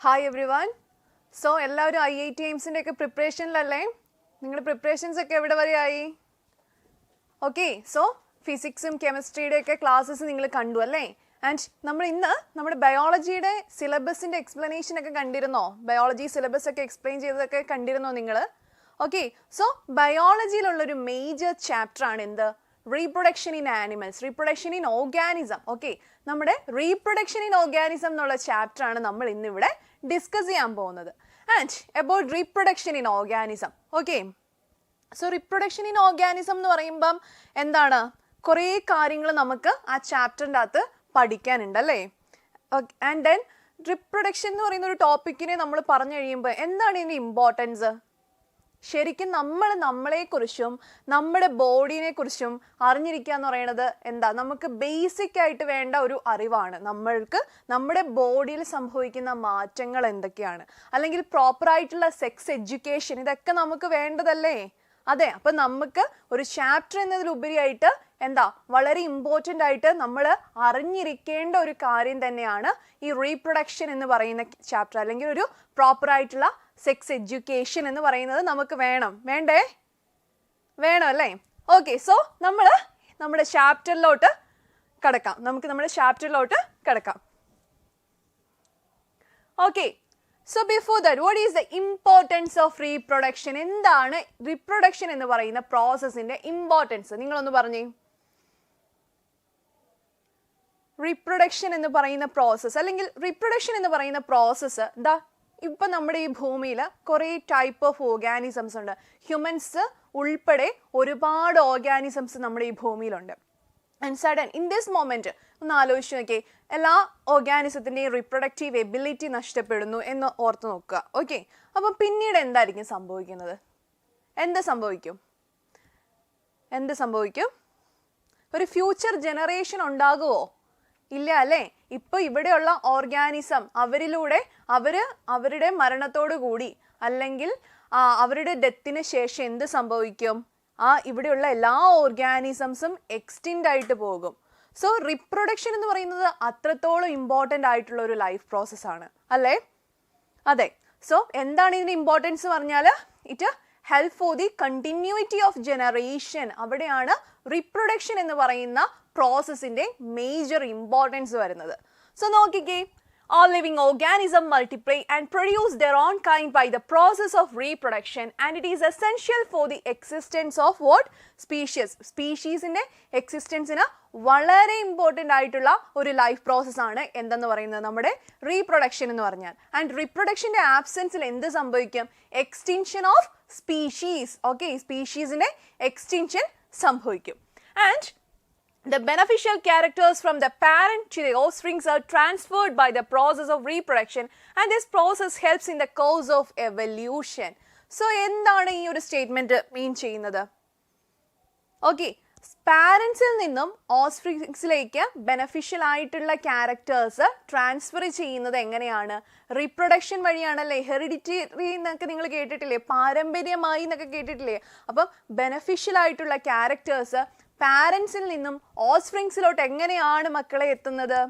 Hi everyone. So, എല്ലാവരും IIT AIIMSന്റെ ഒക്കെ പ്രിപ്പറേഷനിലല്ലേ? നിങ്ങളുടെ പ്രിപ്പറേഷൻസ് ഒക്കെ എവിടെ വരെയായി? ഓക്കെ, സോ ഫിസിക്സും കെമിസ്ട്രിയുടെ ഒക്കെ ക്ലാസ്സസ് നിങ്ങൾ കണ്ടു അല്ലേ? ആൻഡ് നമ്മൾ ഇന്ന് നമ്മുടെ ബയോളജിയുടെ സിലബസിന്റെ എക്സ്പ്ലനേഷൻ ഒക്കെ കണ്ടിരുന്നോ? ബയോളജി സിലബസ് ഒക്കെ എക്സ്പ്ലെയിൻ ചെയ്തതൊക്കെ കണ്ടിരുന്നോ നിങ്ങൾ? ഓക്കെ, സോ ബയോളജിയിലുള്ളൊരു മേജർ ചാപ്റ്റർ ആണ് എന്ത്? Reproduction in animals, reproduction in organism. Okay, നമ്മുടെ റീപ്രൊഡക്ഷൻ ഇൻ ഓർഗാനിസം എന്നുള്ള ചാപ്റ്റർ ആണ് നമ്മൾ ഇന്നിവിടെ ഡിസ്കസ് ചെയ്യാൻ പോകുന്നത്. And about reproduction in organism. Okay, so reproduction in organism എന്ന് പറയുമ്പം എന്താണ്? കുറേ കാര്യങ്ങൾ നമുക്ക് ആ ചാപ്റ്ററിൻ്റെ അകത്ത് പഠിക്കാനുണ്ട് അല്ലേ? ആൻഡ് ദെൻ റീപ്രൊഡക്ഷൻ എന്ന് പറയുന്ന ഒരു ടോപ്പിക്കിനെ നമ്മൾ പറഞ്ഞു കഴിയുമ്പോൾ എന്താണ് ഇതിൻ്റെ ഇമ്പോർട്ടൻസ്? ശരിക്കും നമ്മളെക്കുറിച്ചും നമ്മുടെ ബോഡീനെ കുറിച്ചും അറിഞ്ഞിരിക്കുക എന്ന് പറയുന്നത് എന്താ? നമുക്ക് ബേസിക് ആയിട്ട് വേണ്ട ഒരു അറിവാണ്. നമ്മൾക്ക് നമ്മുടെ ബോഡിയിൽ സംഭവിക്കുന്ന മാറ്റങ്ങൾ എന്തൊക്കെയാണ്, അല്ലെങ്കിൽ പ്രോപ്പറായിട്ടുള്ള സെക്സ് എഡ്യൂക്കേഷൻ, ഇതൊക്കെ നമുക്ക് വേണ്ടതല്ലേ? അതെ, അപ്പം നമുക്ക് ഒരു ചാപ്റ്റർ എന്നതിലുപരിയായിട്ട് എന്താ വളരെ ഇമ്പോർട്ടൻ്റ് ആയിട്ട് നമ്മൾ അറിഞ്ഞിരിക്കേണ്ട ഒരു കാര്യം തന്നെയാണ് ഈ റീപ്രൊഡക്ഷൻ എന്ന് പറയുന്ന ചാപ്റ്റർ, അല്ലെങ്കിൽ ഒരു പ്രോപ്പറായിട്ടുള്ള സെക്സ് എഡ്യൂക്കേഷൻ എന്ന് പറയുന്നത് നമുക്ക് വേണ്ടേ? വേണം അല്ലേ? ഓക്കെ, സോ നമ്മുടെ ചാപ്റ്ററിലോട്ട് കടക്കാം. Okay, so before that, what is the importance of reproduction? എന്താണ് reproduction എന്ന് പറയുന്ന പ്രോസസ്സിന്റെ ഇമ്പോർട്ടൻസ്? നിങ്ങളൊന്ന് പറഞ്ഞേ. റീപ്രൊഡക്ഷൻ എന്ന് പറയുന്ന പ്രോസസ്സ്, അല്ലെങ്കിൽ റീപ്രൊഡക്ഷൻ എന്ന് പറയുന്ന പ്രോസസ്സ് എന്താ? ഇപ്പം നമ്മുടെ ഈ ഭൂമിയിൽ കുറേ ടൈപ്പ് ഓഫ് ഓർഗാനിസംസ് ഉണ്ട്. ഹ്യൂമൻസ് ഉൾപ്പെടെ ഒരുപാട് ഓർഗാനിസംസ് നമ്മുടെ ഈ ഭൂമിയിലുണ്ട്. And sudden in this moment ഒന്ന് ആലോചിച്ച് നോക്കിയേ, എല്ലാ ഓർഗാനിസത്തിൻ്റെയും റീപ്രൊഡക്റ്റീവ് എബിലിറ്റി നഷ്ടപ്പെടുന്നു എന്ന് ഓർത്ത് നോക്കുക. ഓക്കെ, അപ്പം പിന്നീട് എന്തായിരിക്കും സംഭവിക്കുന്നത്? എന്ത് സംഭവിക്കും? ഒരു ഫ്യൂച്ചർ ജനറേഷൻ ഉണ്ടാകുമോ? ഇല്ല അല്ലേ? ഇപ്പോൾ ഇവിടെയുള്ള ഓർഗാനിസം അവരിലൂടെ അവരുടെ മരണത്തോടു കൂടി, അല്ലെങ്കിൽ അവരുടെ ഡെത്തിന് ശേഷം എന്ത് സംഭവിക്കും? ഇവിടെയുള്ള എല്ലാ ഓർഗാനിസംസും എക്സ്റ്റിൻറ്റ് ആയിട്ട് പോകും. സോ റീപ്രൊഡക്ഷൻ എന്ന് പറയുന്നത് അത്രത്തോളം ഇമ്പോർട്ടൻ്റ് ആയിട്ടുള്ള ഒരു ലൈഫ് പ്രോസസ്സാണ് അല്ലേ? അതെ. സോ എന്താണ് ഇതിൻ്റെ ഇമ്പോർട്ടൻസ് പറഞ്ഞാൽ, it help for the continuity of generation. അവിടെയാണ് റീപ്രൊഡക്ഷൻ എന്ന് പറയുന്ന പ്രോസസ്സിൻ്റെ മേജർ ഇമ്പോർട്ടൻസ് വരുന്നത്. സോ നോക്കിക്കേ, all living organisms multiply and produce their own kind by the process of reproduction, and it is essential for the existence of what? Speciesന്റെ എക്സിസ്റ്റൻസിന് വളരെ important ആയിട്ടുള്ള ഒരു life പ്രോസസ്സാണ് എന്തെന്ന് പറയുന്നത് നമ്മുടെ റീപ്രൊഡക്ഷൻ എന്ന് പറഞ്ഞാൽ. ആൻഡ് റീപ്രൊഡക്ഷൻ്റെ ആബ്സെൻസിൽ എന്ത് സംഭവിക്കും? Extinction of species. ഓക്കെ, സ്പീഷീസിൻ്റെ എക്സ്റ്റിൻഷൻ സംഭവിക്കും. And the beneficial characters from the parent to the offspring are transferred by the process of reproduction, and this process helps in the course of evolution. So എന്താണ് ഈ ഒരു statement മീൻ ചെയ്യുന്നത്? Okay, പാരൻസിൽ നിന്നും ഓഫ്സ്പ്രിങ്സിലേക്ക് beneficial ആയിട്ടുള്ള characters transfer ചെയ്യുന്നത് എങ്ങനെയാണ്? Reproduction വഴിയാണല്ലേ. Hereditary എന്നൊക്കെ നിങ്ങൾ കേട്ടിട്ടില്ലേ? പാരമ്പര്യമായി എന്നൊക്കെ കേട്ടിട്ടില്ലേ? അപ്പം ബെനഫിഷ്യൽ ആയിട്ടുള്ള ക്യാരക്ടേഴ്സ് പാരൻസിൽ നിന്നും ഓഫ്സ്പ്രിങ്സിലോട്ട് എങ്ങനെയാണ് മക്കളെ എത്തുന്നത്?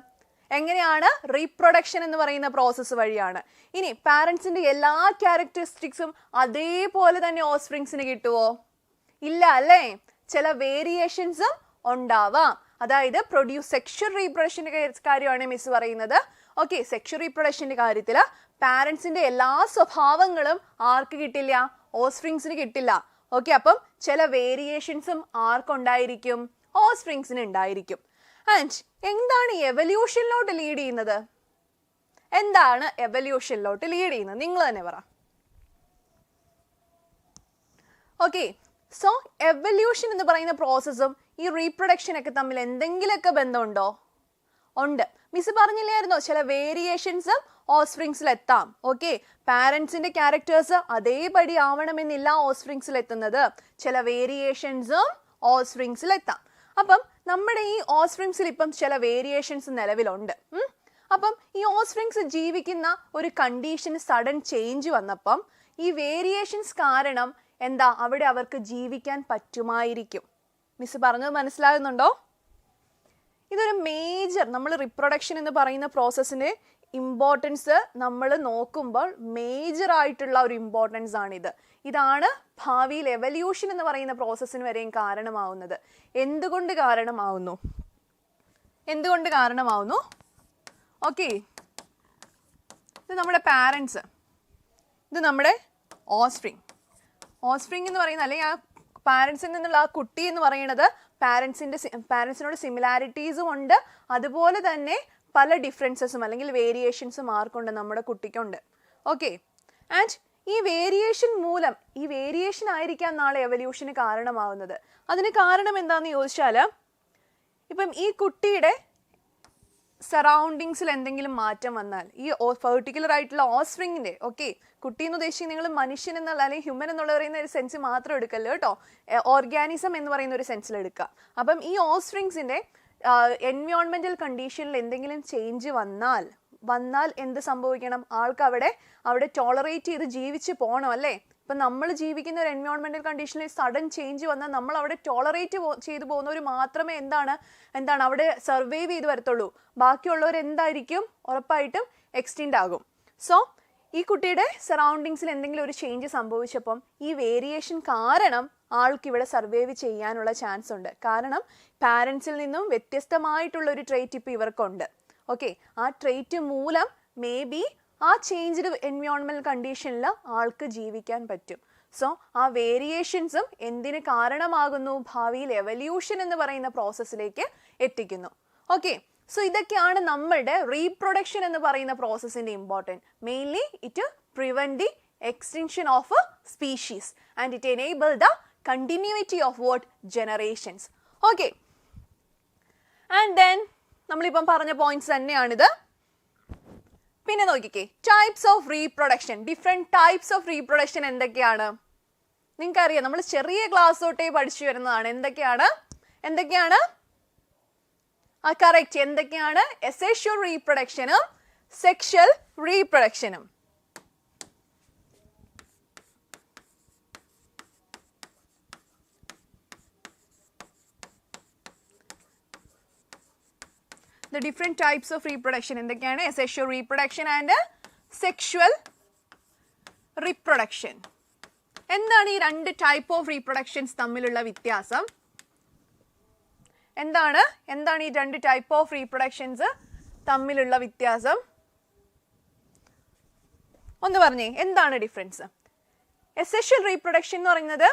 എങ്ങനെയാണ്? റീപ്രൊഡക്ഷൻ എന്ന് പറയുന്ന പ്രോസസ്സ് വഴിയാണ്. ഇനി പാരൻസിൻ്റെ എല്ലാ ക്യാരക്ടറിസ്റ്റിക്സും അതേപോലെ തന്നെ ഓഫ്സ്പ്രിങ്സിന് കിട്ടുമോ? ഇല്ല അല്ലേ? ചില വേരിയേഷൻസും ഉണ്ടാവാം. അതായത് സെക്ഷൽ റീപ്രൊഡക്ഷൻ്റെ കാര്യമാണ് മിസ് പറയുന്നത്. ഓക്കെ, സെക്ഷൽ റീപ്രൊഡക്ഷൻ്റെ കാര്യത്തിൽ പാരൻസിൻ്റെ എല്ലാ സ്വഭാവങ്ങളും ആർക്ക് കിട്ടില്ല? ഓഫ്സ്പ്രിങ്സിന് കിട്ടില്ല. ഓക്കെ, അപ്പം ചില വേരിയേഷൻസും ആർക്കുണ്ടായിരിക്കും? ഓഫ്സ്പ്രിങ്സിന് ഉണ്ടായിരിക്കും. ആൻഡ് എന്താണ് എവല്യൂഷനിലോട്ട് ലീഡ് ചെയ്യുന്നത്? നിങ്ങൾ തന്നെ പറ. ഓക്കെ, സോ എവല്യൂഷൻ എന്ന് പറയുന്ന പ്രോസസ്സും ഈ റീപ്രൊഡക്ഷനൊക്കെ തമ്മിൽ എന്തെങ്കിലുമൊക്കെ ബന്ധമുണ്ടോ? ഉണ്ട്. മിസ് പറഞ്ഞില്ലായിരുന്നോ? ചില വേരിയേഷൻസും ഓഫ്സ്പ്രിങ്സിൽ എത്താം. ഓക്കെ, പാരൻസിന്റെ ക്യാരക്ടേഴ്സ് അതേപടി ആവണമെന്നില്ല ഓഫ്സ്പ്രിങ്സിൽ എത്തുന്നത്. ചില വേരിയേഷൻസും ഓഫ്സ്പ്രിങ്സിൽ എത്താം. അപ്പം നമ്മുടെ ഈ ഓഫ്സ്പ്രിങ്സിൽ ഇപ്പം ചില വേരിയേഷൻസ് നിലവിലുണ്ട്. അപ്പം ഈ ഓഫ്സ്പ്രിങ്സ് ജീവിക്കുന്ന ഒരു കണ്ടീഷന് സഡൻ ചേഞ്ച് വന്നപ്പം ഈ വേരിയേഷൻസ് കാരണം എന്താ? അവിടെ അവർക്ക് ജീവിക്കാൻ പറ്റുമായിരിക്കും. മിസ് പറഞ്ഞത് മനസ്സിലാകുന്നുണ്ടോ? ഇതൊരു മേജർ, നമ്മൾ റിപ്രൊഡക്ഷൻ എന്ന് പറയുന്ന പ്രോസസ്സിൻ്റെ ഇമ്പോർട്ടൻസ് നമ്മൾ നോക്കുമ്പോൾ മേജർ ആയിട്ടുള്ള ഒരു ഇമ്പോർട്ടൻസ് ആണിത്. ഇതാണ് ഭാവിയിൽ എവല്യൂഷൻ എന്ന് പറയുന്ന പ്രോസസ്സിന് വരെയും കാരണമാവുന്നത്. എന്തുകൊണ്ട് കാരണമാവുന്നു? ഓക്കെ, ഇത് നമ്മുടെ പാരൻസ്, ഇത് നമ്മുടെ ഓസ്പ്രിങ് എന്ന് പറയുന്നത്, അല്ലെങ്കിൽ ആ പാരൻസിൽ നിന്നുള്ള ആ കുട്ടി എന്ന് പറയുന്നത് പാരൻസിനോട് സിമിലാരിറ്റീസും ഉണ്ട്, അതുപോലെ തന്നെ പല ഡിഫറൻസസും അല്ലെങ്കിൽ വേരിയേഷൻസും ആർക്കുണ്ട്? നമ്മുടെ കുട്ടിക്കുണ്ട്. ഓക്കെ, ആൻഡ് ഈ വേരിയേഷൻ ആയിരിക്കാം നാളെ എവല്യൂഷന് കാരണമാവുന്നത്. അതിന് കാരണം എന്താണെന്ന് ചോദിച്ചാൽ, ഇപ്പം ഈ കുട്ടിയുടെ സറൗണ്ടിങ്സിൽ എന്തെങ്കിലും മാറ്റം വന്നാൽ, ഈ പെർട്ടിക്കുലർ ആയിട്ടുള്ള ഓസ്പ്രിങ്ങിന്റെ, ഓക്കെ, കുട്ടി എന്ന് ഉദ്ദേശിച്ച് നിങ്ങൾ മനുഷ്യൻ എന്നുള്ള അല്ലെങ്കിൽ ഹ്യൂമൻ എന്നുള്ള പറയുന്ന ഒരു സെൻസ് മാത്രം എടുക്കല്ലോ കേട്ടോ, ഓർഗാനിസം എന്ന് പറയുന്ന ഒരു സെൻസിൽ എടുക്കുക. അപ്പം ഈ ഓസ്പ്രിങ്സിന്റെ എൻവയോൺമെന്റൽ കണ്ടീഷനിൽ എന്തെങ്കിലും ചേഞ്ച് വന്നാൽ എന്ത് സംഭവിക്കണം? ആൾക്ക് അവിടെ ടോളറേറ്റ് ചെയ്ത് ജീവിച്ച് പോകണം അല്ലേ? ഇപ്പം നമ്മൾ ജീവിക്കുന്ന ഒരു എൻവയോൺമെന്റൽ കണ്ടീഷനിൽ സഡൻ ചേഞ്ച് വന്നാൽ നമ്മൾ അവിടെ ടോളറേറ്റ് ചെയ്തു പോകുന്നവർ മാത്രമേ എന്താണ് അവിടെ സർവൈവ് ചെയ്ത് വരത്തുള്ളൂ. ബാക്കിയുള്ളവർ എന്തായിരിക്കും? ഉറപ്പായിട്ടും എക്സ്റ്റിൻഡ് ആകും. സോ ഈ കുട്ടിയുടെ സറൗണ്ടിങ്സിൽ എന്തെങ്കിലും ഒരു ചേഞ്ച് സംഭവിച്ചപ്പം ഈ വേരിയേഷൻ കാരണം ആൾക്ക് ഇവിടെ സർവൈവ് ചെയ്യാനുള്ള ചാൻസ് ഉണ്ട്. കാരണം പാരൻസിൽ നിന്നും വ്യത്യസ്തമായിട്ടുള്ള ഒരു ട്രേറ്റ് ഇപ്പോൾ ഇവർക്കുണ്ട്. ഓക്കെ, ആ ട്രേറ്റ് മൂലം മേ ബി ആ ചേഞ്ച്ഡ് എൻവയോൺമെന്റൽ കണ്ടീഷനിൽ ആൾക്ക് ജീവിക്കാൻ പറ്റും. സോ ആ വേരിയേഷൻസും എന്തിന് കാരണമാകുന്നു? ഭാവിയിൽ എവല്യൂഷൻ എന്ന് പറയുന്ന പ്രോസസ്സിലേക്ക് എത്തിക്കുന്നു. ഓക്കെ, സോ ഇതൊക്കെയാണ് നമ്മളുടെ റീപ്രൊഡക്ഷൻ എന്ന് പറയുന്ന പ്രോസസ്സിന്റെ important. Mainly it prevent the extinction of a species and it enable the continuity of what? Generations. Okay, and then നമ്മളിപ്പം പറഞ്ഞ പോയിന്റ്സ് തന്നെയാണിത്. പിന്നെ നോക്കിക്കേ, types of reproduction. Different types of reproduction എന്തൊക്കെയാണ്? നിങ്ങൾക്കറിയാം, നമ്മൾ ചെറിയ ക്ലാസ് തൊട്ടേ പഠിച്ചു വരുന്നതാണ്. എന്തൊക്കെയാണ്? കറക്റ്റ്. എന്തൊക്കെയാണ്? അസെക്ഷുവൽ റീപ്രൊഡക്ഷനും സെക്ഷൽ റീപ്രൊഡക്ഷനും. The different types of reproduction എന്തൊക്കെയാണ്? Asexual reproduction and sexual reproduction. എന്താണ് ഈ രണ്ട് ടൈപ്പ് ഓഫ് റീപ്രൊഡക്ഷൻസ് തമ്മിലുള്ള വ്യത്യാസം? എന്താണ് ഈ രണ്ട് ടൈപ്പ് ഓഫ് റീപ്രൊഡക്ഷൻസ് തമ്മിലുള്ള വ്യത്യാസം? ഒന്ന് പറഞ്ഞേ, എന്താണ് ഡിഫറൻസ്? Asexual reproduction എന്ന് പറയുന്നത്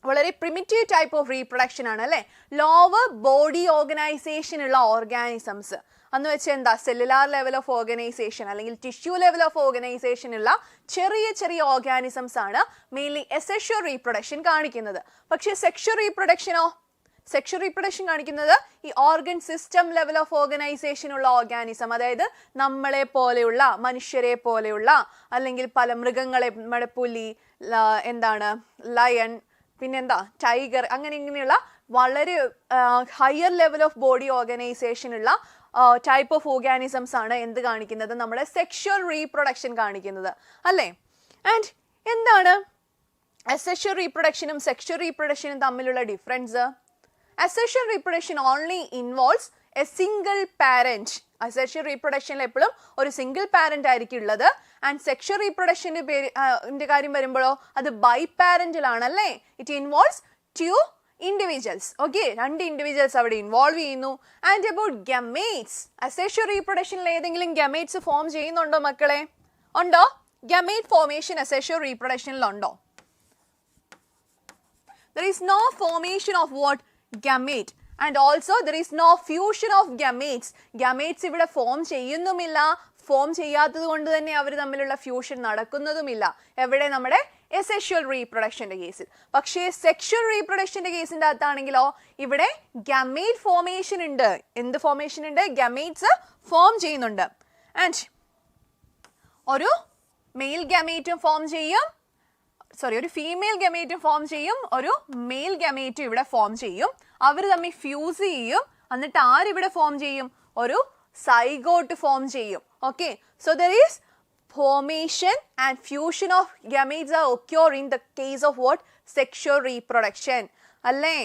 വളരെ പ്രിമിറ്റീവ് ടൈപ്പ് ഓഫ് റീപ്രൊഡക്ഷൻ ആണ് അല്ലേ? ലോവർ ബോഡി ഓർഗനൈസേഷൻ ഉള്ള ഓർഗാനിസംസ് എന്ന് വെച്ചാൽ എന്താ? സെല്ലുലാർ ലെവൽ ഓഫ് ഓർഗനൈസേഷൻ അല്ലെങ്കിൽ ടിഷ്യൂ ലെവൽ ഓഫ് ഓർഗനൈസേഷൻ ഉള്ള ചെറിയ ഓർഗാനിസംസ് ആണ് മെയിൻലി അസെക്ഷുവൽ റീപ്രൊഡക്ഷൻ കാണിക്കുന്നത്. പക്ഷേ സെക്ഷുവൽ റീപ്രൊഡക്ഷൻ കാണിക്കുന്നത് ഈ organ system level of organisation ഉള്ള ഓർഗാനിസം, അതായത് നമ്മളെ പോലെയുള്ള, മനുഷ്യരെ പോലെയുള്ള, അല്ലെങ്കിൽ പല മൃഗങ്ങളെ, പുലി, ലയൺ, പിന്നെന്താ ടൈഗർ, ഇങ്ങനെയുള്ള വളരെ higher level of body organisation ഉള്ള ടൈപ്പ് ഓഫ് ഓർഗാനിസംസ് ആണ് എന്ത് കാണിക്കുന്നത്? നമ്മുടെ സെക്ഷുവൽ റീപ്രൊഡക്ഷൻ കാണിക്കുന്നത് അല്ലേ? ആൻഡ് എന്താണ് അസെക്ഷുവൽ റീപ്രൊഡക്ഷനും സെക്ഷുവൽ റീപ്രൊഡക്ഷനും തമ്മിലുള്ള difference? Asexual reproduction only involves a single parent. Asexual റീപ്രൊഡക്ഷനിൽ എപ്പോഴും ഒരു സിംഗിൾ പാരന്റ് ആയിരിക്കും ഉള്ളത്. ആൻഡ് സെക്ഷുവൽ റീപ്രൊഡക്ഷന്റെ കാര്യം വരുമ്പോഴോ അത് ബൈ പാരന്റൽ അല്ലേ? It involves 2 individuals. Okay, 2 individuals അവിടെ ഇൻവോൾവ് ചെയ്യുന്നു. ആൻഡ് അബൌട്ട് ഗമേറ്റ്സ്, അസെക്ഷുവൽ റീപ്രൊഡക്ഷനിൽ ഏതെങ്കിലും ഗമേറ്റ്സ് ഫോം ചെയ്യുന്നുണ്ടോ മക്കളെ? ഉണ്ടോ? ഗമേറ്റ് ഫോർമേഷൻ അസെക്ഷുവൽ റീപ്രൊഡക്ഷനിൽ ഉണ്ടോ? There is no formation of what? Gamete. And also there is no fusion of gametes. Gametes ഇവിടെ form ചെയ്യുന്നുമില്ല. Form ചെയ്യാത്തത് കൊണ്ട് തന്നെ അവർ തമ്മിലുള്ള ഫ്യൂഷൻ നടക്കുന്നതുമില്ല. എവിടെ? നമ്മുടെ അസെക്ഷുവൽ റീപ്രൊഡക്ഷന്റെ കേസിൽ. പക്ഷേ സെക്ഷുവൽ റീപ്രൊഡക്ഷന്റെ കേസിന്റെ അകത്താണെങ്കിലോ ഇവിടെ ഗമേറ്റ് ഫോർമേഷൻ ഉണ്ട്. എന്ത് ഫോർമേഷൻ ഉണ്ട്? ഗമേറ്റ്സ് ഫോം ചെയ്യുന്നുണ്ട്. ആൻഡ് ഒരു മെയിൽ ഗമേറ്റും ഫോം ചെയ്യും, ഒരു ഫീമെയിൽ ഗമേറ്റും ഫോം ചെയ്യും, ഒരു മെയിൽ ഗമേറ്റും ഇവിടെ ഫോം ചെയ്യും. അവർ തമ്മിൽ ഫ്യൂസ് ചെയ്യും. എന്നിട്ട് ആരിവിടെ ഫോം ചെയ്യും? ഒരു സൈഗോട്ട് ഫോം ചെയ്യും. Okay, so there is formation and fusion of gametes are occur in the case of what? Sexual reproduction. അല്ലേ?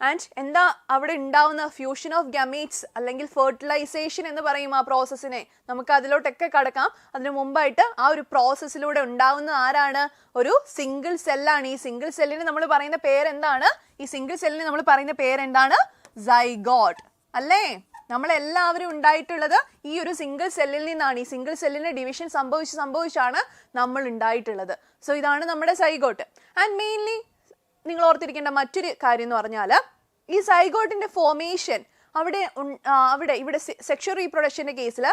ആൻഡ് എന്താ അവിടെ ഉണ്ടാവുന്ന ഫ്യൂഷൻ ഓഫ് ഗമേറ്റ്സ് അല്ലെങ്കിൽ ഫെർട്ടിലൈസേഷൻ എന്ന് പറയും ആ പ്രോസസ്സിനെ. നമുക്ക് അതിലോട്ടൊക്കെ കടക്കാം. അതിനു മുമ്പായിട്ട് ആ ഒരു പ്രോസസ്സിലൂടെ ഉണ്ടാവുന്ന ആരാണ്? ഒരു സിംഗിൾ സെല്ലാണ്. ഈ സിംഗിൾ സെല്ലിന് നമ്മൾ പറയുന്ന പേരെന്താണ്? ഈ സിംഗിൾ സെല്ലിന് നമ്മൾ പറയുന്ന പേരെന്താണ്? സൈഗോട്ട് അല്ലേ? നമ്മളെല്ലാവരും ഉണ്ടായിട്ടുള്ളത് ഈ ഒരു സിംഗിൾ സെല്ലിൽ നിന്നാണ്. ഈ സിംഗിൾ സെല്ലിന്റെ ഡിവിഷൻ സംഭവിച്ചാണ് നമ്മൾ ഉണ്ടായിട്ടുള്ളത്. സോ ഇതാണ് നമ്മുടെ സൈഗോട്ട്. ആൻഡ് മെയിൻലി നിങ്ങൾ ഓർത്തിരിക്കേണ്ട മറ്റൊരു കാര്യം എന്ന് പറഞ്ഞാൽ ഈ സൈഗോട്ടിന്റെ ഫോർമേഷൻ ഇവിടെ സെക്ഷൽ റീപ്രൊഡക്ഷന്റെ കേസിൽ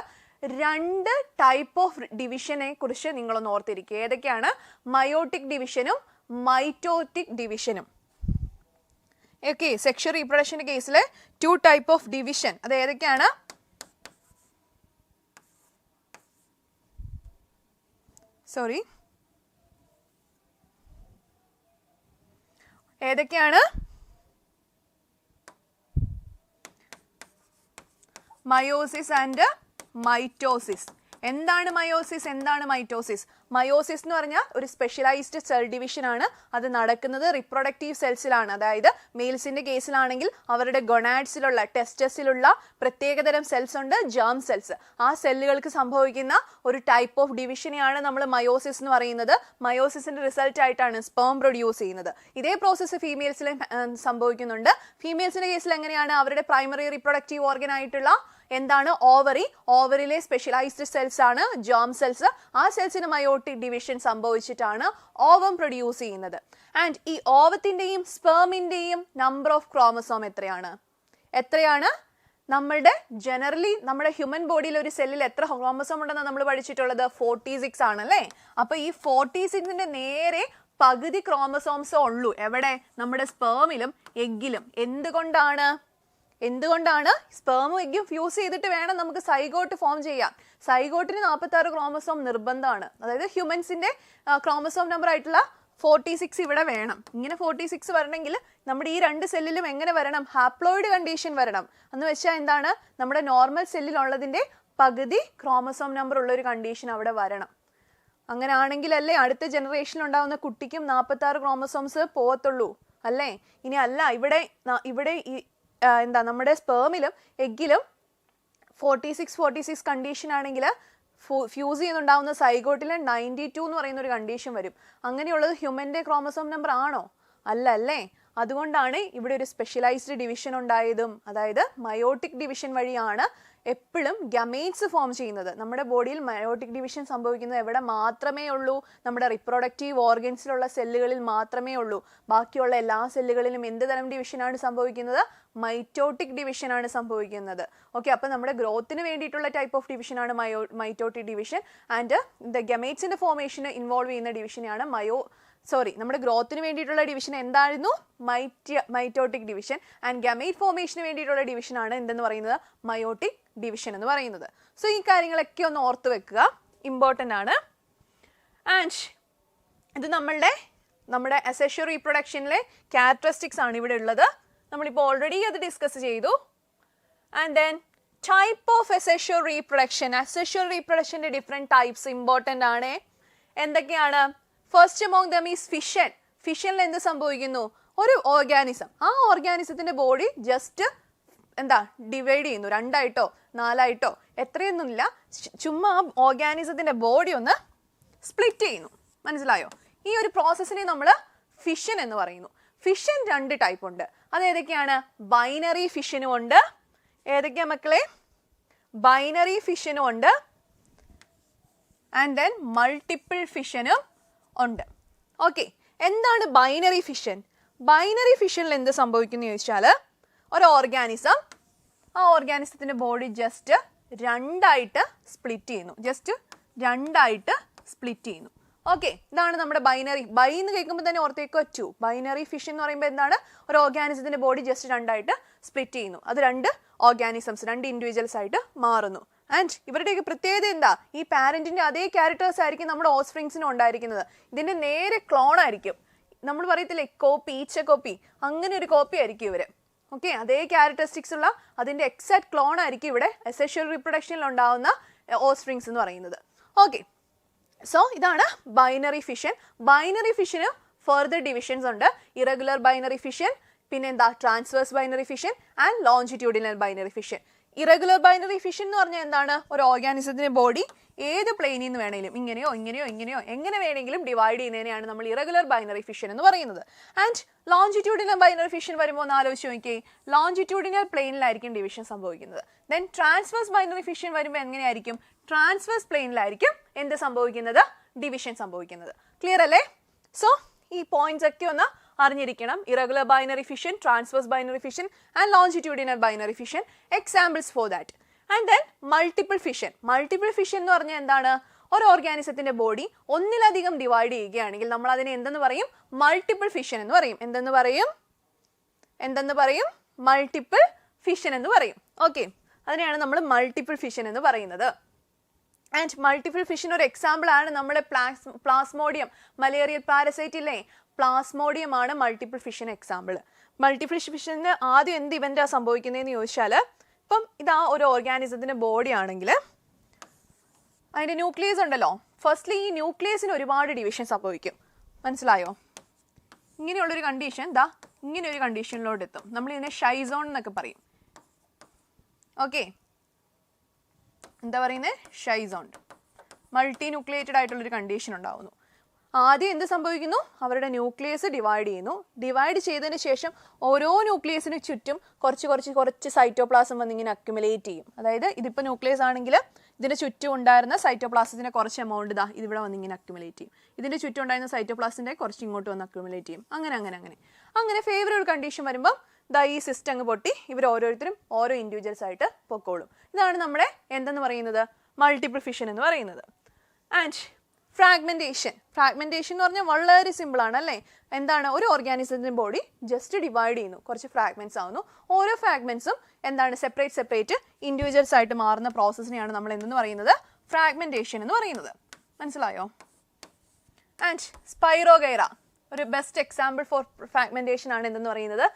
2 ടൈപ്പ് ഓഫ് ഡിവിഷനെ കുറിച്ച് നിങ്ങളൊന്ന് ഓർത്തിരിക്കുക. ഏതൊക്കെയാണ്? മയോട്ടിക് ഡിവിഷനും മൈറ്റോട്ടിക് ഡിവിഷനും. ഓക്കെ, സെക്ഷൽ റീപ്രൊഡക്ഷന്റെ കേസിലെ 2 ടൈപ്പ് ഓഫ് ഡിവിഷൻ അത് ഏതൊക്കെയാണ്? ഏതൊക്കെയാണ്? Meiosis and mitosis. എന്താണ് മയോസിസ്, എന്താണ് മൈറ്റോസിസ്? മയോസിസ് എന്ന് പറഞ്ഞാൽ ഒരു സ്പെഷ്യലൈസ്ഡ് സെൽ ഡിവിഷൻ ആണ്. അത് നടക്കുന്നത് റിപ്രൊഡക്റ്റീവ് സെൽസിലാണ്. അതായത് മെയിൽസിന്റെ കേസിലാണെങ്കിൽ അവരുടെ ഗൊണാഡ്സിലുള്ള ടെസ്റ്റസിലുള്ള പ്രത്യേകതരം സെൽസ് ഉണ്ട്, ജേം സെൽസ്. ആ സെല്ലുകൾക്ക് സംഭവിക്കുന്ന ഒരു ടൈപ്പ് ഓഫ് ഡിവിഷനെയാണ് നമ്മൾ മയോസിസ് എന്ന് പറയുന്നത്. മയോസിസിന്റെ റിസൾട്ട് ആയിട്ടാണ് സ്പേം പ്രൊഡ്യൂസ് ചെയ്യുന്നത്. ഇതേ പ്രോസസ്സ് ഫീമെയിൽസിലും സംഭവിക്കുന്നുണ്ട്. ഫീമെയിൽസിന്റെ കേസിൽ എങ്ങനെയാണ്? അവരുടെ പ്രൈമറി റിപ്രൊഡക്റ്റീവ് ഓർഗൻ ആയിട്ടുള്ള എന്താണ്? ഓവറി. ഓവറിലെ സ്പെഷ്യലൈസ്ഡ് സെൽസ് ആണ് ജേം സെൽസ്. ആ സെൽസിന് മയോട്ടിക് ഡിവിഷൻ സംഭവിച്ചിട്ടാണ് ഓവം പ്രൊഡ്യൂസ് ചെയ്യുന്നത്. ആൻഡ് ഈ ഓവത്തിന്റെയും സ്പേമിന്റെയും നമ്പർ ഓഫ് ക്രോമസോം എത്രയാണ്? ജനറലി നമ്മുടെ ഹ്യൂമൻ ബോഡിയിൽ ഒരു സെല്ലിൽ എത്ര ക്രോമസോം ഉണ്ടെന്ന് നമ്മൾ പഠിച്ചിട്ടുള്ളത് 46 ആണ് അല്ലേ? അപ്പൊ ഈ 46ന്റെ നേരെ പകുതി ക്രോമസോംസേ ഉള്ളൂ. എവിടെ? നമ്മുടെ സ്പേമിലും എഗ്ഗിലും. എന്തുകൊണ്ടാണ്? സ്പേമും എഗ്ഗും ഫ്യൂസ് ചെയ്തിട്ട് വേണം നമുക്ക് സൈഗോട്ട് ഫോം ചെയ്യാൻ. സൈഗോട്ടിന് 46 ക്രോമസോം നിർബന്ധമാണ്. അതായത് ഹ്യൂമൻസിന്റെ ക്രോമസോം നമ്പർ ആയിട്ടുള്ള 46 ഇവിടെ വേണം. ഇങ്ങനെ 46 വരണമെങ്കിൽ നമ്മുടെ ഈ 2 സെല്ലിലും എങ്ങനെ വരണം? ഹാപ്ലോയിഡ് കണ്ടീഷൻ വരണം. എന്ന് വെച്ചാൽ എന്താണ്? നമ്മുടെ നോർമൽ സെല്ലിലുള്ളതിന്റെ പകുതി ക്രോമസോം നമ്പർ ഉള്ള ഒരു കണ്ടീഷൻ അവിടെ വരണം. അങ്ങനെ ആണെങ്കിലല്ലേ അടുത്ത ജനറേഷനിൽ ഉണ്ടാവുന്ന കുട്ടിക്കും 46 ക്രോമസോംസ് പോകത്തുള്ളൂ അല്ലേ? ഇനി അല്ല, ഇവിടെ നമ്മുടെ സ്പേമിലും എഗ്ഗിലും 46 കണ്ടീഷൻ ആണെങ്കിൽ ഫ്യൂസ് ചെയ്യുന്നുണ്ടാവുന്ന സൈഗോട്ടിൽ 92 എന്ന് പറയുന്ന ഒരു കണ്ടീഷൻ വരും. അങ്ങനെയുള്ളത് ഹ്യൂമന്റെ ക്രോമസോം നമ്പർ ആണോ? അല്ലേ? അതുകൊണ്ടാണ് ഇവിടെ ഒരു സ്പെഷ്യലൈസ്ഡ് ഡിവിഷൻ ഉണ്ടായതും. അതായത് മയോട്ടിക് ഡിവിഷൻ വഴിയാണ് എപ്പോഴും ഗമേറ്റ്സ് ഫോം ചെയ്യുന്നത്. നമ്മുടെ ബോഡിയിൽ മയോട്ടിക് ഡിവിഷൻ സംഭവിക്കുന്നത് എവിടെ മാത്രമേ ഉള്ളൂ? നമ്മുടെ റിപ്രൊഡക്റ്റീവ് ഓർഗൻസിലുള്ള സെല്ലുകളിൽ മാത്രമേ ഉള്ളൂ. ബാക്കിയുള്ള എല്ലാ സെല്ലുകളിലും എന്ത് തരം ഡിവിഷനാണ് സംഭവിക്കുന്നത്? മൈറ്റോട്ടിക് ഡിവിഷൻ ആണ് സംഭവിക്കുന്നത്. ഓക്കെ, അപ്പൊ നമ്മുടെ ഗ്രോത്തിന് വേണ്ടിയിട്ടുള്ള ടൈപ്പ് ഓഫ് ഡിവിഷൻ ആണ് മൈറ്റോട്ടിക് ഡിവിഷൻ. ആൻഡ് ഗമേറ്റ്സിന്റെ ഫോർമേഷന് ഇൻവോൾവ് ചെയ്യുന്ന ഡിവിഷനെയാണ് നമ്മുടെ ഗ്രോത്തിന് വേണ്ടിയിട്ടുള്ള ഡിവിഷൻ എന്തായിരുന്നു? Mitotic division. ആൻഡ് ഗമേറ്റ് ഫോർമേഷന് വേണ്ടിയിട്ടുള്ള ഡിവിഷൻ ആണ് എന്തെന്ന് പറയുന്നത്? മയോട്ടിക് ഡിവിഷൻ എന്ന് പറയുന്നത്. സോ ഈ കാര്യങ്ങളൊക്കെ ഒന്ന് ഓർത്ത് വെക്കുക, ഇമ്പോർട്ടൻ്റ് ആണ്. ആൻഡ് ഇത് നമ്മുടെ അസെഷ്വൽ റീപ്രൊഡക്ഷനിലെ ക്യാരക്ടറിസ്റ്റിക്സ് ആണ് ഇവിടെ ഉള്ളത്. നമ്മളിപ്പോൾ ഓൾറെഡി അത് ഡിസ്കസ് ചെയ്തു. And then type of asexual റീപ്രൊഡക്ഷന്റെ ഡിഫറെന്റ് ടൈപ്സ് ഇമ്പോർട്ടൻ്റ് ആണ്. എന്തൊക്കെയാണ്? First among them is fission. ഫിഷനിൽ എന്ത് സംഭവിക്കുന്നു? ഒരു ഓർഗാനിസം, ആ ഓർഗാനിസത്തിന്റെ ബോഡി ജസ്റ്റ് ഡിവൈഡ് ചെയ്യുന്നു, 2 ആയിട്ടോ 4 ആയിട്ടോ, എത്രയൊന്നുമില്ല, ചുമ്മാ ഓർഗാനിസത്തിന്റെ ബോഡി ഒന്ന് സ്പ്ലിറ്റ് ചെയ്യുന്നു. മനസ്സിലായോ? ഈ ഒരു പ്രോസസ്സിനെ നമ്മൾ ഫിഷൻ എന്ന് പറയുന്നു. ഫിഷൻ 2 ടൈപ്പ് ഉണ്ട്. അത് ഏതൊക്കെയാണ്? ബൈനറി ഫിഷനും ഉണ്ട്. ഏതൊക്കെയാ മക്കളെ? ബൈനറി ഫിഷനും ഉണ്ട്. ആൻഡ് ദെൻ മൾട്ടിപ്പിൾ ഫിഷനും ഉണ്ട്. ഓക്കെ, എന്താണ് ബൈനറി ഫിഷൻ? ബൈനറി ഫിഷനിൽ എന്ത് സംഭവിക്കുന്നു ചോദിച്ചാൽ, ഒരു ഓർഗാനിസം, ആ ഓർഗാനിസത്തിന്റെ ബോഡി ജസ്റ്റ് 2 ആയിട്ട് സ്പ്ലിറ്റ് ചെയ്യുന്നു. ഓക്കെ, ഇതാണ് നമ്മുടെ ബൈനറി. ബൈ എന്ന് കേൾക്കുമ്പോൾ തന്നെ ഓർത്തേക്കോ 2. ബൈനറി ഫിഷൻ എന്ന് പറയുമ്പോൾ എന്താണ്? ഒരു ഓർഗാനിസത്തിന്റെ ബോഡി ജസ്റ്റ് 2 ആയിട്ട് സ്പ്ലിറ്റ് ചെയ്യുന്നു. അത് 2 ഓർഗാനിസംസ്, 2 ഇൻഡിവിജ്വൽസ് ആയിട്ട് മാറുന്നു. ആൻഡ് ഇവരുടെയൊക്കെ പ്രത്യേകത എന്താ? ഈ പാരന്റിന്റെ അതേ ക്യാരക്ടേഴ്സ് ആയിരിക്കും നമ്മുടെ ഓഫ്സ്പ്രിങ്സിനും ഉണ്ടായിരിക്കുന്നത്. ഇതിന്റെ നേരെ ക്ലോൺ ആയിരിക്കും. നമ്മൾ പറയത്തില്ലേ കോപ്പി, ഈച്ച കോപ്പി, അങ്ങനെ ഒരു കോപ്പി ആയിരിക്കും ഇവര്. ഓക്കെ, അതേ ക്യാരക്ടറിസ്റ്റിക്സ് ഉള്ള അതിന്റെ എക്സാക്ട് ക്ലോൺ ആയിരിക്കും ഇവിടെ അസെഷ്വൽ റീപ്രൊഡക്ഷനിൽ ഉണ്ടാവുന്ന ഓഫ്സ്പ്രിങ്സ് എന്ന് പറയുന്നത്. ഓക്കെ, സോ ഇതാണ് ബൈനറി ഫിഷൻ. ബൈനറി ഫിഷന് ഫർദർ ഡിവിഷൻസ് ഉണ്ട്. ഇറഗുലർ ബൈനറി ഫിഷൻ, പിന്നെ എന്താ transverse binary fission and longitudinal binary fission. Irregular binary fission എന്ന് പറഞ്ഞാൽ എന്താണ്? ഒരു ഓർഗാനിസത്തിന്റെ ബോഡി ഏത് പ്ലെയിനിൽ നിന്ന് വേണമെങ്കിലും ഇങ്ങനെയോ ഇങ്ങനെയോ ഇങ്ങനെയോ എങ്ങനെ വേണമെങ്കിലും ഡിവൈഡ് ചെയ്യുന്നതിനെയാണ് നമ്മൾ ഇറഗുലർ ബൈനറി ഫിഷൻ എന്ന് പറയുന്നത്. ആൻഡ് ലോഞ്ചിറ്റ്യൂഡിനൽ ബൈനറി ഫിഷൻ വരുമ്പോൾ ഒന്ന് ആലോചിച്ച് നോക്കിയേ, ലോഞ്ചിറ്റ്യൂഡിനൽ പ്ലെയിനിലായിരിക്കും ഡിവിഷൻ സംഭവിക്കുന്നത്. ദെൻ ട്രാൻസ്വേഴ്സ് ബൈനറി ഫിഷൻ വരുമ്പോൾ എങ്ങനെയായിരിക്കും? ട്രാൻസ്വേഴ്സ് പ്ലെയിനിലായിരിക്കും എന്ത് സംഭവിക്കുന്നത്? ഡിവിഷൻ സംഭവിക്കുന്നത്. ക്ലിയർ അല്ലേ? സോ ഈ പോയിന്റ്സ് ഒക്കെ ഒന്ന് അറിഞ്ഞിരിക്കണം. Irregular binary fission, transverse binary fission and longitudinal binary fission. Examples for that. And then multiple fission. Multiple fission എന്ന് പറഞ്ഞാൽ എന്താണ്? ഒരു ഓർഗാനിസത്തിന്റെ ബോഡി ഒന്നിലധികം ഡിവൈഡ് ചെയ്യുകയാണെങ്കിൽ നമ്മൾ അതിനെ എന്തെന്ന് പറയും? മൾട്ടിപ്പിൾ ഫിഷൻ എന്ന് പറയും. എന്തെന്ന് പറയും? മൾട്ടിപ്പിൾ ഫിഷൻ എന്ന് പറയും. ഓക്കെ, അതിനെയാണ് നമ്മൾ മൾട്ടിപ്പിൾ ഫിഷൻ എന്ന് പറയുന്നത്. ആൻഡ് മൾട്ടിപ്പിൾ ഫിഷൻ ഒരു എക്സാമ്പിൾ ആണ് നമ്മുടെ പ്ലാസ്മോഡിയം, മലേറിയൽ പാരസൈറ്റ് ഇല്ലേ, പ്ലാസ്മോഡിയം ആണ് multiple fission example. Multiple fission ആദ്യം എന്ത് ഇവന്റാണ് സംഭവിക്കുന്നതെന്ന് ചോദിച്ചാൽ, ഇപ്പം ഇതാ ഒരു ഓർഗാനിസത്തിന്റെ ബോഡി ആണെങ്കിൽ അതിന്റെ ന്യൂക്ലിയസ് ഉണ്ടല്ലോ, ഫസ്റ്റ്ലി ഈ ന്യൂക്ലിയസിന് ഒരുപാട് ഡിവിഷൻ സംഭവിക്കും. മനസ്സിലായോ? ഇങ്ങനെയുള്ളൊരു കണ്ടീഷൻ ദാ ഇങ്ങനെ ഒരു കണ്ടീഷനിലോട്ട് എത്തും. നമ്മൾ ഇതിനെ ഷൈസോൺ എന്നൊക്കെ പറയും. ഓക്കെ, എന്താ പറയുന്നത്? ഷൈസോൺ. മൾട്ടി ന്യൂക്ലിയേറ്റഡ് ആയിട്ടുള്ളൊരു കണ്ടീഷൻ ഉണ്ടാവുന്നു. ആദ്യം എന്ത് സംഭവിക്കുന്നു? അവരുടെ ന്യൂക്ലിയസ് ഡിവൈഡ് ചെയ്യുന്നു. ഡിവൈഡ് ചെയ്തതിന് ശേഷം ഓരോ ന്യൂക്ലിയസിന് ചുറ്റും കുറച്ച് സൈറ്റോപ്ലാസം വന്ന് ഇങ്ങനെ അക്യുമുലേറ്റ് ചെയ്യും. അതായത് ഇതിപ്പോൾ ന്യൂക്ലിയസ് ആണെങ്കിൽ ഇതിൻ്റെ ചുറ്റും ഉണ്ടായിരുന്ന സൈറ്റോപ്ലാസത്തിൻ്റെ കുറച്ച് എമൗണ്ട് ഇതാ ഇതിവിടെ വന്ന് ഇങ്ങനെ അക്യുമുലേറ്റ് ചെയ്യും. ഇതിൻ്റെ ചുറ്റും ഉണ്ടായിരുന്ന സൈറ്റോപ്ലാസിൻ്റെ കുറച്ച് ഇങ്ങോട്ട് വന്ന് അക്യുമുലേറ്റ് ചെയ്യും. അങ്ങനെ ഫേവറബിൾ കണ്ടീഷൻ വരുമ്പോൾ ദാ ഈ സിസ്റ്റം അങ്ങ് പൊട്ടി ഇവർ ഓരോരുത്തരും ഓരോ ഇൻഡിവിജ്വൽസ് ആയിട്ട് പൊക്കോളും. ഇതാണ് നമ്മുടെ എന്തെന്ന് പറയുന്നത്? മൾട്ടിപ്പിൾ ഫിഷൻ എന്ന് പറയുന്നത്. ആൻഡ് ഫ്രാഗ്മെന്റേഷൻ എന്ന് പറഞ്ഞാൽ വളരെ സിമ്പിൾ ആണ് അല്ലേ? എന്താണ്? ഒരു ഓർഗാനിസത്തിന്റെ ബോഡി ജസ്റ്റ് ഡിവൈഡ് ചെയ്യുന്നു, കുറച്ച് ഫ്രാഗ്മെന്റ്സ് ആവുന്നു. ഓരോ ഫ്രാഗ്മെന്റ്സും എന്താണ്? സെപ്പറേറ്റ് ഇൻഡിവിജ്വൽസ് ആയിട്ട് മാറുന്ന പ്രോസസ്സിനെയാണ് നമ്മൾ എന്തെന്ന് പറയുന്നത്? ഫ്രാഗ്മെന്റേഷൻ എന്ന് പറയുന്നത്. മനസ്സിലായോ? ആൻഡ് സ്പൈറോഗൈറ ഒരു ബെസ്റ്റ് എക്സാമ്പിൾ ഫോർ ഫ്രാഗ്മെന്റേഷൻ ആണ് എന്തെന്ന് പറയുന്നത്?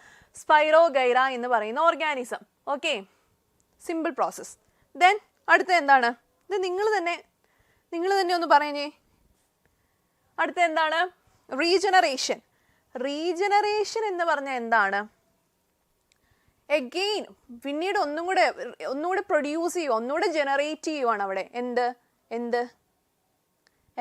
സ്പൈറോഗൈറ എന്ന് പറയുന്ന organism. Okay, simple process. Then അടുത്ത എന്താണ്? ഇത് നിങ്ങൾ തന്നെ ഒന്ന് പറഞ്ഞേ. അടുത്ത എന്താണ്? റീജനറേഷൻ. റീജനറേഷൻ എന്ന് പറഞ്ഞാൽ എന്താണ്? എഗെയിൻ പിന്നീട് ഒന്നുകൂടെ പ്രൊഡ്യൂസ് ചെയ്യുക, ഒന്നുകൂടെ ജനറേറ്റ് ചെയ്യുവാണ് അവിടെ.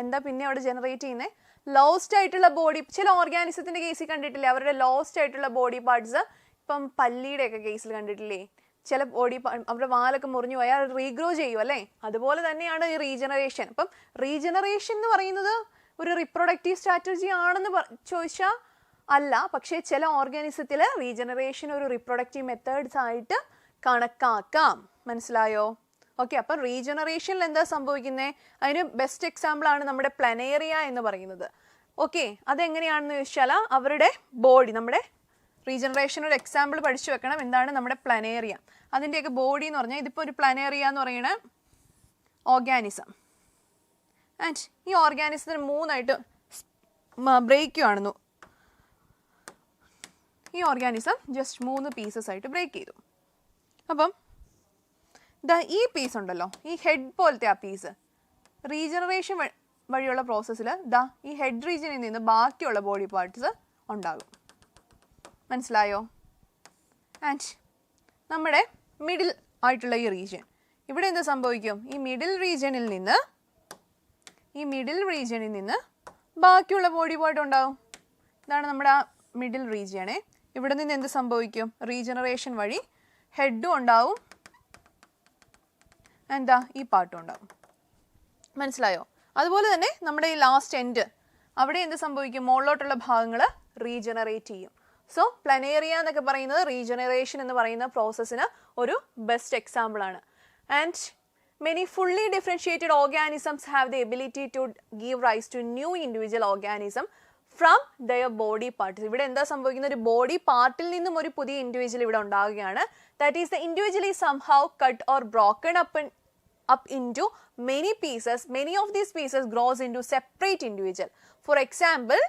എന്താ പിന്നെ അവിടെ ജനറേറ്റ് ചെയ്യുന്നത്? ലോസ്റ്റ് ആയിട്ടുള്ള ബോഡി. ചില ഓർഗാനിസത്തിന്റെ കേസിൽ കണ്ടിട്ടില്ലേ അവരുടെ ലോസ്റ്റ് ആയിട്ടുള്ള ബോഡി പാർട്സ്? ഇപ്പം പല്ലിയുടെ ഒക്കെ കേസിൽ കണ്ടിട്ടില്ലേ? ചില ബോഡി അവരുടെ വാലൊക്കെ മുറിഞ്ഞു പോയാൽ റീഗ്രോ ചെയ്യും അല്ലേ? അതുപോലെ തന്നെയാണ് ഈ റീജനറേഷൻ. അപ്പം റീജനറേഷൻ എന്ന് പറയുന്നത് ഒരു റിപ്രൊഡക്റ്റീവ് സ്ട്രാറ്റജി ആണെന്ന് ചോദിച്ചാൽ അല്ല. പക്ഷേ ചില ഓർഗാനിസത്തിൽ റീജനറേഷൻ ഒരു റിപ്രൊഡക്റ്റീവ് മെത്തേഡ്സ് ആയിട്ട് കണക്കാക്കാം. മനസ്സിലായോ? ഓക്കെ, അപ്പം റീജനറേഷനിൽ എന്താ സംഭവിക്കുന്നത്? അതിന് ബെസ്റ്റ് എക്സാമ്പിൾ ആണ് നമ്മുടെ പ്ലനേറിയ എന്ന് പറയുന്നത്. ഓക്കെ, അതെങ്ങനെയാണെന്ന് ചോദിച്ചാൽ അവരുടെ ബോഡി, നമ്മുടെ റീജനറേഷൻ ഒരു എക്സാമ്പിൾ പഠിച്ചു വെക്കണം. എന്താണ് നമ്മുടെ പ്ലനേറിയ? അതിൻ്റെയൊക്കെ ബോഡി എന്ന് പറഞ്ഞാൽ ഇതിപ്പോൾ ഒരു പ്ലനേറിയ എന്ന് പറയുന്ന ഓർഗാനിസം. ആൻഡ് ഈ ഓർഗാനിസത്തിന് 3 ആയിട്ട് ബ്രേക്ക് ചെയ്യുകയാണെന്നു. ഈ ഓർഗാനിസം ജസ്റ്റ് 3 പീസസ് ആയിട്ട് ബ്രേക്ക് ചെയ്തു. അപ്പം ഈ പീസ് ഉണ്ടല്ലോ, ഈ ഹെഡ് പോലത്തെ ആ പീസ് റീജനറേഷൻ വഴിയുള്ള പ്രോസസ്സിൽ ഈ ഹെഡ് റീജിയനിൽ നിന്ന് ബാക്കിയുള്ള ബോഡി പാർട്സ് ഉണ്ടാകും. മനസ്സിലായോ? ആൻഡ് നമ്മുടെ മിഡിൽ ആയിട്ടുള്ള ഈ റീജിയൻ, ഇവിടെ എന്ത് സംഭവിക്കും? ഈ മിഡിൽ റീജിയനിൽ നിന്ന് ബാക്കിയുള്ള ബോഡി പാർട്ട് ഉണ്ടാവും. ഇതാണ് നമ്മുടെ ആ മിഡിൽ റീജിയനെ. ഇവിടെ നിന്ന് എന്ത് സംഭവിക്കും? റീജനറേഷൻ വഴി ഹെഡും ഉണ്ടാവും, എന്താ ഈ പാർട്ടും ഉണ്ടാവും. മനസ്സിലായോ? അതുപോലെ തന്നെ നമ്മുടെ ഈ ലാസ്റ്റ് എൻഡ് അവിടെ എന്ത് സംഭവിക്കും? മുകളിലോട്ടുള്ള ഭാഗങ്ങൾ റീജനറേറ്റ് ചെയ്യും. സോ പ്ലനേറിയ എന്നൊക്കെ പറയുന്നത് റീജനറേഷൻ എന്ന് പറയുന്ന പ്രോസസ്സിന് ഒരു ബെസ്റ്റ് എക്സാമ്പിൾ ആണ്. And many fully differentiated organisms have the ability to give rise to new individual organism from their body parts. ഇവിടെ എന്താ സംഭവിക്കുന്നത്? ഒരു ബോഡി പാർട്ടിൽ നിന്നും ഒരു പുതിയ ഇൻഡിവിജ്വൽ ഇവിടെ ഉണ്ടാവുകയാണ്. That is, the individual is somehow cut or broken up into many pieces. Many of these pieces grows into separate individual. For example,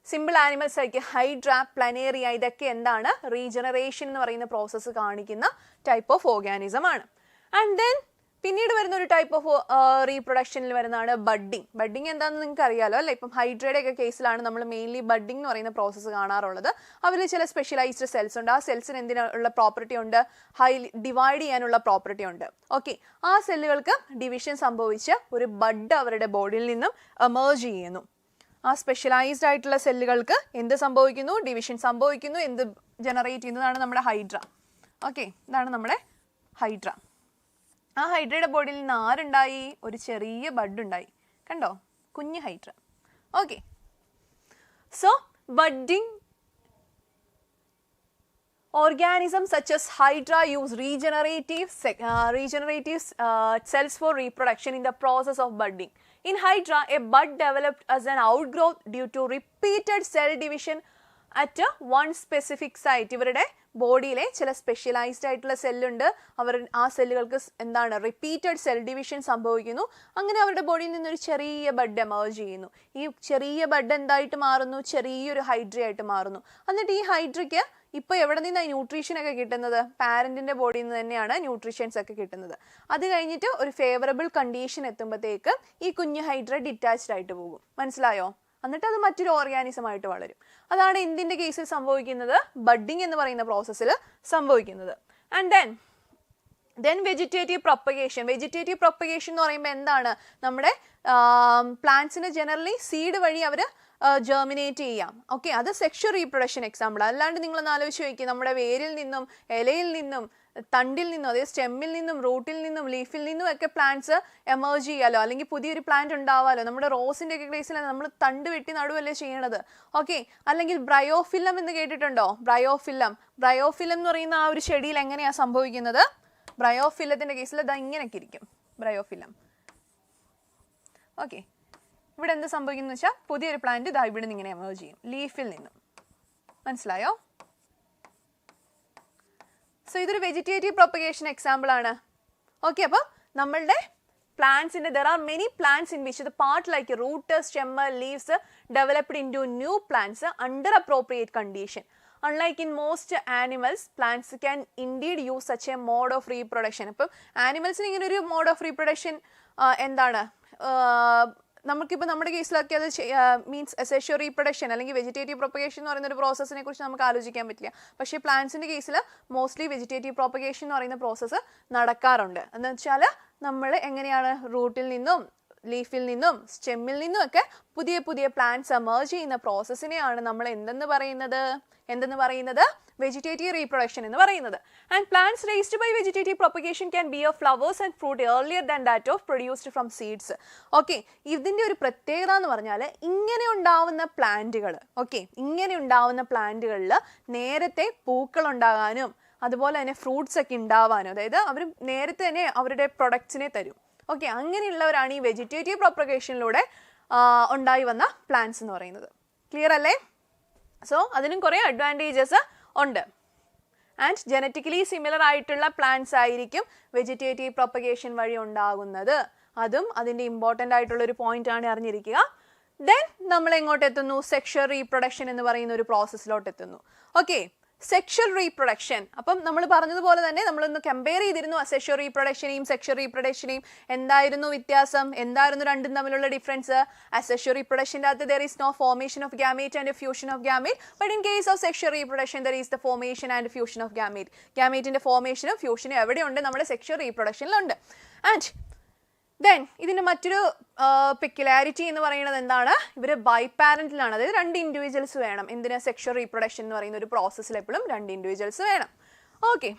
simple animals like Hydra, Planaria, ഇതൊക്കെ എന്താണ്? റീജനറേഷൻ എന്ന് പറയുന്ന പ്രോസസ്സ് കാണിക്കുന്ന type of organism ആണ്. And then പിന്നീട് വരുന്ന ഒരു type of റീപ്രൊഡക്ഷനിൽ വരുന്നതാണ് ബഡ്ഡിങ്. ബഡ്ഡിങ് എന്താണെന്ന് നിങ്ങൾക്ക് അറിയാലോ അല്ലേ? ഇപ്പം ഹൈഡ്രയുടെ ഒക്കെ കേസിലാണ് നമ്മൾ മെയിൻലി ബഡ്ഡിങ് എന്ന് പറയുന്ന പ്രോസസ്സ് കാണാറുള്ളത്. അതിൽ ചില സ്പെഷ്യലൈസ്ഡ് സെൽസ് ഉണ്ട്. ആ സെൽസിന് എന്തിനുള്ള പ്രോപ്പർട്ടി ഉണ്ട്? ഡിവൈഡ് ചെയ്യാനുള്ള പ്രോപ്പർട്ടി ഉണ്ട്. ഓക്കെ, ആ സെല്ലുകൾക്ക് ഡിവിഷൻ സംഭവിച്ച് ഒരു ബഡ് അവരുടെ ബോഡിയിൽ നിന്നും എമേർജ് ചെയ്യുന്നു. ആ സ്പെഷ്യലൈസ്ഡ് ആയിട്ടുള്ള സെല്ലുകൾക്ക് എന്ത് സംഭവിക്കുന്നു? ഡിവിഷൻ സംഭവിക്കുന്നു. എന്ത് ജനറേറ്റ് ചെയ്യുന്നതാണ്? നമ്മുടെ ഹൈഡ്ര. ഓക്കെ, ഇതാണ് നമ്മുടെ ഹൈഡ്ര. ആ ഹൈഡ്രയുടെ ബോഡിയിൽ നിന്ന് ആരുണ്ടായി? ഒരു ചെറിയ ബഡ് ഉണ്ടായി. കണ്ടോ? കുഞ്ഞ് hydra. Okay, so budding organisms such as hydra use regenerative cells for reproduction in the process of budding. In hydra, a bud developed as an outgrowth due to repeated cell division at one specific site. ഇവരുടെ ബോഡിയിലെ ചില specialised ആയിട്ടുള്ള സെല്ലുണ്ട്. ആ സെല്ലുകൾക്ക് എന്താണ്? Repeated cell division സംഭവിക്കുന്നു. അങ്ങനെ അവരുടെ ബോഡിയിൽ നിന്നൊരു ചെറിയ ബഡ് എമേർജ് ചെയ്യുന്നു. ഈ ചെറിയ ബഡ് എന്തായിട്ട് മാറുന്നു? ചെറിയൊരു ഹൈഡ്രയായിട്ട് മാറുന്നു. എന്നിട്ട് ഈ ഹൈഡ്രയ്ക്ക് ഇപ്പോൾ എവിടെ നിന്നാണ് ന്യൂട്രീഷൻ ഒക്കെ കിട്ടുന്നത്? പാരന്റിന്റെ ബോഡിയിൽ നിന്ന് തന്നെയാണ് ന്യൂട്രീഷ്യൻസ് ഒക്കെ കിട്ടുന്നത്. അത് കഴിഞ്ഞിട്ട് ഒരു ഫേവറബിൾ കണ്ടീഷൻ എത്തുമ്പോഴത്തേക്ക് ഈ കുഞ്ഞു ഹൈഡ്ര ഡിറ്റാച്ച്ഡ് ആയിട്ട് പോകും. മനസ്സിലായോ? എന്നിട്ട് അത് മറ്റൊരു ഓർഗാനിസം ആയിട്ട് വളരും. അതാണ് എന്തിന്റെ കേസിൽ സംഭവിക്കുന്നത്? ബഡ്ഡിങ് എന്ന് പറയുന്ന പ്രോസസ്സിൽ സംഭവിക്കുന്നത്. And then vegetative propagation. Vegetative propagation എന്ന് പറയുമ്പോൾ എന്താണ്? നമ്മുടെ പ്ലാന്റ്സിന് ജനറലി സീഡ് വഴി അവർ ജെർമിനേറ്റ് ചെയ്യാം. ഓക്കെ, അത് സെക്ഷൽ റീപ്രൊഡക്ഷൻ എക്സാമ്പിൾ. അല്ലാണ്ട് നിങ്ങളൊന്ന് ആലോചിച്ച് നോക്കി, നമ്മുടെ വേരിൽ നിന്നും ഇലയിൽ നിന്നും തണ്ടിൽ നിന്നും അതായത് സ്റ്റെമ്മിൽ നിന്നും റൂട്ടിൽ നിന്നും ലീഫിൽ നിന്നും ഒക്കെ പ്ലാന്റ്സ് എമേർജ് ചെയ്യാലോ, അല്ലെങ്കിൽ പുതിയൊരു പ്ലാന്റ് ഉണ്ടാവാലോ. നമ്മുടെ റോസിന്റെ ഒക്കെ കേസിൽ നമ്മൾ തണ്ട് വെട്ടി നടുവല്ലേ ചെയ്യണത്. ഓക്കെ, അല്ലെങ്കിൽ ബ്രയോഫില്ലം എന്ന് കേട്ടിട്ടുണ്ടോ? ബ്രയോഫില്ലം എന്ന് പറയുന്ന ആ ഒരു ചെടിയിൽ എങ്ങനെയാ സംഭവിക്കുന്നത്? ബ്രയോഫില്ലത്തിന്റെ കേസിൽ ഇത് ഇങ്ങനെയൊക്കെ ഇരിക്കും. ബ്രയോഫില്ലം. ഓക്കെ, ഇവിടെ എന്ത് സംഭവിക്കുന്നു വെച്ചാൽ പുതിയൊരു പ്ലാന്റ് ഇതാ ഇവിടെ നിന്ന് ഇങ്ങനെ എമേർജ് ചെയ്യും, ലീഫിൽ നിന്നും. മനസ്സിലായോ? സോ ഇതൊരു വെജിറ്റേറ്റീവ് പ്രൊപ്പഗേഷൻ എക്സാമ്പിൾ ആണ്. ഓക്കെ, അപ്പോൾ നമ്മളുടെ പ്ലാന്റ്സിന്റെ there are many plants in which the part like root, stem, leaves developed into new plants under appropriate condition. Unlike in most animals, plants can indeed use such a mode of reproduction. അപ്പം ആനിമൽസിന് ഇങ്ങനെ ഒരു mode of reproduction എന്താണ്? നമുക്കിപ്പോൾ നമ്മുടെ കേസിലൊക്കെ അത് means അസെഷ്വൽ reproduction അല്ലെങ്കിൽ vegetative propagation എന്ന് പറയുന്ന ഒരു പ്രോസസ്സിനെ കുറിച്ച് നമുക്ക് ആലോചിക്കാൻ പറ്റില്ല. പക്ഷേ പ്ലാന്റ്സിന്റെ കേസിൽ മോസ്റ്റ്ലി വെജിറ്റേറ്റീവ് പ്രൊപ്പഗേഷൻ എന്ന് പറയുന്ന പ്രോസസ്സ് നടക്കാറുണ്ട്. എന്ന് വെച്ചാൽ നമ്മൾ എങ്ങനെയാണ് റൂട്ടിൽ നിന്നും ലീഫിൽ നിന്നും സ്റ്റെമ്മിൽ നിന്നും ഒക്കെ പുതിയ പുതിയ പ്ലാന്റ്സ് എമേർജ് ചെയ്യുന്ന പ്രോസസ്സിനെയാണ് നമ്മൾ എന്തെന്ന് പറയുന്നത്? വെജിറ്റേറ്റീവ് റീപ്രൊഡക്ഷൻ എന്ന് പറയുന്നത്. And plants raised by vegetative propagation can be of flowers and fruit earlier than that of produced from seeds. Okay, ഇതിന്റെ ഒരു പ്രത്യേകത എന്ന് പറഞ്ഞാൽ ഇങ്ങനെ ഉണ്ടാവുന്ന പ്ലാന്റുകളിൽ നേരത്തെ പൂക്കൾ ഉണ്ടാകാനും അതുപോലെ തന്നെ ഫ്രൂട്ട്സ് ഒക്കെ ഉണ്ടാവാനും, അതായത് അവർ നേരത്തെ തന്നെ അവരുടെ പ്രൊഡക്ട്സിനെ തരും. ഓക്കെ, അങ്ങനെയുള്ളവരാണ് ഈ വെജിറ്റേറ്റീവ് പ്രൊപ്പഗേഷനിലൂടെ ഉണ്ടായി വന്ന പ്ലാന്റ്സ് എന്ന് പറയുന്നത്. ക്ലിയർ അല്ലേ? സോ അതിനും കുറേ അഡ്വാൻറ്റേജസ് ഉണ്ട്. ആൻഡ് ജനറ്റിക്കലി സിമിലർ ആയിട്ടുള്ള പ്ലാന്റ്സ് ആയിരിക്കും വെജിറ്റേറ്റീവ് പ്രൊപ്പഗേഷൻ വഴി ഉണ്ടാകുന്നത്. അതും അതിൻ്റെ ഇമ്പോർട്ടൻ്റ് ആയിട്ടുള്ള ഒരു പോയിന്റ് ആണ്, അറിഞ്ഞിരിക്കുക. ദെൻ നമ്മൾ എങ്ങോട്ട് എത്തുന്നു? സെക്ഷൽ റീപ്രൊഡക്ഷൻ എന്ന് പറയുന്ന ഒരു പ്രോസസ്സിലോട്ട് എത്തുന്നു. Okay, sexual reproduction. അപ്പം നമ്മൾ പറഞ്ഞതുപോലെ തന്നെ നമ്മളൊന്ന് കമ്പയർ ചെയ്തിരുന്നു അസെക്ഷൽ റീപ്രൊഡക്ഷനെയും സെക്ഷൽ റീപ്രൊഡക്ഷനെയും. എന്തായിരുന്നു വ്യത്യാസം? എന്തായിരുന്നു രണ്ടും തമ്മിലുള്ള ഡിഫറൻസ്? അസെക്ഷൽ റീപ്രൊഡക്ഷൻ്റെ അകത്ത് there is no formation of gamete and a fusion of gamete, but in case of sexual reproduction there is the formation and fusion of gamete. ഗാമേറ്റിന്റെ ഫോർമേഷനും ഫ്യൂഷനും എവിടെയുണ്ട്? നമ്മുടെ സെക്ഷൽ റീപ്രൊഡക്ഷനിലുണ്ട്. ആൻഡ് ദെൻ ഇതിൻ്റെ മറ്റൊരു പെക്യുലാരിറ്റി എന്ന് പറയുന്നത് എന്താണ്? ഇവർ ബൈപാരന്റിലാണ്, അതായത് രണ്ട് ഇൻഡിവിജ്വൽസ് വേണം. എന്തിനാ? സെക്ഷൽ റീപ്രൊഡക്ഷൻ എന്ന് പറയുന്ന ഒരു പ്രോസസ്സിൽ എപ്പോഴും രണ്ട് ഇൻഡിവിജ്വൽസ് വേണം. Okay,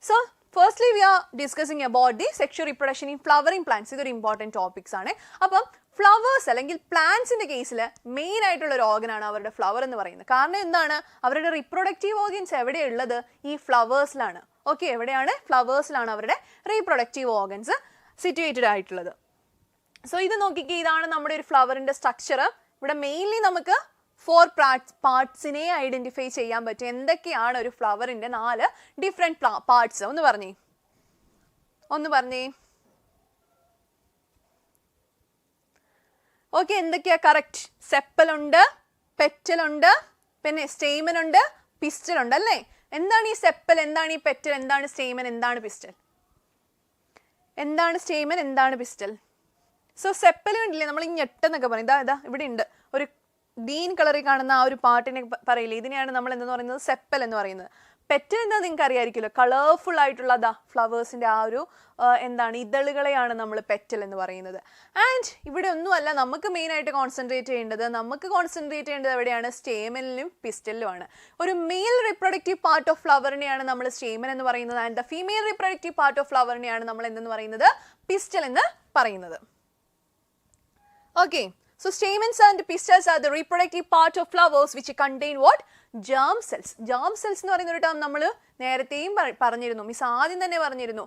so firstly we are discussing about the sexual reproduction in flowering plants. ഇതൊരു ഇമ്പോർട്ടൻറ്റ് ടോപ്പിക്സ് ആണ്. അപ്പം ഫ്ലവേഴ്സ് അല്ലെങ്കിൽ പ്ലാന്റ്സിന്റെ കേസിൽ മെയിൻ ആയിട്ടുള്ള ഒരു ഓർഗനാണ് അവരുടെ ഫ്ലവർ എന്ന് പറയുന്നത്. കാരണം എന്താണ്? അവരുടെ റിപ്രൊഡക്റ്റീവ് ഓർഗൻസ് എവിടെയുള്ളത്? ഈ ഫ്ലവേഴ്സിലാണ്. ഓക്കെ, എവിടെയാണ്? ഫ്ലവേഴ്സിലാണ് അവരുടെ റീപ്രൊഡക്റ്റീവ് ഓർഗൻസ് സിറ്റുവേറ്റഡ് ആയിട്ടുള്ളത്. സോ ഇത് നോക്കിക്കേ, ഇതാണ് നമ്മുടെ ഒരു ഫ്ലവറിന്റെ സ്ട്രക്ചർ. ഇവിടെ മെയിൻലി നമുക്ക് 4 പാർട്സിനെ ഐഡന്റിഫൈ ചെയ്യാൻ പറ്റും. എന്തൊക്കെയാണ് ഒരു ഫ്ലവറിന്റെ 4 ഡിഫറെന്റ് പാർട്സ്? ഒന്ന് പറഞ്ഞേ. ഓക്കെ, എന്തൊക്കെയാ? കറക്റ്റ്. സെപ്പലുണ്ട്, പെറ്റലുണ്ട്, പിന്നെ സ്റ്റേമൻ ഉണ്ട്, പിസ്റ്റൽ ഉണ്ട് അല്ലേ? എന്താണ് ഈ സെപ്പൽ? എന്താണ് ഈ പെറ്റൽ? എന്താണ് സ്റ്റേമൻ? എന്താണ് പിസ്റ്റൽ? എന്താണ് സ്റ്റേമൻ, എന്താണ് പിസ്റ്റൽ? സോ സെപ്പൽ കണ്ടില്ലേ, നമ്മൾ ഈ ഞെട്ടെന്നൊക്കെ പറയും. ഇതാ ഇവിടെ ഉണ്ട് ഒരു ഗ്രീൻ കളറിൽ കാണുന്ന ആ ഒരു പാർട്ടിനെ പറയില്ലേ, ഇതിനെയാണ് നമ്മൾ എന്തെന്ന് പറയുന്നത്, സെപ്പൽ എന്ന് പറയുന്നത്. പെറ്റൽ എന്താ നിങ്ങൾക്ക് അറിയാമായിരിക്കുമല്ലോ, കളർഫുൾ ആയിട്ടുള്ള ഫ്ലവേഴ്സിൻ്റെ ആ ഒരു എന്താണ് ഇതളുകളെയാണ് നമ്മൾ പെറ്റൽ എന്ന് പറയുന്നത്. ആൻഡ് ഇവിടെ ഒന്നുമല്ല നമുക്ക് മെയിനായിട്ട് കോൺസെൻട്രേറ്റ് ചെയ്യേണ്ടത് എവിടെയാണ്, സ്റ്റേമനിലും പിസ്റ്റലിലുമാണ്. ഒരു മെയിൽ റിപ്രൊഡക്റ്റീവ് പാർട്ട് ഓഫ് ഫ്ലവറിനെയാണ് നമ്മൾ സ്റ്റേമൻ എന്ന് പറയുന്നത്. And the female reproductive part of ഫ്ലവറിനെയാണ് നമ്മൾ എന്തെന്ന് പറയുന്നത്, പിസ്റ്റൽ എന്ന് പറയുന്നത്. Okay, so stamens and pistils are the reproductive part of flowers which contain what? Germ cells. Germ cells എന്ന് പറയുന്ന ഒരു ടേം നമ്മൾ നേരത്തെയും പറഞ്ഞിരുന്നു. മിസ് ആദ്യം തന്നെ പറഞ്ഞിരുന്നു.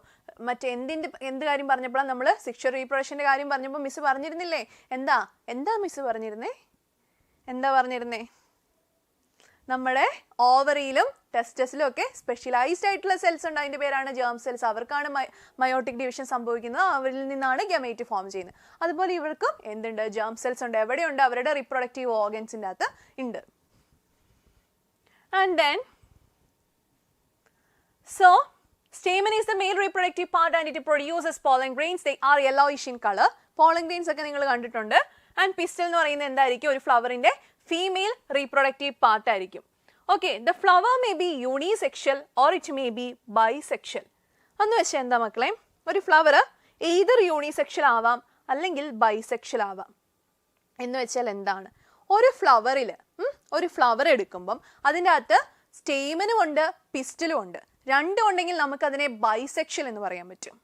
മറ്റേ എന്ത് കാര്യം പറഞ്ഞപ്പോഴാണ് നമ്മൾ സെക്ഷൽ റീപ്രൊഡക്ഷൻ്റെ കാര്യം പറഞ്ഞപ്പോൾ മിസ് പറഞ്ഞിരുന്നില്ലേ? എന്താ മിസ് പറഞ്ഞിരുന്നേ? നമ്മുടെ ഓവറിയിലും ടെസ്റ്റസിലും ഒക്കെ സ്പെഷ്യലൈസ്ഡ് ആയിട്ടുള്ള സെൽസ് ഉണ്ട്, അതിൻ്റെ പേരാണ് ജേം സെൽസ്. അവർക്കാണ് മയോട്ടിക് ഡിവിഷൻ സംഭവിക്കുന്നത്, അവരിൽ നിന്നാണ് ഗമേറ്റ് ഫോം ചെയ്യുന്നത്. അതുപോലെ ഇവർക്കും എന്തുണ്ട്, ജേം സെൽസ് ഉണ്ട്. എവിടെയുണ്ട്, അവരുടെ റിപ്രൊഡക്റ്റീവ് ഓർഗൻസിൻ്റെ അകത്ത് ഉണ്ട്. And then so stamen is the male reproductive part and it produces pollen grains. They are yellowish in color. Pollen grains ഒക്കെ നിങ്ങൾ കണ്ടിട്ടുണ്ട്. ആൻഡ് പിസ്റ്റൽ എന്ന് പറയുന്നത് എന്തായിരിക്കും, ഒരു ഫ്ലവറിൻ്റെ ഫീമെയിൽ റീപ്രൊഡക്റ്റീവ് പാർട്ട് ആയിരിക്കും. Okay, the flower may be unisexual or it may be bisexual. എന്ന് വെച്ചാൽ എന്താ മക്കളെ, ഒരു ഫ്ലവർ എയ്തർ യൂണിസെക്ഷൽ ആവാം അല്ലെങ്കിൽ ബൈസെക്ഷൽ ആവാം. എന്ന് വെച്ചാൽ എന്താണ്, ഒരു ഫ്ലവർ എടുക്കുമ്പം അതിൻ്റെ അകത്ത് സ്റ്റേമനും ഉണ്ട് പിസ്റ്റലും ഉണ്ട്. രണ്ടും ഉണ്ടെങ്കിൽ നമുക്കതിനെ ബൈസെക്ഷൽ എന്ന് പറയാൻ പറ്റും.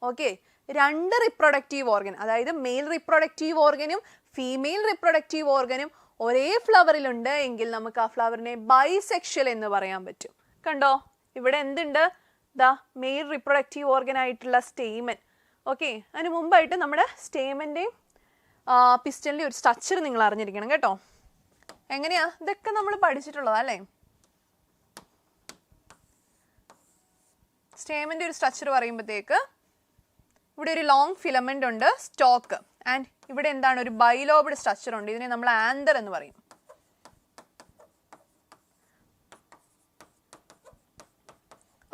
ഓക്കെ, രണ്ട് റിപ്രൊഡക്റ്റീവ് ഓർഗൻ, അതായത് മെയിൽ റിപ്രൊഡക്റ്റീവ് ഓർഗനും ഫീമെയിൽ റിപ്രൊഡക്റ്റീവ് ഓർഗനും ഒരേ ഫ്ലവറിലുണ്ട് എങ്കിൽ നമുക്ക് ആ ഫ്ലവറിനെ ബൈസെക്ഷൽ എന്ന് പറയാൻ പറ്റും. കണ്ടോ, ഇവിടെ എന്തുണ്ട്, മെയിൽ റിപ്രൊഡക്റ്റീവ് ഓർഗൻ ആയിട്ടുള്ള സ്റ്റേമൻ. ഓക്കെ, അതിന് മുമ്പായിട്ട് നമ്മുടെ സ്റ്റേമൻ്റെയും പിസ്റ്റലിൻ്റെയും ഒരു സ്ട്രക്ചർ നിങ്ങൾ അറിഞ്ഞിരിക്കണം കേട്ടോ. എങ്ങനെയാ, ഇതൊക്കെ നമ്മൾ പഠിച്ചിട്ടുള്ളതാ അല്ലേ? സ്റ്റേമൻ്റെ ഒരു സ്ട്രക്ചർ പറയുമ്പോഴത്തേക്ക് ഇവിടെ ഒരു ലോങ് ഫിലമെൻ്റ് ഉണ്ട്, സ്റ്റോക്ക്. ആൻഡ് ഇവിടെ എന്താണ്, ഒരു ബൈലോബ്ഡ് സ്ട്രക്ചർ ഉണ്ട്. ഇതിനെ നമ്മൾ ആന്തർ എന്ന് പറയും.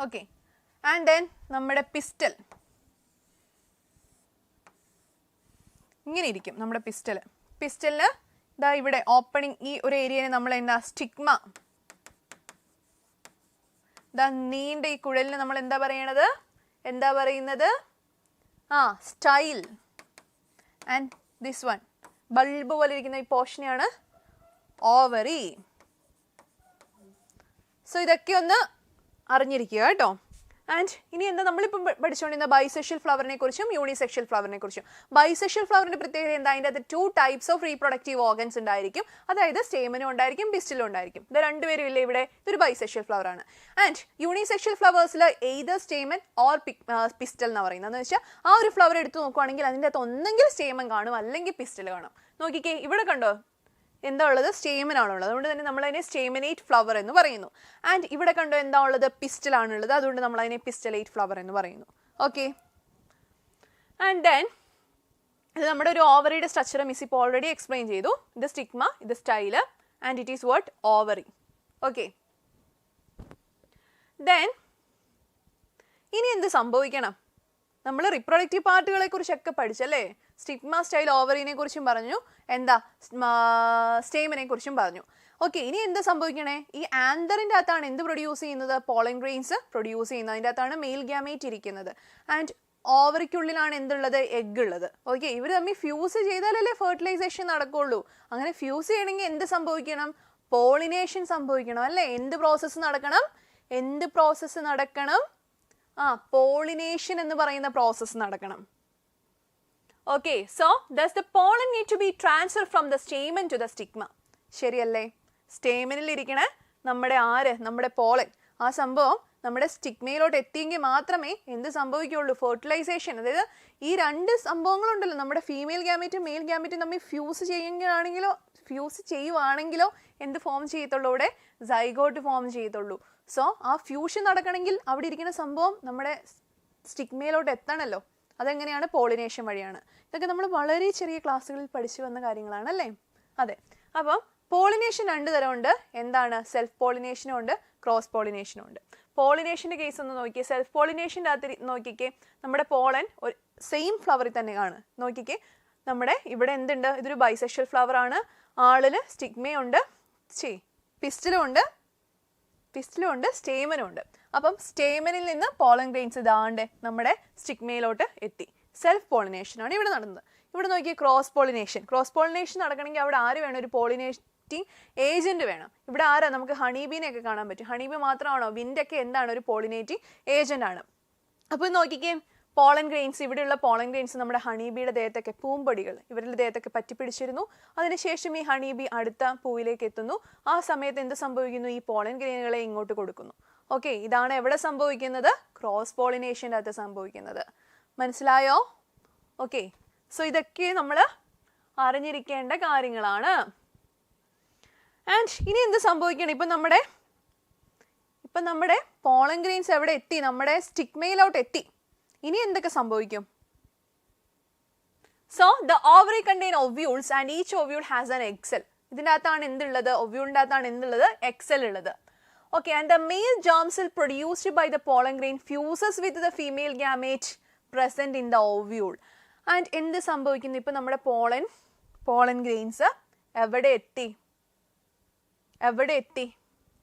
ഓക്കെ, ആൻഡ് ദെൻ നമ്മുടെ പിസ്റ്റൽ ഇങ്ങനെ ഇരിക്കും. നമ്മുടെ പിസ്റ്റലിന് ഇതാ ഇവിടെ ഓപ്പണിങ്, ഈ ഒരു ഏരിയനെ നമ്മൾ എന്താ സ്റ്റിഗ്മ, നീണ്ട ഈ കുഴലിന് നമ്മൾ എന്താ പറയുന്നത്, style. And this one bulb പോലെ ഇരിക്കുന്ന ഈ പോർഷനെയാണ് ഓവറി. സോ ഇതൊക്കെ ഒന്ന് അറിഞ്ഞിരിക്കുക കേട്ടോ. ആൻഡ് ഇനി എന്താ നമ്മളിപ്പം പഠിച്ചുകൊണ്ടിരുന്ന ബൈസെക്ഷൽ ഫ്ലവറിനെ കുറിച്ചും യൂണിസെക്ഷൽ ഫ്ലവറിനെ കുറിച്ചും. ബൈസെക്ഷൽ ഫ്ലവറിന്റെ പ്രത്യേകത എന്താ, അതിൻ്റെ അകത്ത് 2 types ഓഫ് റീപ്രൊഡക്റ്റീവ് ഓർഗൻസ് ഉണ്ടായിരിക്കും. അതായത് സ്റ്റേമനും ഉണ്ടായിരിക്കും പിസ്റ്റലും ഉണ്ടായിരിക്കും. ഇത് രണ്ടുപേരും ഇല്ലേ ഇവിടെ, ഇതൊരു ബൈസെക്ഷൽ ഫ്ലവർ ആണ്. ആൻഡ് യൂണിസെക്ഷൽ ഫ്ലവേഴ്സിൽ എയ്തർ സ്റ്റേമൻ ഓർ പിസ്റ്റൽ എന്ന് പറയുന്നത്. എന്ന് വെച്ചാൽ ആ ഒരു ഫ്ലവർ എടുത്ത് നോക്കുവാണെങ്കിൽ അതിൻ്റെ അകത്ത് ഒന്നെങ്കിൽ സ്റ്റേമൻ കാണും അല്ലെങ്കിൽ പിസ്റ്റൽ കാണും. നോക്കിക്കേ, ഇവിടെ കണ്ടോ എന്താ ഉള്ളത്, സ്റ്റേമൻ ആണുള്ളത്. അതുകൊണ്ട് തന്നെ നമ്മൾ അതിനെ സ്റ്റേമനേറ്റ് ഫ്ലവർ എന്ന് പറയുന്നു. ആൻഡ് ഇവിടെ കണ്ടോ എന്താ ഉള്ളത്, പിസ്റ്റൽ ആണുള്ളത്. അതുകൊണ്ട് നമ്മൾ അതിനെ പിസ്റ്റലേറ്റ് ഫ്ലവർ എന്ന് പറയുന്നു. ഓക്കെ, ആൻഡ് ദെൻ ഇത് നമ്മുടെ ഒരു ഓവറിയുടെ സ്ട്രക്ചർ മിസ് ഇപ്പോൾ ഓൾറെഡി എക്സ്പ്ലെയിൻ ചെയ്തു. ഇത് സ്റ്റിഗ്മ, ഇത് style, and it is what, ovary. Okay, then ഇനി എന്ത് സംഭവിക്കണം, നമ്മൾ റിപ്രൊഡക്റ്റീവ് പാർട്ടുകളെ കുറിച്ചൊക്കെ പഠിച്ചല്ലേ. സ്റ്റിഗ്മ, സ്റ്റൈൽ, ഓവറിനെ കുറിച്ചും പറഞ്ഞു, എന്താ സ്റ്റേമനെ കുറിച്ചും പറഞ്ഞു. ഓക്കെ, ഇനി എന്ത് സംഭവിക്കണേ, ഈ ആന്തറിൻ്റെ അകത്താണ് എന്ത് പ്രൊഡ്യൂസ് ചെയ്യുന്നത്, പോളൻ ഗ്രെയിൻസ് പ്രൊഡ്യൂസ് ചെയ്യുന്നത്. അതിൻ്റെ അകത്താണ് മെയിൽ ഗ്യാമേറ്റ് ഇരിക്കുന്നത്. ആൻഡ് ഓവറിക്കുള്ളിലാണ് എന്തുള്ളത്, എഗ് ഉള്ളത്. ഓക്കെ, ഇവർ തമ്മിൽ ഫ്യൂസ് ചെയ്താലല്ലേ ഫെർട്ടിലൈസേഷൻ നടക്കുള്ളൂ. അങ്ങനെ ഫ്യൂസ് ചെയ്യണമെങ്കിൽ എന്ത് സംഭവിക്കണം, പോളിനേഷൻ സംഭവിക്കണം അല്ലേ. എന്ത് പ്രോസസ്സ് നടക്കണം, പോളിനേഷൻ എന്ന് പറയുന്ന പ്രോസസ്സ് നടക്കണം. Okay, so does the pollen need to be transferred from the stamen to the stigma? ശരിയല്ലേ, സ്റ്റേമനിൽ ഇരിക്കണ നമ്മുടെ പോളൻ, ആ സംഭവം നമ്മുടെ സ്റ്റിഗ്മയിലോട്ട് എത്തിയെങ്കിൽ മാത്രമേ എന്ത് സംഭവിക്കുകയുള്ളൂ, ഫെർട്ടിലൈസേഷൻ. അതായത് ഈ രണ്ട് സംഭവങ്ങളുണ്ടല്ലോ, നമ്മുടെ ഫീമെയിൽ ഗ്യാമറ്റും മെയിൽ ഗ്യാമറ്റും തമ്മിൽ ഫ്യൂസ് ചെയ്യുവാണെങ്കിലോ എന്ത് ഫോം ചെയ്യത്തുള്ളൂ, ഇവിടെ സൈഗോട്ട് ഫോം ചെയ്യത്തുള്ളൂ. സോ ആ ഫ്യൂഷൻ നടക്കണമെങ്കിൽ അവിടെ ഇരിക്കുന്ന സംഭവം നമ്മുടെ സ്റ്റിഗ്മയിലോട്ട് എത്തണമല്ലോ. അതെങ്ങനെയാണ്, പോളിനേഷൻ വഴിയാണ്. ഇതൊക്കെ നമ്മൾ വളരെ ചെറിയ ക്ലാസ്സുകളിൽ പഠിച്ചു വന്ന കാര്യങ്ങളാണ് അല്ലേ. അതെ, അപ്പം പോളിനേഷൻ 2 തരമുണ്ട്. എന്താണ്, സെൽഫ് പോളിനേഷനും ഉണ്ട്, ക്രോസ് പോളിനേഷനും ഉണ്ട്. പോളിനേഷൻ്റെ കേസ് ഒന്ന് നോക്കിയേ. സെൽഫ് പോളിനേഷൻ്റെ അകത്ത് നോക്കിക്കേ, നമ്മുടെ പോളൻ ഒരു സെയിം ഫ്ലവറിൽ തന്നെ കാണും. നോക്കിക്കേ, നമ്മുടെ ഇവിടെ എന്തുണ്ട്, ഇതൊരു ബൈസെക്ഷൽ ഫ്ലവർ ആണ്. ആളിൽ സ്റ്റിഗ്മയുണ്ട്, പിസ്റ്റലും ഉണ്ട്, സ്റ്റേമനും ഉണ്ട്. അപ്പം സ്റ്റേമനിൽ നിന്ന് പോളൻ ഗ്രെയിൻസ് ഇതാണ്ട് നമ്മുടെ സ്റ്റിഗ്മയിലോട്ട് എത്തി. സെൽഫ് പോളിനേഷൻ ആണ് ഇവിടെ നടന്നത്. ഇവിടെ നോക്കിയാൽ ക്രോസ് പോളിനേഷൻ നടക്കണമെങ്കിൽ അവിടെ ആര് വേണം, ഒരു പോളിനേറ്റിംഗ് ഏജന്റ് വേണം. ഇവിടെ ആരാ, നമുക്ക് ഹണീബീനെയൊക്കെ കാണാൻ പറ്റും. ഹണീബി മാത്രമാണോ, വിൻഡൊക്കെ എന്താണ്, ഒരു പോളിനേറ്റിംഗ് ഏജന്റ് ആണ്. അപ്പോൾ നോക്കിക്കേ, പോളൻ ഗ്രെയിൻസ്, ഇവിടെയുള്ള പോളൻ ഗ്രെയിൻസ് നമ്മുടെ ഹണീബിയുടെ ദേഹത്തൊക്കെ, പൂമ്പൊടികൾ ഇവരുടെ ദേഹത്തൊക്കെ പറ്റിപ്പിടിച്ചിരുന്നു. അതിനുശേഷം ഈ ഹണീബി അടുത്ത പൂവിലേക്ക് എത്തുന്നു. ആ സമയത്ത് എന്ത് സംഭവിക്കുന്നു, ഈ പോളൻ ഗ്രെയിനുകളെ ഇങ്ങോട്ട് കൊടുക്കുന്നു. ഓക്കെ, ഇതാണ് എവിടെ സംഭവിക്കുന്നത്, ക്രോസ് പോളിനേഷൻ്റെ അകത്ത് സംഭവിക്കുന്നത്. മനസ്സിലായോ? ഓക്കെ, സോ ഇതൊക്കെ നമ്മൾ അറിഞ്ഞിരിക്കേണ്ട കാര്യങ്ങളാണ്. ആൻഡ് ഇനി എന്ത് സംഭവിക്കണം, ഇപ്പം നമ്മുടെ പോളൻ ഗ്രെയിൻസ് എവിടെ എത്തി, നമ്മുടെ സ്റ്റിഗ്മയിലോട്ട് എത്തി. ഇനി എന്തൊക്കെ സംഭവിക്കും? So the ovary contain ovules and each ovule has an egg cell. ഇതിൻ്റെ അകത്താണ് എന്തുള്ളത്, ഓവ്യൂളിൻ്റെ അകത്താണ് എന്തുള്ളത്, എഗ് സെൽ ഉള്ളത്. Okay, and the male germ cell produced by the pollen grain fuses with the female gamete present in the ovule. And എന്ത് സംഭവിക്കുന്നു, ഇപ്പം നമ്മുടെ പോളൻ ഗ്രെയിൻസ് എവിടെ എത്തി,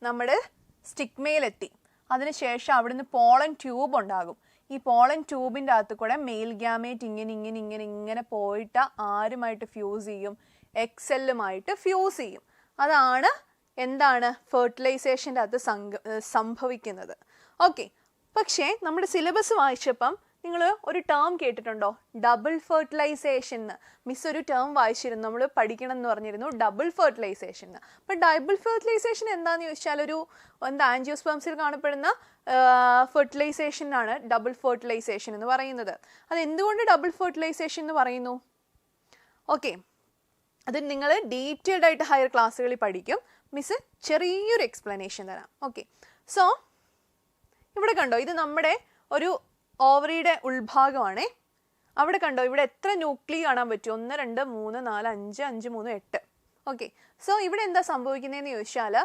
നമ്മുടെ സ്റ്റിഗ്മയിലെത്തി. അതിനുശേഷം അവിടുന്ന് പോളൻ ട്യൂബ് ഉണ്ടാകും. ഈ പോളൻ ട്യൂബിൻ്റെ അകത്ത് കൂടെ മെയിൽ ഗ്യാമേറ്റ് ഇങ്ങനെ പോയിട്ട് ആരുമായിട്ട് ഫ്യൂസ് ചെയ്യും, എക്സെല്ലുമായിട്ട് ഫ്യൂസ് ചെയ്യും. അതാണ് എന്താണ് ഫെർട്ടിലൈസേഷൻ്റെ അകത്ത് സംഭവിക്കുന്നത്. ഓക്കെ, പക്ഷേ നമ്മുടെ സിലബസ് വായിച്ചപ്പം നിങ്ങൾ ഒരു ടേം കേട്ടിട്ടുണ്ടോ, ഡബിൾ ഫെർട്ടിലൈസേഷൻ എന്ന്. മിസ് ഒരു ടേം വായിച്ചിരുന്നു, നമ്മൾ പഠിക്കണം എന്ന് പറഞ്ഞിരുന്നു, ഡബിൾ ഫെർട്ടിലൈസേഷൻ എന്ന്. അപ്പം ഡബിൾ ഫെർട്ടിലൈസേഷൻ എന്താണെന്ന് ചോദിച്ചാൽ ഒരു ആൻജിയോസ്പേംസിൽ കാണപ്പെടുന്ന ഫെർട്ടിലൈസേഷനാണ് ഡബിൾ ഫെർട്ടിലൈസേഷൻ എന്ന് പറയുന്നത്. അത് എന്തുകൊണ്ട് ഡബിൾ ഫെർട്ടിലൈസേഷൻ എന്ന് പറയുന്നു? ഓക്കെ, അത് നിങ്ങൾ ഡീറ്റെയിൽഡ് ആയിട്ട് ഹയർ ക്ലാസ്സുകളിൽ പഠിക്കും. മിസ് ചെറിയൊരു എക്സ്പ്ലനേഷൻ തരാം. ഓക്കെ, സോ ഇവിടെ കണ്ടോ, ഇത് നമ്മുടെ ഒരു ഓവറിയുടെ ഉൾഭാഗമാണേ. അവിടെ കണ്ടോ, ഇവിടെ എത്ര ന്യൂക്ലി കാണാൻ പറ്റും, 1 2 3 4 5 5 3 8. ഓക്കെ, സോ ഇവിടെ എന്താ സംഭവിക്കുന്നതെന്ന് ചോദിച്ചാൽ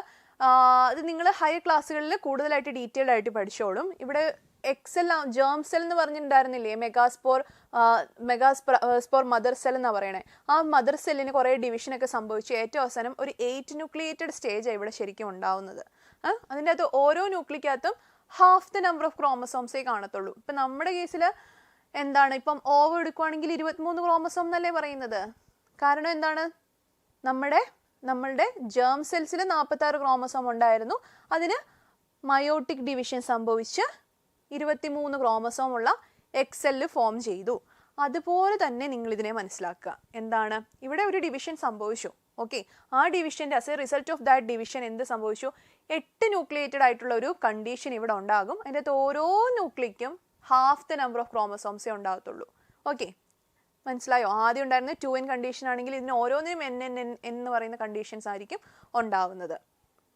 അത് നിങ്ങൾ ഹയർ ക്ലാസ്സുകളിൽ കൂടുതലായിട്ട് ഡീറ്റെയിൽഡ് ആയിട്ട് പഠിച്ചോളും. ഇവിടെ എക്സെൽ ജേം സെൽ എന്ന് പറഞ്ഞിട്ടുണ്ടായിരുന്നില്ലേ, മെഗാസ്പോർ മദർ സെൽ എന്നാണ് പറയണേ. ആ മദർ സെല്ലിന് കുറേ ഡിവിഷനൊക്കെ സംഭവിച്ച് ഏറ്റവും അവസാനം ഒരു 8 ന്യൂക്ലിയേറ്റഡ് സ്റ്റേജാണ് ഇവിടെ ശരിക്കും ഉണ്ടാവുന്നത്. അതിൻ്റെ അകത്ത് ഓരോ ന്യൂക്ലിക്കകത്തും ഹാഫ് ദ നമ്പർ ഓഫ് ക്രോമസോംസേ കാണത്തുള്ളൂ. ഇപ്പം നമ്മുടെ കേസിൽ എന്താണ്, ഇപ്പം ഓവർ എടുക്കുവാണെങ്കിൽ 23 ക്രോമസോം എന്നല്ലേ പറയുന്നത്. കാരണം എന്താണ്, നമ്മളുടെ ജേം സെൽസിൽ 46 ക്രോമസോം ഉണ്ടായിരുന്നു. അതിന് മയോട്ടിക് ഡിവിഷൻ സംഭവിച്ച് 23 ക്രോമസോം ഉള്ള എക്സെല്ല് ഫോം ചെയ്തു. അതുപോലെ തന്നെ നിങ്ങൾ ഇതിനെ മനസ്സിലാക്കുക. എന്താണ്, ഇവിടെ ഒരു ഡിവിഷൻ സംഭവിച്ചു. ഓക്കെ, ആ ഡിവിഷൻ്റെ as a result of that division എന്ത് സംഭവിച്ചു, 8 ന്യൂക്ലിയേറ്റഡ് ആയിട്ടുള്ള ഒരു കണ്ടീഷൻ ഇവിടെ ഉണ്ടാകും. അതിൻ്റെ അകത്ത് ഓരോ ന്യൂക്ലിക്കും ഹാഫ് ദ നമ്പർ ഓഫ് ക്രോമസോംസേ ഉണ്ടാകത്തുള്ളൂ. ഓക്കെ, മനസ്സിലായോ? ആദ്യം ഉണ്ടായിരുന്ന 2n കണ്ടീഷൻ ആണെങ്കിൽ ഇതിന് ഓരോന്നിനും n എന്ന് പറയുന്ന കണ്ടീഷൻസ് ആയിരിക്കും ഉണ്ടാവുന്നത്.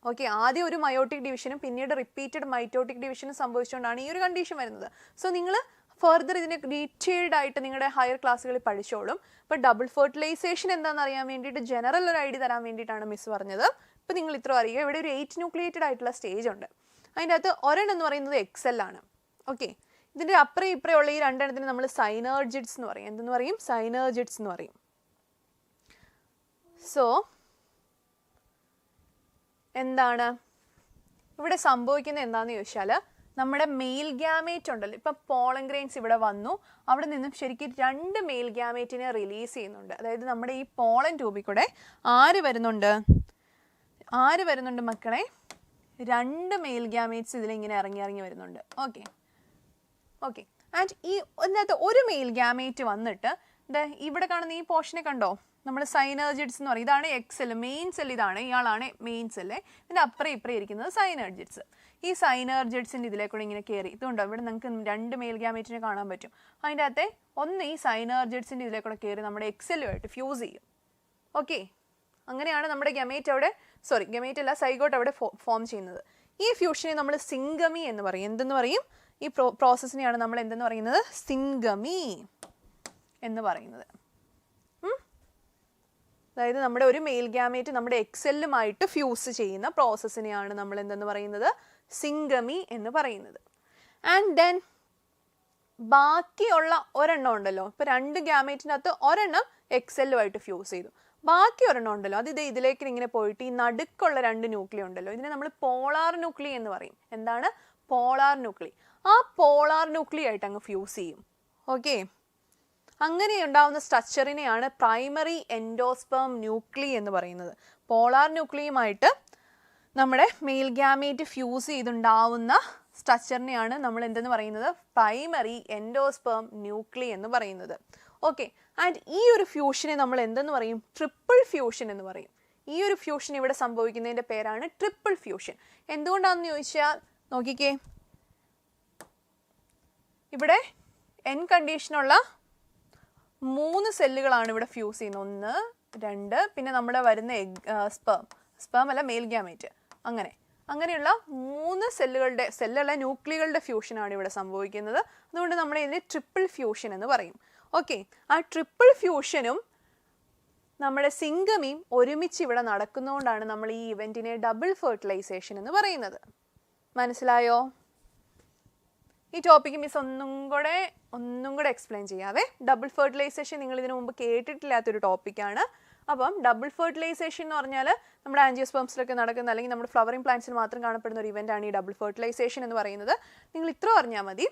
ഓക്കെ, ആദ്യം ഒരു മയോട്ടിക് ഡിവിഷനും പിന്നീട് റിപ്പീറ്റഡ് മൈറ്റോട്ടിക് ഡിവിഷനും സംഭവിച്ചുകൊണ്ടാണ് ഈ ഒരു കണ്ടീഷൻ വരുന്നത്. സോ നിങ്ങൾ ഫർദർ ഇതിനെ ഡീറ്റെയിൽഡ് ആയിട്ട് നിങ്ങളുടെ ഹയർ ക്ലാസ്സുകളിൽ പഠിച്ചോളും. ഇപ്പോൾ ഡബിൾ ഫെർട്ടിലൈസേഷൻ എന്താണെന്ന് അറിയാൻ വേണ്ടിയിട്ട് ജനറൽ ഒരു ഐഡിയ തരാൻ വേണ്ടിയിട്ടാണ് മിസ് പറഞ്ഞത്. ഇപ്പോൾ നിങ്ങൾ ഇത്ര അറിയുക, ഇവിടെ ഒരു 8 ന്യൂക്ലിയേറ്റഡ് ആയിട്ടുള്ള സ്റ്റേജ് ഉണ്ട്. അതിൻ്റെ അകത്ത് ഒരെണ്ണം എന്ന് പറയുന്നത് എക്സെല്ലാണ്. ഓക്കെ, ഇതിൻ്റെ അപ്പുറം ഇപ്പുറമുള്ള ഈ രണ്ടെണ്ണത്തിന് നമ്മൾ സൈനർജിഡ്സ് എന്ന് പറയും. എന്തെന്ന് പറയും? സൈനർജിഡ്സ് എന്ന് പറയും. സോ എന്താണ് ഇവിടെ സംഭവിക്കുന്നത് എന്താണെന്ന് ചോദിച്ചാൽ, നമ്മുടെ മെയിൽ ഗ്യാമേറ്റ് ഉണ്ടല്ലോ, ഇപ്പം പോളൻ ഗ്രെയിൻസ് ഇവിടെ വന്നു, അവിടെ നിന്നും ശരിക്കും 2 മെയിൽ ഗ്യാമേറ്റിനെ റിലീസ് ചെയ്യുന്നുണ്ട്. അതായത് നമ്മുടെ ഈ പോളൻ ട്യൂബിൽ കൂടെ ആര് വരുന്നുണ്ട് മക്കളെ? 2 മെയിൽ ഗ്യാമേറ്റ്സ് ഇതിലിങ്ങനെ ഇറങ്ങി വരുന്നുണ്ട്. ഓക്കെ, ആൻഡ് ഈ അതിനകത്ത് ഒരു മെയിൽ ഗ്യാമേറ്റ് വന്നിട്ട് ഇവിടെ കാണുന്ന ഈ പോർഷനെ കണ്ടോ, നമ്മൾ സൈനർജിഡ്സ് എന്ന് പറയും. ഇതാണ് എക്സെൽ, മെയിൻ സെൽ ഇതാണ്, ഇയാളാണ് മെയിൻ സെല്ല്. ഇതിൻ്റെ അപ്പുറം ഇപ്പുറം ഇരിക്കുന്നത് സൈനർജിഡ്സ്. ഈ സൈനർജിഡ്സിൻ്റെ ഇതിലേക്കൂടെ ഇങ്ങനെ കയറി, ഇതുണ്ടോ ഇവിടെ നിങ്ങൾക്ക് 2 മെയിൽ ഗ്യാമേറ്റിനെ കാണാൻ പറ്റും. അതിൻ്റെ അകത്തെ ഒന്ന് ഈ സൈനർജിഡ്സിൻ്റെ ഇതിലേക്കൂടെ കയറി നമ്മുടെ എക്സെല്ലുമായിട്ട് ഫ്യൂസ് ചെയ്യും. ഓക്കെ, അങ്ങനെയാണ് നമ്മുടെ ഗമേറ്റ് അല്ല, സൈഗോട്ട് അവിടെ ഫോം ചെയ്യുന്നത്. ഈ ഫ്യൂഷനെ നമ്മൾ സിംഗമി എന്ന് പറയും. എന്തെന്ന് പറയും? ഈ പ്രോസസ്സിനെയാണ് നമ്മൾ എന്തെന്ന് പറയുന്നത്? സിംഗമി എന്ന് പറയുന്നത്. അതായത് നമ്മുടെ ഒരു മെയിൽ ഗ്യാമേറ്റ് നമ്മുടെ എക്സെല്ലുമായിട്ട് ഫ്യൂസ് ചെയ്യുന്ന പ്രോസസ്സിനെയാണ് നമ്മൾ എന്തെന്ന് പറയുന്നത്, സിംഗമി എന്ന് പറയുന്നത്. ആൻഡ് ദെൻ ബാക്കിയുള്ള ഒരെണ്ണം ഉണ്ടല്ലോ, ഇപ്പോൾ 2 ഗ്യാമേറ്റിനകത്ത് ഒരെണ്ണം എക്സെല്ലുമായിട്ട് ഫ്യൂസ് ചെയ്തു, ബാക്കി ഒരെണ്ണം ഉണ്ടല്ലോ അത് ഇതിലേക്ക് ഇങ്ങനെ പോയിട്ട് ഈ നടുക്കുള്ള 2 ന്യൂക്ലിയ ഉണ്ടല്ലോ, ഇതിനെ നമ്മൾ പോളാർ ന്യൂക്ലി എന്ന് പറയും. എന്താണ് പോളാർ ന്യൂക്ലി? ആ പോളാർ ന്യൂക്ലി ആയിട്ട് അങ്ങ് ഫ്യൂസ് ചെയ്യും. ഓക്കെ, അങ്ങനെ ഉണ്ടാവുന്ന സ്ട്രക്ചറിനെയാണ് പ്രൈമറി എൻഡോസ്പേം ന്യൂക്ലി എന്ന് പറയുന്നത്. പോളാർ ന്യൂക്ലിയുമായിട്ട് നമ്മുടെ മെയിൽ ഗ്യാമേറ്റ് ഫ്യൂസ് ചെയ്തുണ്ടാവുന്ന സ്ട്രക്ചറിനെയാണ് നമ്മൾ എന്തെന്ന് പറയുന്നത്, പ്രൈമറി എൻഡോസ്പേം ന്യൂക്ലി എന്ന് പറയുന്നത്. ഓക്കെ, ആൻഡ് ഈ ഒരു ഫ്യൂഷനെ നമ്മൾ എന്തെന്ന് പറയും, ട്രിപ്പിൾ ഫ്യൂഷൻ എന്ന് പറയും. ഈ ഒരു ഫ്യൂഷൻ ഇവിടെ സംഭവിക്കുന്നതിൻ്റെ പേരാണ് ട്രിപ്പിൾ ഫ്യൂഷൻ. എന്തുകൊണ്ടാണെന്ന് ചോദിച്ചാൽ നോക്കിക്കേ, ഇവിടെ എൻ കണ്ടീഷനുള്ള 3 സെല്ലുകളാണ് ഇവിടെ ഫ്യൂസ് ചെയ്യുന്നത്. 1 2 പിന്നെ നമ്മുടെ വരുന്ന സ്പേം അല്ല മെയിൽ ഗ്യാമേറ്റ്, അങ്ങനെയുള്ള 3 സെല്ലുകളുടെ ന്യൂക്ലിയകളുടെ ഫ്യൂഷനാണ് ഇവിടെ സംഭവിക്കുന്നത്. അതുകൊണ്ട് നമ്മൾ ഇതിനെ ട്രിപ്പിൾ ഫ്യൂഷൻ എന്ന് പറയും. ഓക്കെ, ആ ട്രിപ്പിൾ ഫ്യൂഷനും നമ്മുടെ സിംഗമിയും ഒരുമിച്ച് ഇവിടെ നടക്കുന്നതുകൊണ്ടാണ് നമ്മൾ ഈ ഇവൻറ്റിനെ ഡബിൾ ഫെർട്ടിലൈസേഷൻ എന്ന് പറയുന്നത്. മനസ്സിലായോ? ഈ ടോപ്പിക്ക് മിസ് ഒന്നും കൂടെ എക്സ്പ്ലെയിൻ ചെയ്യാവേ. ഡബിൾ ഫെർട്ടിലൈസേഷൻ നിങ്ങൾ ഇതിനു മുമ്പ് കേട്ടിട്ടില്ലാത്തൊരു ടോപ്പിക്കാണ്. അപ്പം ഡബിൾ ഫെർട്ടിലൈസേഷൻ എന്ന് പറഞ്ഞാൽ നമ്മുടെ ആൻജിയോസ്പേംസിലൊക്കെ നടക്കുന്ന, അല്ലെങ്കിൽ നമ്മുടെ ഫ്ലവറിംഗ് പ്ലാന്റ്സിൽ മാത്രം കാണപ്പെടുന്ന ഒരു ഇവൻ്റാണ് ഈ ഡബിൾ ഫെർട്ടിലൈസേഷൻ എന്ന് പറയുന്നത്. നിങ്ങൾ ഇത്ര അറിഞ്ഞാൽ മതി.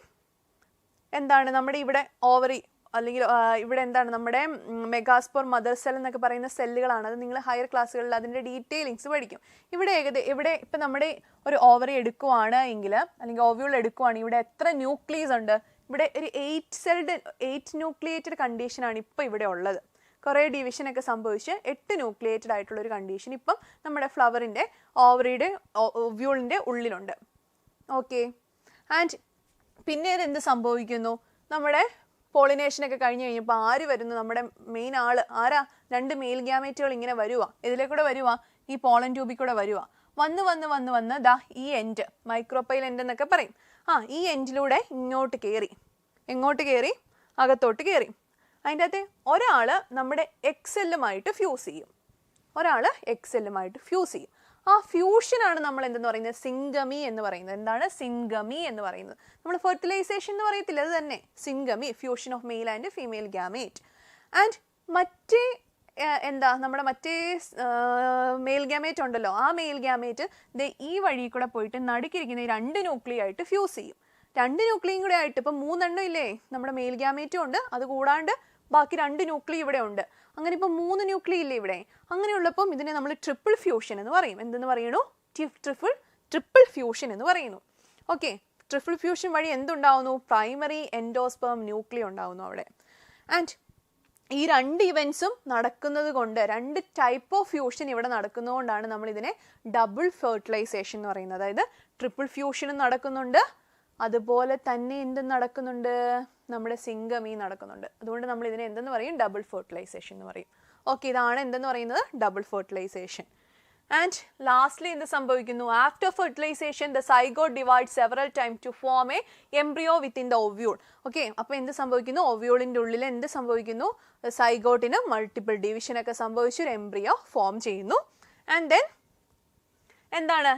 എന്താണ് നമ്മുടെ ഇവിടെ ഓവറി, അല്ലെങ്കിൽ ഇവിടെ എന്താണ് നമ്മുടെ മെഗാസ്പോർ, മദർ സെൽ എന്നൊക്കെ പറയുന്ന സെല്ലുകളാണ്. അത് നിങ്ങൾ ഹയർ ക്ലാസ്സുകളിൽ അതിൻ്റെ ഡീറ്റെയിലിങ്സ് പഠിക്കും. ഇവിടെ ഇപ്പം നമ്മുടെ ഒരു ഓവറി എടുക്കുവാണ് എങ്കിൽ, അല്ലെങ്കിൽ ഓവ്യൂൾ എടുക്കുവാണെങ്കിൽ ഇവിടെ എത്ര ന്യൂക്ലിയസ് ഉണ്ട്? ഇവിടെ ഒരു 8 ന്യൂക്ലിയേറ്റഡ് കണ്ടീഷനാണ് ഇപ്പോൾ ഇവിടെ ഉള്ളത്. കുറേ ഡിവിഷനൊക്കെ സംഭവിച്ച് 8 ന്യൂക്ലിയേറ്റഡ് ആയിട്ടുള്ളൊരു കണ്ടീഷൻ ഇപ്പം നമ്മുടെ ഫ്ലവറിൻ്റെ ഓവറിയുടെ ഓവ്യൂളിൻ്റെ ഉള്ളിലുണ്ട്. ഓക്കെ, ആൻഡ് പിന്നെ എന്ത് സംഭവിക്കുന്നു? നമ്മുടെ പോളിനേഷനൊക്കെ കഴിഞ്ഞ് കഴിഞ്ഞപ്പോൾ ആര് വരുന്നു? നമ്മുടെ മെയിൻ ആള് ആരാ? 2 മെയിൽ ഗ്യാമേറ്റുകൾ ഇങ്ങനെ വരുവാ, ഇതിലേക്കൂടെ വരുവാ, ഈ പോളൻ ട്യൂബിൽ കൂടെ വരുവാ. വന്ന് ദാ ഈ എൻഡ്, മൈക്രോപൈൽ എൻഡ് എന്നൊക്കെ പറയും. ഈ എൻഡിലൂടെ ഇങ്ങോട്ട് കയറി, എങ്ങോട്ട് കയറി? അകത്തോട്ട് കയറി. അതിൻ്റെ അകത്ത് ഒരാൾ നമ്മുടെ എക്സെല്ലുമായിട്ട് ഫ്യൂസ് ചെയ്യും, ആ ഫ്യൂഷനാണ് നമ്മൾ എന്തെന്ന് പറയുന്നത്, സിംഗമി എന്ന് പറയുന്നത്. എന്താണ് സിംഗമി എന്ന് പറയുന്നത്? നമ്മൾ ഫെർട്ടിലൈസേഷൻ എന്ന് പറയത്തില്ല, അത് തന്നെ syngamy, fusion of male and female gamete. And നമ്മുടെ മറ്റേ മെയിൽ ഗ്യാമേറ്റ് ഉണ്ടല്ലോ, ആ മെയിൽ ഗ്യാമേറ്റ് ഈ വഴി കൂടെ പോയിട്ട് നടുക്കിരിക്കുന്ന 2 ന്യൂക്ലിയ ആയിട്ട് ഫ്യൂസ് ചെയ്യും. 2 ന്യൂക്ലിയും കൂടെ ആയിട്ട് ഇപ്പം 3 എണ്ണം ഇല്ലേ, നമ്മുടെ മെയിൽ ഗ്യാമേറ്റും ഉണ്ട്, അത് കൂടാണ്ട് ബാക്കി 2 ന്യൂക്ലിയ ഇവിടെ ഉണ്ട്. അങ്ങനെ ഇപ്പം 3 ന്യൂക്ലിയ ഇല്ലേ ഇവിടെ. അങ്ങനെയുള്ളപ്പം ഇതിനെ നമ്മൾ ട്രിപ്പിൾ ഫ്യൂഷൻ എന്ന് പറയും. എന്തെന്ന് പറയുന്നു? ട്രിപ്പിൾ ഫ്യൂഷൻ എന്ന് പറയുന്നു. ഓക്കെ, ട്രിപ്പിൾ ഫ്യൂഷൻ വഴി എന്തുണ്ടാവുന്നു? പ്രൈമറി എൻഡോസ്പേം ന്യൂക്ലിയ ഉണ്ടാവുന്നു അവിടെ. ആൻഡ് ഈ 2 ഇവൻസും നടക്കുന്നത് കൊണ്ട്, 2 ടൈപ്പ് ഓഫ് ഫ്യൂഷൻ ഇവിടെ നടക്കുന്നതുകൊണ്ടാണ് നമ്മൾ ഇതിനെ ഡബിൾ ഫെർട്ടിലൈസേഷൻ എന്ന് പറയുന്നത്. അതായത് ട്രിപ്പിൾ ഫ്യൂഷനും നടക്കുന്നുണ്ട്, അതുപോലെ തന്നെ എന്തും നടക്കുന്നുണ്ട്, നമ്മുടെ സിംഗമി നടക്കുന്നുണ്ട്. അതുകൊണ്ട് നമ്മൾ ഇതിനെ എന്തെന്ന് പറയും? ഡബിൾ ഫെർട്ടിലൈസേഷൻ എന്ന് പറയും. ഓക്കെ, ഇതാണ് എന്തെന്ന് പറയുന്നത്, ഡബിൾ ഫെർട്ടിലൈസേഷൻ. ആൻഡ് ലാസ്റ്റ്ലി എന്ത് സംഭവിക്കുന്നു? After fertilisation the zygote divide several time to form a embryo within the ovule. Okay, അപ്പോൾ എന്ത് സംഭവിക്കുന്നു? ഓവ്യൂളിൻ്റെ ഉള്ളിൽ എന്ത് സംഭവിക്കുന്നു? സൈഗോട്ടിന് മൾട്ടിപ്പിൾ ഡിവിഷനൊക്കെ സംഭവിച്ച് ഒരു എംബ്രിയോ ഫോം ചെയ്യുന്നു. ആൻഡ് ദെൻ എന്താണ്?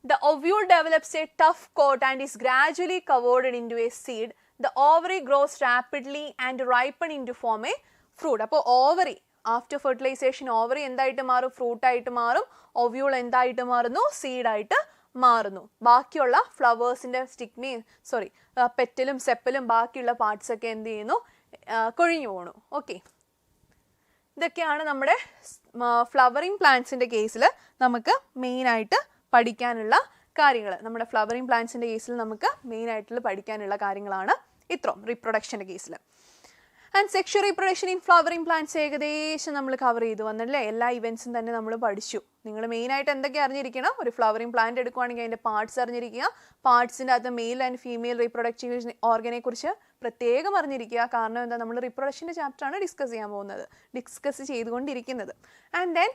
The ovule develops a tough coat and is gradually covered into a seed. The ovary grows rapidly and ripen into form a fruit. അപ്പോൾ ഓവറി ആഫ്റ്റർ ഫെർട്ടിലൈസേഷൻ ഓവറി എന്തായിട്ട് മാറും? ഫ്രൂട്ടായിട്ട് മാറും. Ovule എന്തായിട്ട് മാറുന്നു? സീഡായിട്ട് മാറുന്നു. ബാക്കിയുള്ള ഫ്ലവേഴ്സിൻ്റെ പെറ്റലും സെപ്പലും ബാക്കിയുള്ള പാർട്സൊക്കെ എന്ത് ചെയ്യുന്നു? കൊഴിഞ്ഞു പോകണു. ഓക്കെ, ഇതൊക്കെയാണ് നമ്മുടെ ഫ്ലവറിങ് പ്ലാന്റ്സിൻ്റെ കേസിൽ നമുക്ക് മെയിനായിട്ട് പഠിക്കാനുള്ള കാര്യങ്ങൾ. നമ്മുടെ ഫ്ലവറിംഗ് പ്ലാന്റ്സിൻ്റെ കേസിൽ നമുക്ക് മെയിനായിട്ടുള്ള പഠിക്കാനുള്ള കാര്യങ്ങളാണ് ഇത്രയും റീപ്രൊഡക്ഷൻ്റെ കേസിൽ. And sexual reproduction in flowering plants ഏകദേശം നമ്മൾ കവർ ചെയ്ത് വന്നല്ലേ. എല്ലാ ഇവൻറ്റ്സും തന്നെ നമ്മൾ പഠിച്ചു. നിങ്ങൾ മെയിനായിട്ട് എന്തൊക്കെ അറിഞ്ഞിരിക്കണം? ഒരു ഫ്ലവറിംഗ് പ്ലാന്റ് എടുക്കുകയാണെങ്കിൽ അതിൻ്റെ പാർട്സ് അറിഞ്ഞിരിക്കുക. പാർട്സിൻ്റെ അകത്ത് മെയിൽ ആൻഡ് ഫീമെയിൽ റീപ്രൊഡക്റ്റീവ് ഓർഗനെ കുറിച്ച് പ്രത്യേകം അറിഞ്ഞിരിക്കുക. കാരണം എന്താ? നമ്മൾ റീപ്രൊഡക്ഷൻ്റെ ചാപ്റ്ററാണ് ഡിസ്കസ് ചെയ്തുകൊണ്ടിരിക്കുന്നത്. ആൻഡ് ദെൻ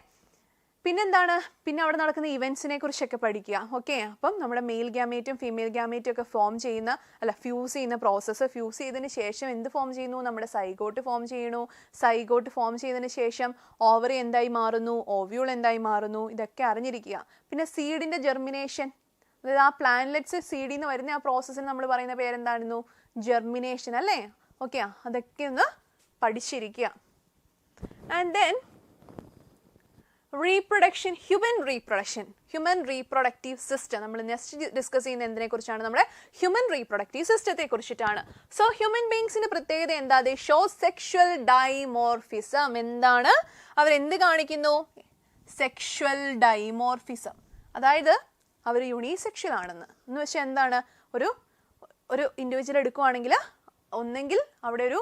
പിന്നെന്താണ്, പിന്നെ അവിടെ നടക്കുന്ന ഇവൻസിനെ കുറിച്ചൊക്കെ പഠിക്കുക. ഓക്കെ, അപ്പം നമ്മുടെ മെയിൽ ഗ്യാമേറ്റും ഫീമെയിൽ ഗ്യാമേറ്റും ഒക്കെ ഫ്യൂസ് ചെയ്യുന്ന പ്രോസസ്സ്. ഫ്യൂസ് ചെയ്തതിന് ശേഷം എന്ത് ഫോം ചെയ്യുന്നു? നമ്മുടെ സൈഗോട്ട് ഫോം ചെയ്യണു. സൈഗോട്ട് ഫോം ചെയ്തതിന് ശേഷം ഓവറി എന്തായി മാറുന്നു, ഓവ്യൂൾ എന്തായി മാറുന്നു, ഇതൊക്കെ അറിഞ്ഞിരിക്കുക. പിന്നെ സീഡിന്റെ ജെർമിനേഷൻ, അതായത് ആ പ്ലാന്റ്ലെറ്റ്സ് സീഡിൽ നിന്ന് വരുന്ന ആ പ്രോസസ്സിന് നമ്മൾ പറയുന്ന പേരെന്തായിരുന്നു? ജെർമിനേഷൻ അല്ലേ? ഓക്കെ, അതൊക്കെ ഒന്ന് പഠിച്ചിരിക്കുക. And then reproduction, human reproductive system. നമ്മൾ നെക്സ്റ്റ് ഡിസ്കസ് ചെയ്യുന്ന എന്തിനെ കുറിച്ചാണ്? നമ്മുടെ ഹ്യൂമൻ റീപ്രൊഡക്റ്റീവ് സിസ്റ്റത്തെ കുറിച്ചിട്ടാണ്. സോ ഹ്യൂമൻ ബീങ്സിന്റെ പ്രത്യേകത എന്താ? ദേ ഷോ സെക്ഷുവൽ ഡൈമോർഫിസം. എന്താണ്? അവരെന്ത് കാണിക്കുന്നു? Sexual dimorphism. അതായത് അവർ യൂണിസെക്ഷൽ ആണെന്ന്. എന്ന് വെച്ചാൽ എന്താണ്? ഒരു ഇൻഡിവിജ്വൽ എടുക്കുവാണെങ്കിൽ ഒന്നെങ്കിൽ അവിടെ ഒരു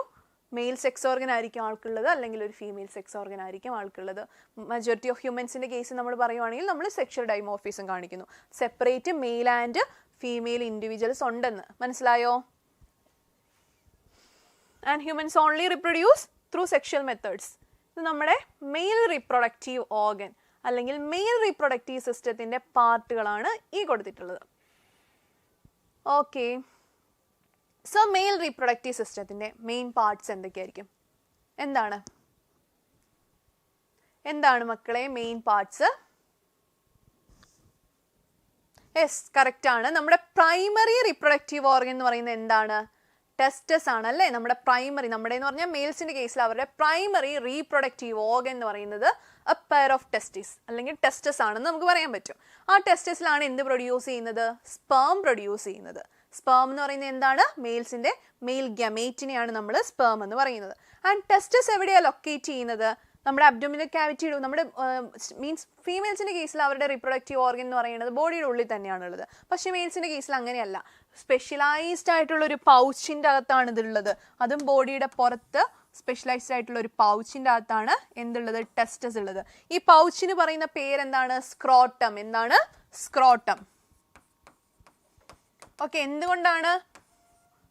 മെയിൽ സെക്സ് ഓർഗൻ ആയിരിക്കും ആൾക്കുള്ളത്, അല്ലെങ്കിൽ ഒരു ഫീമെയിൽ സെക്സ് ഓർഗൻ ആയിരിക്കും ആൾക്കുള്ളത്. മജോറിറ്റി ഓഫ് ഹ്യൂമൻസിന്റെ കേസ് നമ്മൾ പറയുവാണെങ്കിൽ നമ്മൾ സെക്ഷൽ ഡൈമോർഫിസം കാണിക്കുന്നു. Separate mail and female individuals ഉണ്ടെന്ന് മനസ്സിലായോ? And humans only reproduce through sexual methods. ഇത് നമ്മുടെ മെയിൽ റീപ്രൊഡക്റ്റീവ് ഓർഗൻ അല്ലെങ്കിൽ മെയിൽ റീപ്രൊഡക്റ്റീവ് സിസ്റ്റത്തിന്റെ പാർട്ടുകളാണ് ഈ കൊടുത്തിട്ടുള്ളത്. ഓക്കെ, സോ മെയിൽ റീപ്രൊഡക്റ്റീവ് സിസ്റ്റത്തിന്റെ മെയിൻ പാർട്സ് എന്തൊക്കെയായിരിക്കും? എന്താണ് മക്കളെ മെയിൻ പാർട്സ്? യെസ്, കറക്റ്റ് ആണ്. നമ്മുടെ പ്രൈമറി റീപ്രൊഡക്റ്റീവ് ഓർഗൻ എന്ന് പറയുന്നത് എന്താണ്? ടെസ്റ്റസ് ആണ് അല്ലേ? നമ്മുടെ പ്രൈമറി, നമ്മുടെ എന്ന് പറഞ്ഞാൽ മെയിൽസിന്റെ കേസിൽ അവരുടെ പ്രൈമറി റീപ്രൊഡക്റ്റീവ് ഓർഗൻ എന്ന് പറയുന്നത് എ പെയർ ഓഫ് ടെസ്റ്റിസ് അല്ലെങ്കിൽ ടെസ്റ്റസ് ആണെന്ന് നമുക്ക് പറയാൻ പറ്റും. ആ ടെസ്റ്റസിലാണ് എന്ത് പ്രൊഡ്യൂസ് ചെയ്യുന്നത്? സ്പേം പ്രൊഡ്യൂസ് ചെയ്യുന്നത്. സ്പേം എന്ന് പറയുന്നത് എന്താണ്? മെയിൽസിന്റെ മെയിൽ ഗമേറ്റിനെയാണ് നമ്മൾ സ്പേം എന്ന് പറയുന്നത്. ആൻഡ് ടെസ്റ്റസ് എവിടെയാണ് ലൊക്കേറ്റ് ചെയ്യുന്നത്? നമ്മുടെ അബ്ഡോമിനൽ ക്യാവിറ്റിയുടെ, നമ്മുടെ മീൻസ് ഫീമെയിൽസിന്റെ കേസിൽ അവരുടെ റീപ്രൊഡക്റ്റീവ് ഓർഗൻ എന്ന് പറയുന്നത് ബോഡിയുടെ ഉള്ളിൽ തന്നെയാണുള്ളത്. പക്ഷേ മെയിൽസിന്റെ കേസിൽ അങ്ങനെയല്ല. സ്പെഷ്യലൈസ്ഡ് ആയിട്ടുള്ള ഒരു പൗച്ചിന്റെ അകത്താണ് ഇതുള്ളത്. അതും ബോഡിയുടെ പുറത്ത് സ്പെഷ്യലൈസ്ഡ് ആയിട്ടുള്ള ഒരു പൗച്ചിന്റെ അകത്താണ് എന്തുള്ളത്? ടെസ്റ്റസ് ഉള്ളത്. ഈ പൗച്ചിന് പറയുന്ന പേരെന്താണ്? സ്ക്രോട്ടം. എന്താണ്? സ്ക്രോട്ടം. ഓക്കെ, എന്തുകൊണ്ടാണ്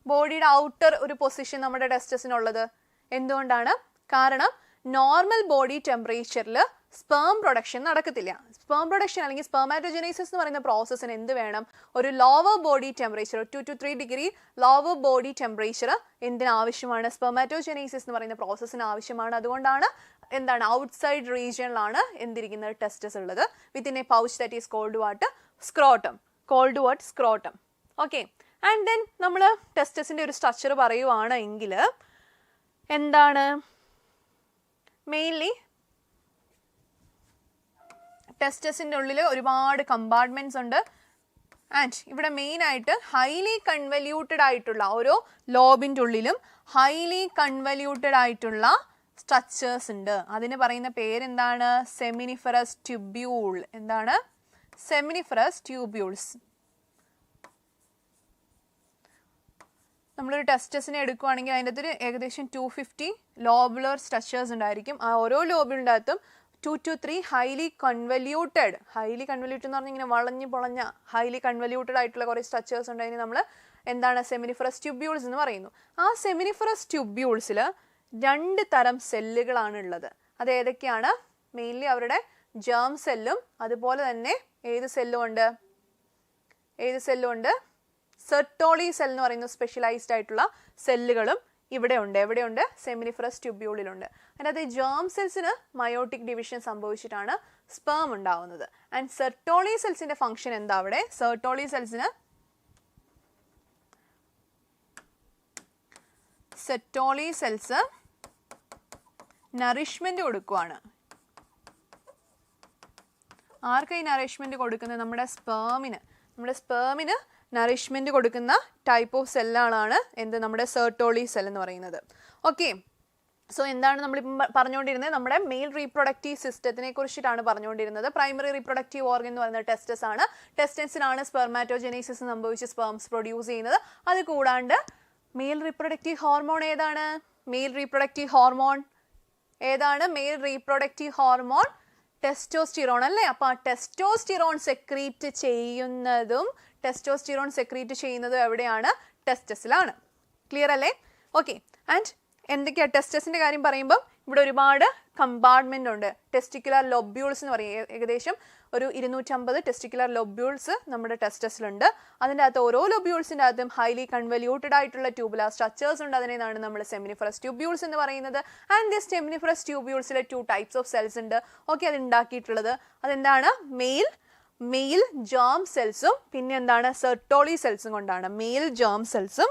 ബോഡിയുടെ ഔട്ടർ ഒരു പൊസിഷൻ നമ്മുടെ ടെസ്റ്റസിനുള്ളത്? എന്തുകൊണ്ടാണ്? കാരണം നോർമൽ ബോഡി ടെമ്പറേച്ചറിൽ സ്പേം പ്രൊഡക്ഷൻ നടക്കത്തില്ല. സ്പേം പ്രൊഡക്ഷൻ അല്ലെങ്കിൽ സ്പെർമാറ്റോജനൈസിസ് എന്ന് പറയുന്ന പ്രോസസ്സിന് എന്ത് വേണം? ഒരു lower body temperature, 2 to 3 degree lower body temperature എന്തിനാവശ്യമാണ്? സ്പെർമാറ്റോജനൈസിസ് എന്ന് പറയുന്ന പ്രോസസ്സിന് ആവശ്യമാണ്. അതുകൊണ്ടാണ് എന്താണ് ഔട്ട്സൈഡ് റീജിയനിലാണ് എന്തിരിക്കുന്നത്? ടെസ്റ്റസ് ഉള്ളത്. Within a pouch that is called what? Scrotum. Called what? Scrotum. Okay, and then നമ്മൾ ടെസ്റ്റസിന്റെ ഒരു സ്ട്രക്ചർ പറയുവാണെങ്കിൽ എന്താണ്? മെയിൻലി ടെസ്റ്റസിന്റെ ഉള്ളിൽ ഒരുപാട് കമ്പാർട്ട്മെന്റ്സ് ഉണ്ട്. ആൻഡ് ഇവിടെ മെയിൻ ആയിട്ട് ഹൈലി കൺവല്യൂട്ടഡ് ആയിട്ടുള്ള ഓരോ ലോബിന്റെ ഉള്ളിലും ഹൈലി കൺവല്യൂട്ടഡ് ആയിട്ടുള്ള സ്ട്രക്ചേഴ്സ് ഉണ്ട്. അതിന് പറയുന്ന പേരെന്താണ്? Seminiferous tubule. എന്താണ്? Seminiferous tubules. നമ്മളൊരു ടെസ്റ്റസിനെ എടുക്കുകയാണെങ്കിൽ അതിൻ്റെ അകത്തൊരു ഏകദേശം 250 ലോബുലർ സ്ട്രക്ചേഴ്സ് ഉണ്ടായിരിക്കും. ആ ഓരോ ലോബിൻ്റെ അകത്തും 2 to 3 ഹൈലി കൺവല്യൂട്ടഡ് എന്ന് പറഞ്ഞാൽ ഇങ്ങനെ വളഞ്ഞു പൊളഞ്ഞ ഹൈലി കൺവല്യൂട്ടഡ് ആയിട്ടുള്ള കുറേ സ്ട്രക്ചേഴ്സ് ഉണ്ട്. അതിന് നമ്മൾ എന്താണ്? സെമിനിഫറസ് ട്യൂബ്യൂൾസ് എന്ന് പറയുന്നു. ആ സെമിനിഫറസ് ട്യൂബ്യൂൾസിൽ 2 തരം സെല്ലുകളാണ് ഉള്ളത്. അത് ഏതൊക്കെയാണ്? മെയിൻലി അവരുടെ ജേം സെല്ലും അതുപോലെ തന്നെ ഏത് സെല്ലും ഉണ്ട്? സെർട്ടോളി സെൽ എന്ന് പറയുന്ന സ്പെഷ്യലൈസ്ഡ് ആയിട്ടുള്ള സെല്ലുകളും ഇവിടെ ഉണ്ട്. എവിടെയുണ്ട്? സെമിനിഫറസ് ട്യൂബ്യൂളിലുണ്ട്. അതിനകത്ത് ജേം സെൽസിന് മയോട്ടിക് ഡിവിഷൻ സംഭവിച്ചിട്ടാണ് സ്പേം ഉണ്ടാവുന്നത്. ആൻഡ് സെർട്ടോളി സെൽസിന്റെ ഫംഗ്ഷൻ എന്താ? അവിടെ സെർട്ടോളി സെൽസിന് നറിഷ്മെന്റ് കൊടുക്കുവാണ്. ആർക്കായി നറിഷ്മെന്റ് കൊടുക്കുന്നത്? നമ്മുടെ സ്പേമിന് നറിഷ്മെന്റ് കൊടുക്കുന്ന ടൈപ്പ് ഓഫ് സെല്ലാണ് എന്ത്? നമ്മുടെ സെർട്ടോളി സെൽ എന്ന് പറയുന്നത്. ഓക്കെ, സോ എന്താണ് നമ്മളിപ്പം പറഞ്ഞുകൊണ്ടിരുന്നത്? നമ്മുടെ മെയിൽ റീപ്രൊഡക്റ്റീവ് സിസ്റ്റത്തിനെ കുറിച്ചിട്ടാണ് പറഞ്ഞുകൊണ്ടിരുന്നത്. പ്രൈമറി റീപ്രൊഡക്റ്റീവ് ഓർഗൻ എന്ന് പറയുന്നത് ടെസ്റ്റസ് ആണ്. ടെസ്റ്റസിനാണ് സ്പെർമാറ്റോജനൈസിസ് സംഭവിച്ച് സ്പേംസ് പ്രൊഡ്യൂസ് ചെയ്യുന്നത്. അത് കൂടാണ്ട് മെയിൽ റീപ്രൊഡക്റ്റീവ് ഹോർമോൺ ഏതാണ്? മെയിൽ റീപ്രൊഡക്റ്റീവ് ഹോർമോൺ ടെസ്റ്റോസ്റ്റിറോൺ അല്ലേ? അപ്പോൾ ആ ടെസ്റ്റോസ്റ്റിറോൺ സെക്രീറ്റ് ചെയ്യുന്നതും എവിടെയാണ്? ടെസ്റ്റസിലാണ്. ക്ലിയർ അല്ലേ? ഓക്കെ, ആൻഡ് എന്തൊക്കെയാണ് ടെസ്റ്റസിന്റെ കാര്യം പറയുമ്പം ഇവിടെ ഒരുപാട് കമ്പാർട്ട്മെന്റ് ഉണ്ട്. ടെസ്റ്റിക്കുലർ ലൊബ്യൂൾസ് എന്ന് പറയും. ഏകദേശം ഒരു 250 ടെസ്റ്റിക്കുലർ ലൊബ്യൂൾസ് നമ്മുടെ ടെസ്റ്റസിലുണ്ട്. അതിൻ്റെ അകത്ത് ഓരോ ലൊബ്യൂൾസിൻ്റെ അകത്തും ഹൈലി കൺവല്യൂട്ടഡ് ആയിട്ടുള്ള ട്യൂബുലാർ സ്ട്രക്ചേഴ്സ് ഉണ്ട്. അതിനെയാണ് നമ്മൾ സെമിനിഫറസ് ട്യൂബ്യൂൾസ് എന്ന് പറയുന്നത്. ആൻഡ് ദിസ് സെമിനിഫറസ് ട്യൂബ്യൂൾസിലെ 2 ടൈപ്സ് ഓഫ് സെൽസ് ഉണ്ട്. ഓക്കെ, അത് ഉണ്ടാക്കിയിട്ടുള്ളത് അതെന്താണ്? മെയിൽ ജേം സെൽസും പിന്നെ എന്താണ്? സെർട്ടോളി സെൽസും കൊണ്ടാണ്. മെയിൽ ജേം സെൽസും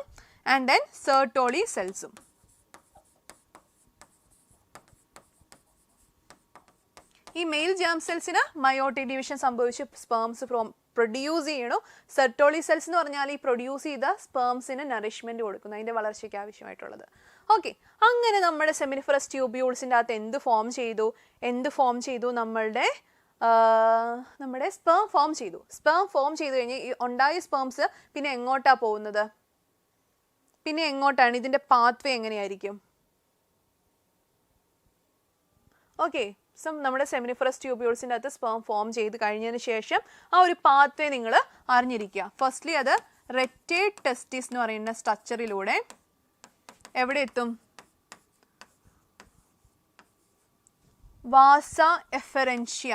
ആൻഡ് ദെൻ സെർട്ടോളി സെൽസും. ഈ മെയിൽ ജേം സെൽസിന് മയോട്ടിക് ഡിവിഷൻ സംഭവിച്ച് സ്പേംസ് പ്രൊഡ്യൂസ് ചെയ്യണു. സെർട്ടോളി സെൽസ് എന്ന് പറഞ്ഞാൽ ഈ പ്രൊഡ്യൂസ് ചെയ്ത സ്പേംസിന് നറിഷ്മെന്റ് കൊടുക്കുന്നു, അതിന്റെ വളർച്ചയ്ക്ക് ആവശ്യമായിട്ടുള്ളത്. ഓക്കെ, അങ്ങനെ നമ്മുടെ സെമിനിഫറസ് ട്യൂബ്യൂൾസിൻ്റെ അകത്ത് എന്ത് ഫോം ചെയ്തു? നമ്മുടെ സ്പേം ഫോം ചെയ്തു. സ്പേം ഫോം ചെയ്തു കഴിഞ്ഞ് ഈ ഉണ്ടായ സ്പേംസ് പിന്നെ എങ്ങോട്ടാണ് പോകുന്നത്? പിന്നെ എങ്ങോട്ടാണ്? ഇതിന്റെ പാത്വേ എങ്ങനെയായിരിക്കും? ഓക്കെ, നമ്മുടെ സെമിനിഫറസ് ട്യൂബ്യൂൾസിൻ്റെ അകത്ത് സ്പേം ഫോം ചെയ്ത് കഴിഞ്ഞതിന് ശേഷം ആ ഒരു പാത്വേ നിങ്ങൾ അറിഞ്ഞിരിക്കുക. ഫസ്റ്റ്ലി അത് റെറ്റേഡ് ടെസ്റ്റിസ് എന്ന് പറയുന്ന സ്ട്രക്ചറിലൂടെ എവിടെ എത്തും? വാസ എഫറൻഷ്യ.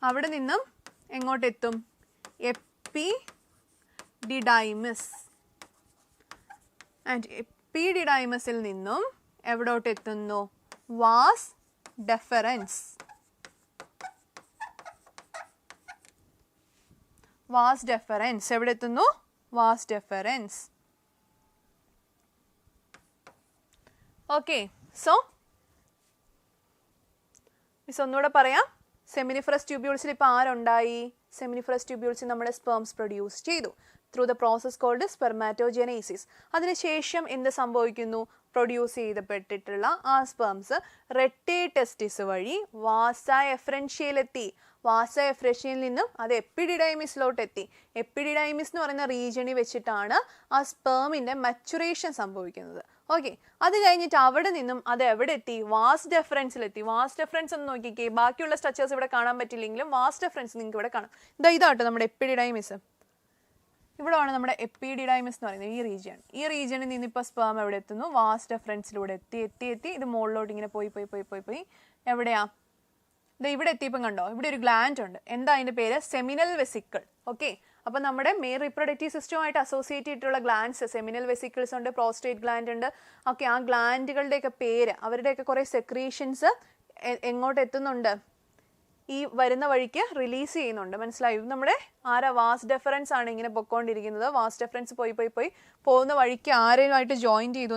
അവിടെ നിന്നും എങ്ങോട്ടെത്തും? എപ്പിഡിഡൈമിസ്. ആൻഡ് എപ്പിഡിഡൈമസിൽ നിന്നും എവിടോട്ട് എത്തുന്നു? Was deferens. വാസ് ഡെഫറൻസ് എവിടെ എത്തുന്നു? Was deferens. Okay, so miss ഒന്നുകൂടെ പറയാം. സെമിനിഫറസ് ട്യൂബ്യൂൾസിൽ ഇപ്പോൾ ആരുണ്ടായി? സെമിനിഫറസ് ട്യൂബ്യൂൾസിൽ നമ്മുടെ സ്പേംസ് പ്രൊഡ്യൂസ് ചെയ്തു ത്രൂ ദ പ്രോസസ് കോൾഡ് സ്പെർമാറ്റോജെനൈസിസ്. അതിനുശേഷം എന്ത് സംഭവിക്കുന്നു? പ്രൊഡ്യൂസ് ചെയ്യപ്പെട്ടിട്ടുള്ള ആ സ്പേംസ് റെറ്റേഡ് ടെസ്റ്റിസ് വഴി വാസ എഫറൻഷ്യയിലെത്തി. വാസ എഫറൻഷ്യയിൽ നിന്നും അത് എപ്പിഡിഡൈമിസിലോട്ട് എത്തി. എപ്പിഡിഡൈമിസ് എന്ന് പറയുന്ന റീജിയണിൽ വെച്ചിട്ടാണ് ആ സ്പേമിൻ്റെ മച്ചുറേഷൻ സംഭവിക്കുന്നത്. ഓക്കെ, അത് കഴിഞ്ഞിട്ട് അവിടെ നിന്നും അത് എവിടെ എത്തി? വാസ് ഡെഫറൻസിലെത്തി. വാസ് ഡെഫറൻസ് ഒന്ന് നോക്കിക്കേ. ബാക്കിയുള്ള സ്ട്രക്ചേഴ്സ് ഇവിടെ കാണാൻ പറ്റില്ലെങ്കിലും വാസ് ഡെഫറൻസ് നിങ്ങൾക്ക് ഇവിടെ കാണാം. ഇതാട്ടോ നമ്മുടെ എപ്പിഡിഡൈമിസ്. ഇവിടെയാണ് നമ്മുടെ എപ്പിഡിഡൈമിസ് എന്ന് പറയുന്നത് ഈ റീജിയണിൽ നിന്ന് ഇപ്പോൾ സ്പേം എവിടെ എത്തുന്നു? വാസ് ഡെഫറൻസിലൂടെ എത്തി ഇത് മുകളിലോട്ട് ഇങ്ങനെ പോയി എവിടെയാ? ഇവിടെ എത്തിയപ്പം കണ്ടോ, ഇവിടെ ഒരു ഗ്ലാൻഡ് ഉണ്ട്. എന്താ അതിൻ്റെ പേര്? Seminal vesicle. ഓക്കെ, അപ്പം നമ്മുടെ മെയിൽ റീപ്രൊഡക്റ്റീവ് സിസ്റ്റവുമായിട്ട് അസോസിയേറ്റ് ചെയ്തിട്ടുള്ള ഗ്ലാൻഡ്സ്, സെമിനൽ വെസിക്കിൾസ് ഉണ്ട്, പ്രോസ്റ്റേറ്റ് ഗ്ലാൻഡ് ഉണ്ട്. ഓക്കെ, ആ ഗ്ലാൻഡുകളുടെയൊക്കെ പേര്, അവരുടെയൊക്കെ കുറേ സെക്രീഷൻസ് എങ്ങോട്ട് എത്തുന്നുണ്ട്? ഈ വരുന്ന വഴിക്ക് റിലീസ് ചെയ്യുന്നുണ്ട്. മനസ്സിലായി? നമ്മുടെ വാസ് ഡെഫറൻസ് ആണ് ഇങ്ങനെ പൊക്കോണ്ടിരിക്കുന്നത്. വാസ് ഡെഫറൻസ് പോയി പോകുന്ന വഴിക്ക് ആരെയുമായിട്ട് ജോയിൻ ചെയ്തു?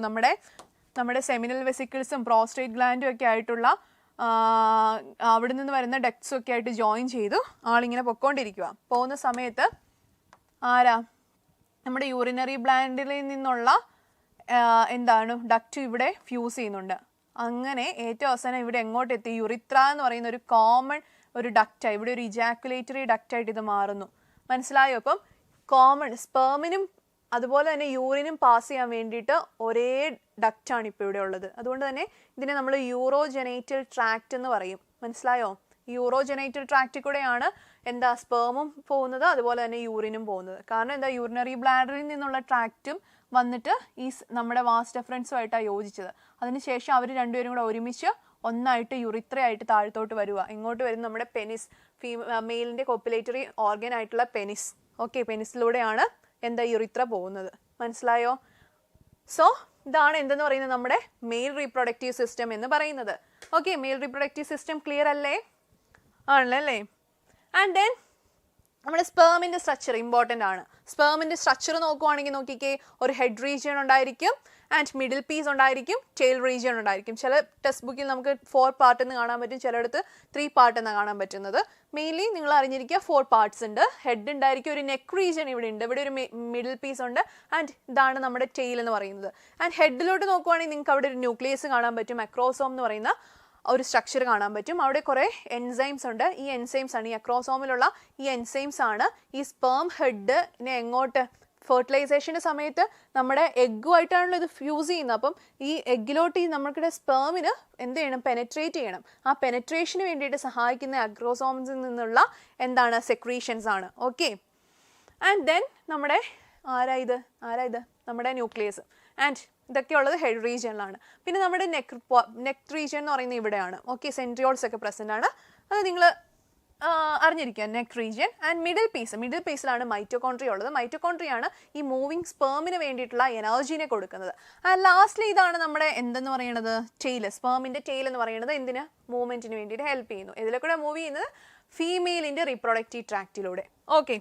നമ്മുടെ സെമിനൽ വെസിക്കിൾസും പ്രോസ്റ്റേറ്റ് ഗ്ലാൻഡും ഒക്കെ ആയിട്ടുള്ള അവിടെ നിന്ന് വരുന്ന ഡക്ട്സും ഒക്കെ ആയിട്ട് ജോയിൻ ചെയ്തു ആളിങ്ങനെ പൊക്കോണ്ടിരിക്കുക. പോകുന്ന സമയത്ത് നമ്മുടെ യൂറിനറി ഗ്ലാൻഡിൽ നിന്നുള്ള ഡക്റ്റ് ഇവിടെ ഫ്യൂസ് ചെയ്യുന്നുണ്ട്. അങ്ങനെ ഏറ്റവും അവസാനം ഇവിടെ എങ്ങോട്ടെത്തി? യുറിത്ര എന്ന് പറയുന്ന ഒരു കോമൺ ഒരു ഡക്റ്റായി, ഇവിടെ ഒരു ഇജാക്കുലേറ്ററി ഡക്റ്റായിട്ട് ഇത് മാറുന്നു. മനസ്സിലായോ? അപ്പം കോമൺ സ്പേമിനും അതുപോലെ തന്നെ യൂറിനും പാസ് ചെയ്യാൻ വേണ്ടിയിട്ട് ഒരേ ഡക്റ്റാണ് ഇപ്പോൾ ഇവിടെ ഉള്ളത്. അതുകൊണ്ട് തന്നെ ഇതിനെ നമ്മൾ യൂറോജെനൈറ്റൽ ട്രാക്റ്റ് എന്ന് പറയും. മനസ്സിലായോ? യൂറോജെനൈറ്റൽ ട്രാക്റ്റിൽ കൂടെയാണ് സ്പേമും പോകുന്നത്, അതുപോലെ തന്നെ യൂറിനും പോകുന്നത്. കാരണം യൂറിനറി ബ്ലാഡറിൽ നിന്നുള്ള ട്രാക്റ്റും വന്നിട്ട് ഈ നമ്മുടെ വാസ് ഡെഫറൻസുമായിട്ടാണ് യോജിച്ചത്. അതിനുശേഷം അവർ രണ്ടുപേരും കൂടെ ഒരുമിച്ച് ഒന്നായിട്ട് യുറിത്രയായിട്ട് താഴത്തോട്ട് വരിക. എങ്ങോട്ട് വരും? നമ്മുടെ പെനിസ്, മെയിലിൻ്റെ കോപ്പുലേറ്ററി ഓർഗൻ ആയിട്ടുള്ള പെനിസ്. ഓക്കെ, പെനിസിലൂടെയാണ് യുറിത്ര പോകുന്നത്. മനസ്സിലായോ? സോ ഇതാണ് എന്തെന്ന് പറയുന്നത് നമ്മുടെ മെയിൽ റീപ്രൊഡക്റ്റീവ് സിസ്റ്റം എന്ന് പറയുന്നത്. Okay, mail reproductive system clear അല്ലേ? ആണല്ലേ? ആൻഡ് ദെൻ നമ്മുടെ സ്പേമിൻ്റെ സ്ട്രക്ചർ ഇമ്പോർട്ടൻ്റ് ആണ്. സ്പേമിൻ്റെ സ്ട്രക്ചർ നോക്കുവാണെങ്കിൽ നോക്കിക്കേ, ഒരു ഹെഡ് റീജിയൺ ഉണ്ടായിരിക്കും, ആൻഡ് മിഡിൽ പീസ് ഉണ്ടായിരിക്കും, ടെയിൽ റീജിയൺ ഉണ്ടായിരിക്കും. ചില ടെക്സ്റ്റ് ബുക്കിൽ നമുക്ക് 4 പാർട്ട് എന്ന് കാണാൻ പറ്റും, ചിലയിടത്ത് 3 പാർട്ട് എന്ന് കാണാൻ പറ്റുന്നത്. മെയിൻലി നിങ്ങൾ അറിഞ്ഞിരിക്കുക 4 പാർട്സ് ഉണ്ട്. ഹെഡ് ഉണ്ടായിരിക്കും, ഒരു നെക്ക് റീജിയൺ ഇവിടെ ഉണ്ട്, ഇവിടെ ഒരു മിഡിൽ പീസ് ഉണ്ട്, ആൻഡ് ഇതാണ് നമ്മുടെ ടെയിൽ എന്ന് പറയുന്നത്. ആൻഡ് ഹെഡിലോട്ട് നോക്കുവാണെങ്കിൽ നിങ്ങൾക്ക് അവിടെ ഒരു ന്യൂക്ലിയസ് കാണാൻ പറ്റും, അക്രോസോം എന്ന് പറയുന്ന ഒരു സ്ട്രക്ചർ കാണാൻ പറ്റും. അവിടെ കുറേ എൻസൈംസ് ഉണ്ട്. ഈ എൻസൈംസ് ആണ്, ഈ അക്രോസോമിലുള്ള ഈ എൻസൈംസ് ആണ് ഈ സ്പേം ഹെഡിനെ എങ്ങോട്ട് ഫെർട്ടിലൈസേഷൻ്റെ സമയത്ത് നമ്മുടെ എഗ്ഗുമായിട്ടാണല്ലോ ഇത് ഫ്യൂസ് ചെയ്യുന്നത്. അപ്പം ഈ എഗ്ഗിലോട്ട് ഈ നമ്മുടെ സ്പേമിന് എന്ത് ചെയ്യണം? പെനട്രേറ്റ് ചെയ്യണം. ആ പെനട്രേഷന് വേണ്ടിയിട്ട് സഹായിക്കുന്ന അക്രോസോംസിൽ നിന്നുള്ള സെക്രീഷൻസ് ആണ്. ഓക്കെ, ആൻഡ് ദെൻ നമ്മുടെ ആരാ ഇത് നമ്മുടെ ന്യൂക്ലിയസ്. ആൻഡ് ഇതൊക്കെയുള്ളത് ഹെഡ് റീജിയനിലാണ്. പിന്നെ നമ്മുടെ നെക്ക് റീജിയൻ എന്ന് പറയുന്നത് ഇവിടെയാണ്. ഓക്കെ, സെൻട്രിയോൾസ് ഒക്കെ പ്രസന്റ് ആണ്. അത് നിങ്ങൾ അറിഞ്ഞിരിക്കുക, നെക്ക് റീജിയൻ. ആൻഡ് മിഡിൽ പീസിലാണ് മൈറ്റോകോൺട്രിയ ഉള്ളത്. മൈറ്റോകോൺട്രിയാണ് ഈ മൂവിങ് സ്പേമിന് വേണ്ടിയിട്ടുള്ള എനർജീനെ കൊടുക്കുന്നത്. ആൻഡ് ലാസ്റ്റ്ലി ഇതാണ് നമ്മുടെ എന്തെന്ന് പറയുന്നത്, ടെയിൽ. സ്പേമിന്റെ ടെയിൽ എന്ന് പറയുന്നത് എന്തിന്, മൂവ്മെന്റിന് വേണ്ടിയിട്ട് ഹെൽപ്പ് ചെയ്യുന്നു. ഇതിലൂടെ മൂവ് ചെയ്യുന്നത് ഫീമെയിലിന്റെ റീപ്രൊഡക്റ്റീവ് ട്രാക്റ്റിലൂടെ. Okay,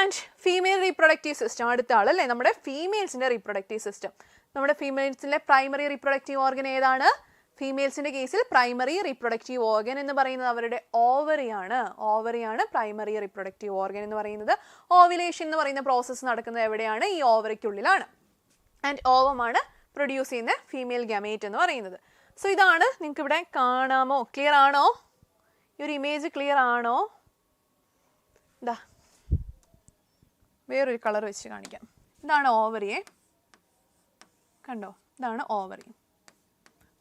and female reproductive system, അടുത്ത ആൾ അല്ലേ, നമ്മുടെ ഫീമെയിൽസിന്റെ റീപ്രൊഡക്റ്റീവ് സിസ്റ്റം. നമ്മുടെ ഫീമെയിൽസിന്റെ പ്രൈമറി റീപ്രൊഡക്റ്റീവ് ഓർഗൻ ഏതാണ്? ഫീമെയിൽസിന്റെ കേസിൽ പ്രൈമറി റീപ്രൊഡക്റ്റീവ് ഓർഗൻ എന്ന് പറയുന്നത് അവരുടെ ഓവറിയാണ് പ്രൈമറി റീപ്രൊഡക്റ്റീവ് ഓർഗൻ എന്ന് പറയുന്നത്. ഓവുലേഷൻ എന്ന് പറയുന്ന പ്രോസസ്സ് നടക്കുന്നത് എവിടെയാണ്? ഈ ഓവറിക്കുള്ളിലാണ്. ആൻഡ് ഓവമാണ് പ്രൊഡ്യൂസ് ചെയ്യുന്ന ഫീമെയിൽ ഗമേറ്റ് എന്ന് പറയുന്നത്. സോ ഇതാണ്, നിങ്ങൾക്ക് ഇവിടെ കാണാമോ? ക്ലിയർ ആണോ? ഈ ഒരു ഇമേജ് ക്ലിയർ ആണോ? ഇതാ വേറൊരു കളർ വെച്ച് കാണിക്കാം. ഇതാണ് ഓവറിയെ, കണ്ടോ? ഇതാണ് ഓവറി.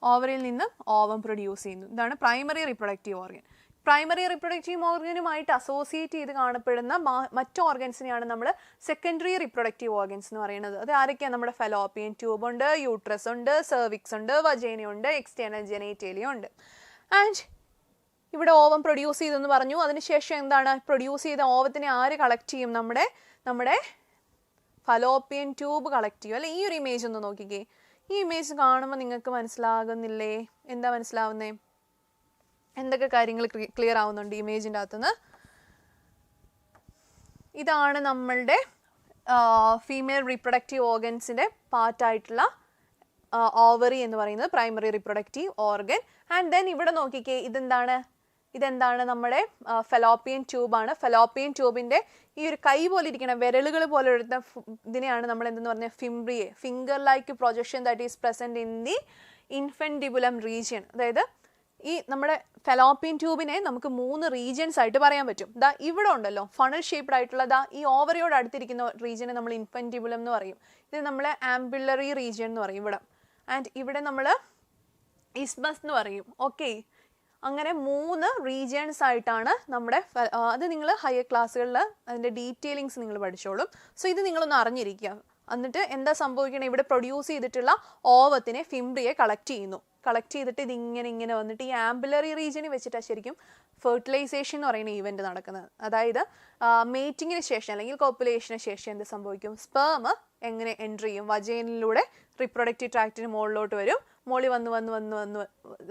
ഓവറിയിൽ നിന്ന് ഓവം പ്രൊഡ്യൂസ് ചെയ്യുന്നു. ഇതാണ് primary reproductive organ. Primary reproductive ഓർഗനുമായിട്ട് അസോസിയേറ്റ് ചെയ്ത് കാണപ്പെടുന്ന മറ്റ് ഓർഗൻസിനെയാണ് നമ്മൾ സെക്കൻഡറി റീപ്രൊഡക്റ്റീവ് ഓർഗൻസ് എന്ന് പറയുന്നത്. അത് ആരൊക്കെയാണ്? നമ്മുടെ ഫെലോപ്പിയൻ ട്യൂബ് ഉണ്ട്, യൂട്രസ് ഉണ്ട്, സെർവിക്സ് ഉണ്ട്, വജൈന ഉണ്ട്, എക്സ്റ്റേണൽ ജെനൈറ്റേലിയ ഉണ്ട്. ആൻഡ് ഇവിടെ ഓവം പ്രൊഡ്യൂസ് ചെയ്തെന്ന് പറഞ്ഞു. അതിനുശേഷം എന്താണ്? പ്രൊഡ്യൂസ് ചെയ്ത ഓവത്തിനെ ആര് കളക്ട് ചെയ്യും? നമ്മുടെ ഫലോപ്പിയൻ ട്യൂബ് കളക്ട് ചെയ്യും അല്ലെ. ഈ ഒരു ഇമേജ് ഒന്ന് നോക്കിക്കേ. ഈ ഇമേജ് കാണുമ്പോൾ നിങ്ങൾക്ക് മനസ്സിലാകുന്നില്ലേ? എന്താ മനസ്സിലാവുന്നേ? എന്തൊക്കെ കാര്യങ്ങൾ ക്ലിയർ ആവുന്നുണ്ട് ഇമേജിൻ്റെ അകത്തുനിന്ന്? ഇതാണ് നമ്മളുടെ ഫീമെയിൽ റീപ്രൊഡക്റ്റീവ് ഓർഗൻസിൻ്റെ പാർട്ടായിട്ടുള്ള ഓവറി എന്ന് പറയുന്നത്, primary reproductive organ. And then ഇവിടെ നോക്കിക്കേ, ഇതെന്താണ്? നമ്മുടെ ഫെലോപ്പിയൻ ട്യൂബാണ്. ഫെലോപ്പിയൻ ട്യൂബിൻ്റെ ഈ ഒരു കൈ പോലെ ഇരിക്കുന്ന വിരലുകൾ പോലെ എടുത്ത ഇതിനെയാണ് നമ്മൾ എന്തെന്ന് പറഞ്ഞാൽ fimbriae, finger like projection that is present in the infundibulum region. അതായത് ഈ നമ്മുടെ ഫെലോപ്പിയൻ ട്യൂബിനെ നമുക്ക് 3 റീജിയൻസ് ആയിട്ട് പറയാൻ പറ്റും. ദാ ഇവിടെ ഉണ്ടല്ലോ ഫണൽ ഷേപ്ഡ് ആയിട്ടുള്ള ഈ ഓവറിയോട് അടുത്തിരിക്കുന്ന റീജിയനെ നമ്മൾ ഇൻഫൻറ്റിബുലം എന്ന് പറയും. ഇത് നമ്മളെ ആംബുലറി റീജിയൻ എന്ന് പറയും ഇവിടെ. ആൻഡ് ഇവിടെ നമ്മൾ ഇസ്മസ് എന്ന് പറയും. ഓക്കെ, അങ്ങനെ 3 റീജിയൻസ് ആയിട്ടാണ് നമ്മുടെ അത് നിങ്ങൾ ഹയർ ക്ലാസ്സുകളിൽ അതിൻ്റെ ഡീറ്റെയിലിങ്സ് നിങ്ങൾ പഠിച്ചോളും. സോ ഇത് നിങ്ങളൊന്ന് അറിഞ്ഞിരിക്കുക. എന്നിട്ട് എന്താ സംഭവിക്കണം? ഇവിടെ പ്രൊഡ്യൂസ് ചെയ്തിട്ടുള്ള ഓവത്തിനെ ഫിംബ്രിയെ കളക്ട് ചെയ്തിട്ട് ഇതിങ്ങനെ വന്നിട്ട് ഈ ആംബുലറി റീജിയനിൽ വെച്ചിട്ടാണ് ശരിക്കും ഫെർട്ടിലൈസേഷൻ എന്ന് പറയുന്ന ഈവൻറ്റ് നടക്കുന്നത്. അതായത് മേറ്റിങ്ങിന് ശേഷം അല്ലെങ്കിൽ കോപ്പുലേഷന് ശേഷം എന്ത് സംഭവിക്കും? സ്പേം എങ്ങനെ എൻട്രി ചെയ്യും? വജൈനിലൂടെ റീപ്രൊഡക്റ്റീവ് ട്രാക്റ്റിന് മുകളിലോട്ട് വരും. മോളി വന്ന്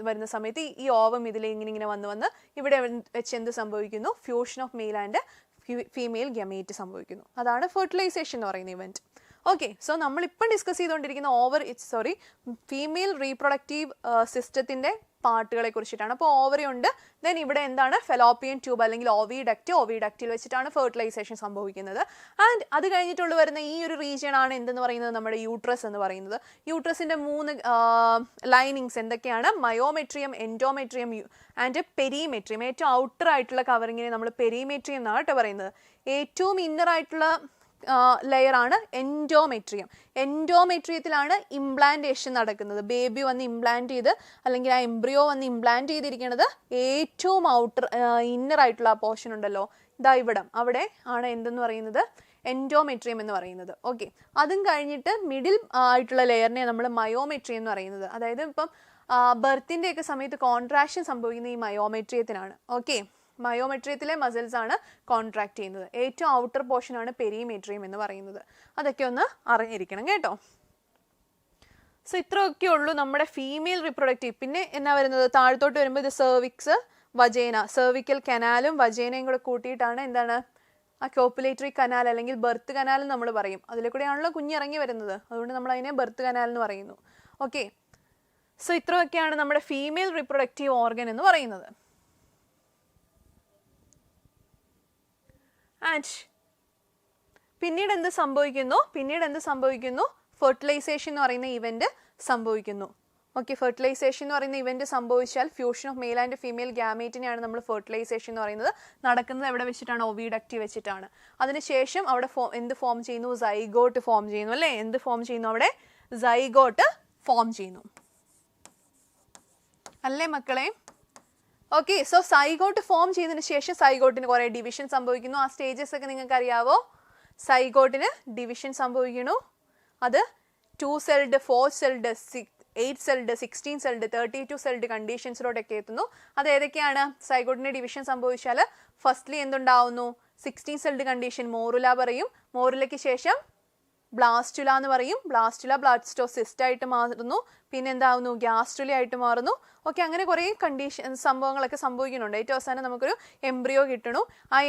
വരുന്ന സമയത്ത് ഈ ഓവം ഇതിൽ ഇങ്ങനെ വന്ന് ഇവിടെ വെച്ച് എന്ത് സംഭവിക്കുന്നു? Fusion of male and female സംഭവിക്കുന്നു. അതാണ് ഫെർട്ടിലൈസേഷൻ എന്ന് പറയുന്ന ഇവൻറ്റ്. ഓക്കെ, സോ നമ്മളിപ്പം ഡിസ്കസ് ചെയ്തുകൊണ്ടിരിക്കുന്ന ഫീമെയിൽ റീപ്രൊഡക്റ്റീവ് സിസ്റ്റത്തിൻ്റെ പാർട്ടുകളെ കുറിച്ചിട്ടാണ്. അപ്പോൾ ഓവറി ഉണ്ട്, ദെൻ ഇവിടെ എന്താണ്? ഫെലോപ്പിയൻ ട്യൂബ് അല്ലെങ്കിൽ ഓവിഡക്റ്റിൽ വെച്ചിട്ടാണ് ഫെർട്ടിലൈസേഷൻ സംഭവിക്കുന്നത്. ആൻഡ് അത് കഴിഞ്ഞിട്ടുള്ള വരുന്ന ഈ ഒരു റീജിയൻ ആണ് എന്തെന്ന് പറയുന്നത്? നമ്മുടെ യൂട്രസ് എന്ന് പറയുന്നത്. യൂട്രസിൻ്റെ 3 ലൈനിങ്സ് എന്തൊക്കെയാണ്? Myometrium, endometrium and perimetrium. ഏറ്റവും ഔട്ടർ ആയിട്ടുള്ള കവറിങ്ങിനെ നമ്മൾ പെരിമെട്രിയം എന്നാണ് കേട്ടോ പറയുന്നത്. ഏറ്റവും ഇന്നർ ആയിട്ടുള്ള ലെയറാണ് എൻഡോമെട്രിയം. എൻഡോമെട്രിയത്തിലാണ് ഇംപ്ലാന്റേഷൻ നടക്കുന്നത്. ബേബി വന്ന് ഇംപ്ലാന്റ് ചെയ്ത് അല്ലെങ്കിൽ ആ എംബ്രിയോ വന്ന് ഇംപ്ലാന്റ് ചെയ്തിരിക്കുന്നത് ഏറ്റവും ഇന്നർ ആയിട്ടുള്ള ആ പോർഷൻ ഉണ്ടല്ലോ, ഇതാ അവിടെ ആണ് എന്തെന്ന് പറയുന്നത്? എൻഡോമെട്രിയം എന്ന് പറയുന്നത്. ഓക്കെ, അതും കഴിഞ്ഞിട്ട് മിഡിൽ ആയിട്ടുള്ള ലെയറിനെ നമ്മൾ മയോമെട്രിയം എന്ന് പറയുന്നത്. അതായത് ഇപ്പം ബർത്തിൻ്റെ ഒക്കെ സമയത്ത് കോൺട്രാക്ഷൻ സംഭവിക്കുന്ന ഈ മയോമെട്രിയത്തിനാണ്. ഓക്കെ, മയോമെട്രിയത്തിലെ മസിൽസ് ആണ് കോൺട്രാക്ട് ചെയ്യുന്നത്. ഏറ്റവും ഔട്ടർ പോർഷനാണ് പെരിമെട്രിയം എന്ന് പറയുന്നത്. അതൊക്കെ ഒന്ന് അറിഞ്ഞിരിക്കണം കേട്ടോ. സോ ഇത്രയൊക്കെ ഉള്ളൂ നമ്മുടെ ഫീമെയിൽ റീപ്രൊഡക്റ്റീവ്. പിന്നെ എന്നാ വരുന്നത്? താഴത്തോട്ട് വരുമ്പോൾ ഇത് സെർവിക്സ്, വജൈന, സെർവിക്കൽ കനാലും വജൈനയും കൂടെ കൂട്ടിയിട്ടാണ് എന്താണ് ആ കോപ്പുലേറ്ററി കനാൽ അല്ലെങ്കിൽ ബർത്ത് കനാൽ എന്ന് നമ്മൾ പറയും. അതിലെ കൂടെയാണല്ലോ കുഞ്ഞിറങ്ങി വരുന്നത്. അതുകൊണ്ട് നമ്മൾ അതിനെ ബർത്ത് കനാൽ എന്ന് പറയുന്നു. ഓക്കെ, സോ ഇത്രയൊക്കെയാണ് നമ്മുടെ ഫീമെയിൽ റീപ്രൊഡക്റ്റീവ് ഓർഗൻ എന്ന് പറയുന്നത്. ആൻഡ് പിന്നീട് എന്ത് സംഭവിക്കുന്നു? ഫെർട്ടിലൈസേഷൻ എന്ന് പറയുന്ന ഇവന്റ് സംഭവിക്കുന്നു. ഓക്കെ, ഫെർട്ടിലൈസേഷൻ എന്ന് പറയുന്ന ഇവന്റ് സംഭവിച്ചാൽ fusion of male and female ഗാമേറ്റിനെയാണ് നമ്മൾ ഫെർട്ടിലൈസേഷൻ എന്ന് പറയുന്നത്. നടക്കുന്നത് എവിടെ വെച്ചിട്ടാണ്? ഓവിഡക്റ്റിൽ വെച്ചിട്ടാണ്. അതിനുശേഷം അവിടെ എന്ത് ഫോം ചെയ്യുന്നു? സൈഗോട്ട് ഫോം ചെയ്യുന്നു അല്ലേ? എന്ത് ഫോം ചെയ്യുന്നു? അവിടെ സൈഗോട്ട് ഫോം ചെയ്യുന്നു അല്ലേ മക്കളെ? ഓക്കെ, സോ സൈഗോട്ട് ഫോം ചെയ്തതിന് ശേഷം സൈഗോട്ടിന് കുറേ ഡിവിഷൻ സംഭവിക്കുന്നു. ആ സ്റ്റേജസ് ഒക്കെ നിങ്ങൾക്ക് അറിയാവോ? സൈഗോട്ടിന് ഡിവിഷൻ സംഭവിക്കുന്നു. അത് 2 celled 4 celled 8 celled 16 celled 32 celled കണ്ടീഷൻസിലോട്ടൊക്കെ എത്തുന്നു. അത് ഏതൊക്കെയാണ്? സൈഗോട്ടിന്റെ ഡിവിഷൻ സംഭവിച്ചാൽ ഫസ്റ്റ്ലി എന്തുണ്ടാവുന്നു? 16 സെൽഡ് കണ്ടീഷൻ മോറുല പറയും. മോറുലയ്ക്ക് ശേഷം ബ്ലാസ്റ്റുല എന്ന് പറയും. ബ്ലാസ്റ്റുല ബ്ലാസ്റ്റോസിസ്റ്റ് ആയിട്ട് മാറുന്നു. പിന്നെ എന്താവുന്നു? ഗ്യാസ്ട്രുല ആയിട്ട് മാറുന്നു. ഓക്കെ, അങ്ങനെ കുറേ സംഭവങ്ങളൊക്കെ സംഭവിക്കുന്നുണ്ട്. ഏറ്റവും അവസാനം നമുക്കൊരു എംബ്രിയോ കിട്ടണു. ആ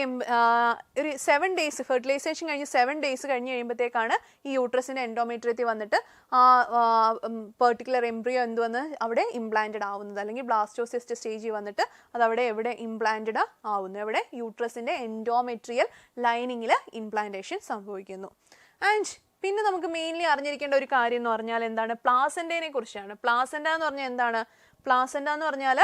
ഒരു 7 ഡേയ്സ് ഫെർട്ടിലൈസേഷൻ കഴിഞ്ഞ് 7 ഡേയ്സ് കഴിഞ്ഞ് കഴിയുമ്പോഴത്തേക്കാണ് ഈ യൂട്രസിൻ്റെ എൻഡോമെട്രിയത്തിൽ വന്നിട്ട് ആ പെർട്ടിക്കുലർ എംബ്രിയോ എന്തുവന്ന് അവിടെ ഇംപ്ലാന്റഡ് ആവുന്നത്, അല്ലെങ്കിൽ ബ്ലാസ്റ്റോസിസ്റ്റ് സ്റ്റേജിൽ വന്നിട്ട് അതവിടെ എവിടെ ഇംപ്ലാന്റഡ് ആവുന്നു? എവിടെ? യൂട്രസിൻ്റെ എൻഡോമെട്രിയൽ ലൈനിങ്ങിൽ ഇംപ്ലാന്റേഷൻ സംഭവിക്കുന്നു. ആൻഡ് പിന്നെ നമുക്ക് മെയിൻലി അറിഞ്ഞിരിക്കേണ്ട ഒരു കാര്യം എന്ന് പറഞ്ഞാൽ എന്താണ്? പ്ലാസെന്റയെ കുറിച്ചാണ്. പ്ലാസെന്റ എന്ന് പറഞ്ഞാൽ എന്താണ്? പ്ലാസെന്റ എന്ന് പറഞ്ഞാൽ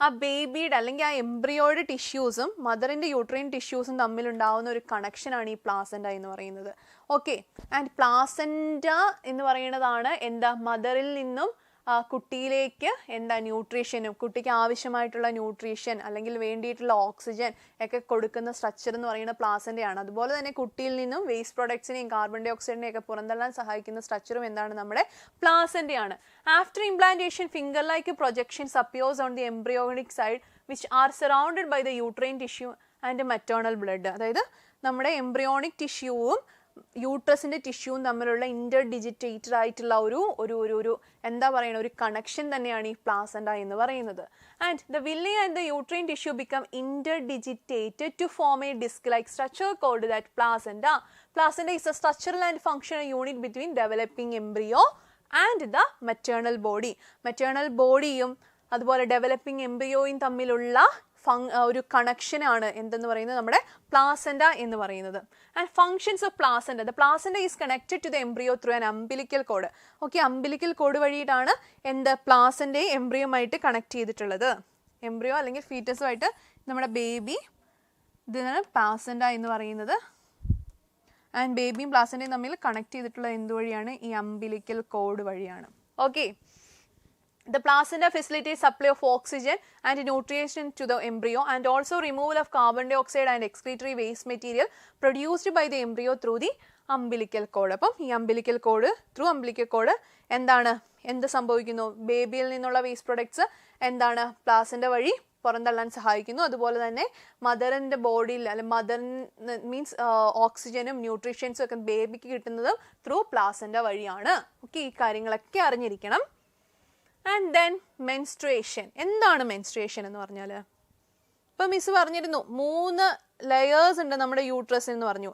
ആ ബേബിയുടെ അല്ലെങ്കിൽ ആ എംബ്രിയോയുടെ ടിഷ്യൂസും മദറിൻ്റെ യൂട്രൈൻ ടിഷ്യൂസും തമ്മിലുണ്ടാവുന്ന ഒരു കണക്ഷനാണ് ഈ പ്ലാസെന്റ എന്ന് പറയുന്നത്. ഓക്കെ, ആൻഡ് പ്ലാസെന്റ എന്ന് പറയുന്നതാണ് എന്താ? മദറിൽ നിന്നും കുട്ടിയിലേക്ക് എന്താ ന്യൂട്രീഷനും കുട്ടിക്ക് ആവശ്യമായിട്ടുള്ള ന്യൂട്രീഷൻ അല്ലെങ്കിൽ വേണ്ടിയിട്ടുള്ള ഓക്സിജൻ ഒക്കെ കൊടുക്കുന്ന സ്ട്രക്ചർ എന്ന് പറയുന്ന പ്ലാസെന്റയാണ്. അതുപോലെ തന്നെ കുട്ടിയിൽ നിന്നും വേസ്റ്റ് പ്രൊഡക്ട്സിനെയും കാർബൺ ഡൈ ഓക്സൈഡിനെയും ഒക്കെ പുറന്തള്ളാൻ സഹായിക്കുന്ന സ്ട്രക്ചറും എന്താണ്? നമ്മുടെ പ്ലാസെന്റയാണ്. After implantation finger like projections appears on the embryonic side which are surrounded by the uterine tissue and maternal blood. അതായത് നമ്മുടെ എംബ്രിയോണിക് ടിഷ്യൂവും യൂട്രസിൻ്റെ ടിഷ്യൂവും തമ്മിലുള്ള ഇൻ്റർഡിജിറ്റേറ്റഡ് ആയിട്ടുള്ള ഒരു എന്താ പറയുക, ഒരു കണക്ഷൻ തന്നെയാണ് ഈ പ്ലാസെന്റ എന്ന് പറയുന്നത്. And the villi and the uterine tissue become interdigitated to form a disc like structure called that placenta. Placenta is a structural and functional unit between developing embryo and the maternal body. Maternal ബോഡിയും അതുപോലെ developing എംബ്രിയോയും തമ്മിലുള്ള ഒരു കണക്ഷനാണ് എന്തെന്ന് പറയുന്നത്? നമ്മുടെ placenta എന്ന് പറയുന്നത്. And functions of placenta. The placenta is connected to the embryo through an umbilical cord. Okay, umbilical cord വഴിയിട്ടാണ് എന്ത്? പ്ലാസെന്റയെ എംബ്രിയോയുമായിട്ട് കണക്ട് ചെയ്തിട്ടുള്ളത്. എംബ്രിയോ അല്ലെങ്കിൽ ഫീറ്റസുമായിട്ട് നമ്മുടെ ബേബി, ഇതിനാണ് പ്ലാസെന്റ എന്ന് പറയുന്നത്. ആൻഡ് ബേബിയും പ്ലാസെന്റയും തമ്മിൽ കണക്ട് ചെയ്തിട്ടുള്ള എന്തുവഴിയാണ്? ഈ അംബിലിക്കൽ കോഡ് വഴിയാണ്. Okay, the placenta facilitates supply of oxygen and nutrition to the embryo and also removal of carbon dioxide and excretory waste material produced by the embryo through the umbilical cord. അപ്പം ഈ umbilical cord through umbilical cord എന്ത് സംഭവിക്കുന്നു? ബേബിയിൽ നിന്നുള്ള waste products എന്താണ്? Placenta വഴി പുറന്തള്ളാൻ സഹായിക്കുന്നു. അതുപോലെ തന്നെ മദറിൻ്റെ ബോഡിയിൽ അല്ലെ മദർ മീൻസ് ഓക്സിജനും ന്യൂട്രീഷ്യൻസും ഒക്കെ ബേബിക്ക് കിട്ടുന്നതും ത്രൂ പ്ലാസെന്റ വഴിയാണ്. ഓക്കെ, ഈ കാര്യങ്ങളൊക്കെ അറിഞ്ഞിരിക്കണം. And then menstruation. എന്താണ് മെൻസ്ട്രുവേഷൻ എന്ന് പറഞ്ഞാൽ? ഇപ്പം മിസ് പറഞ്ഞിരുന്നു 3 ലെയേഴ്സ് ഉണ്ട് നമ്മുടെ യൂട്രസ് എന്ന് പറഞ്ഞു.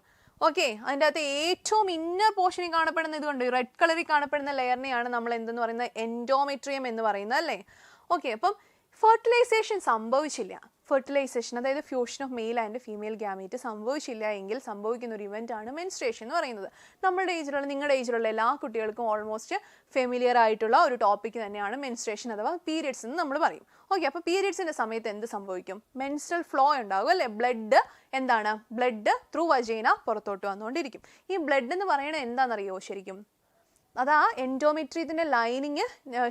ഓക്കെ, അതിൻ്റെ അകത്ത് ഏറ്റവും ഇന്നർ പോർഷനിൽ കാണപ്പെടുന്ന ഇതുകൊണ്ട് റെഡ് കളറിൽ കാണപ്പെടുന്ന ലെയറിനെയാണ് നമ്മൾ എന്തെന്ന് പറയുന്നത്? എൻഡോമെട്രിയം എന്ന് പറയുന്നത് അല്ലേ? ഓക്കെ, അപ്പം ഫെർട്ടിലൈസേഷൻ സംഭവിച്ചില്ല. ഫെർട്ടിലൈസേഷൻ അതായത് fusion of male and female gamete സംഭവിച്ചില്ല എങ്കിൽ സംഭവിക്കുന്ന ഒരു ഇവൻ്റ് ആണ് മെൻസ്ട്രുവേഷൻ എന്ന് പറയുന്നത്. നമ്മുടെ ഏജിലുള്ള നിങ്ങളുടെ ഏജിലുള്ള എല്ലാ കുട്ടികൾക്കും ഓൾമോസ്റ്റ് ഫെമിലിയർ ആയിട്ടുള്ള ഒരു ടോപ്പിക് തന്നെയാണ് മെൻസ്ട്രുവേഷൻ അഥവാ പീരിയഡ്സ് എന്ന് നമ്മൾ പറയും. ഓക്കെ, അപ്പോൾ പീരിയഡ്സിൻ്റെ സമയത്ത് എന്ത് സംഭവിക്കും? മെൻസ്ട്രൽ ഫ്ലോ ഉണ്ടാകും അല്ലേ? ബ്ലഡ് എന്താണ്? ബ്ലഡ് ത്രൂ വജൈന പുറത്തോട്ട് വന്നുകൊണ്ടിരിക്കും. ഈ ബ്ലഡ് എന്ന് പറയുന്നത് എന്താണെന്നറിയോ ശരിക്കും? അതാ എൻഡോമെട്രിയത്തിൻ്റെ ലൈനിങ്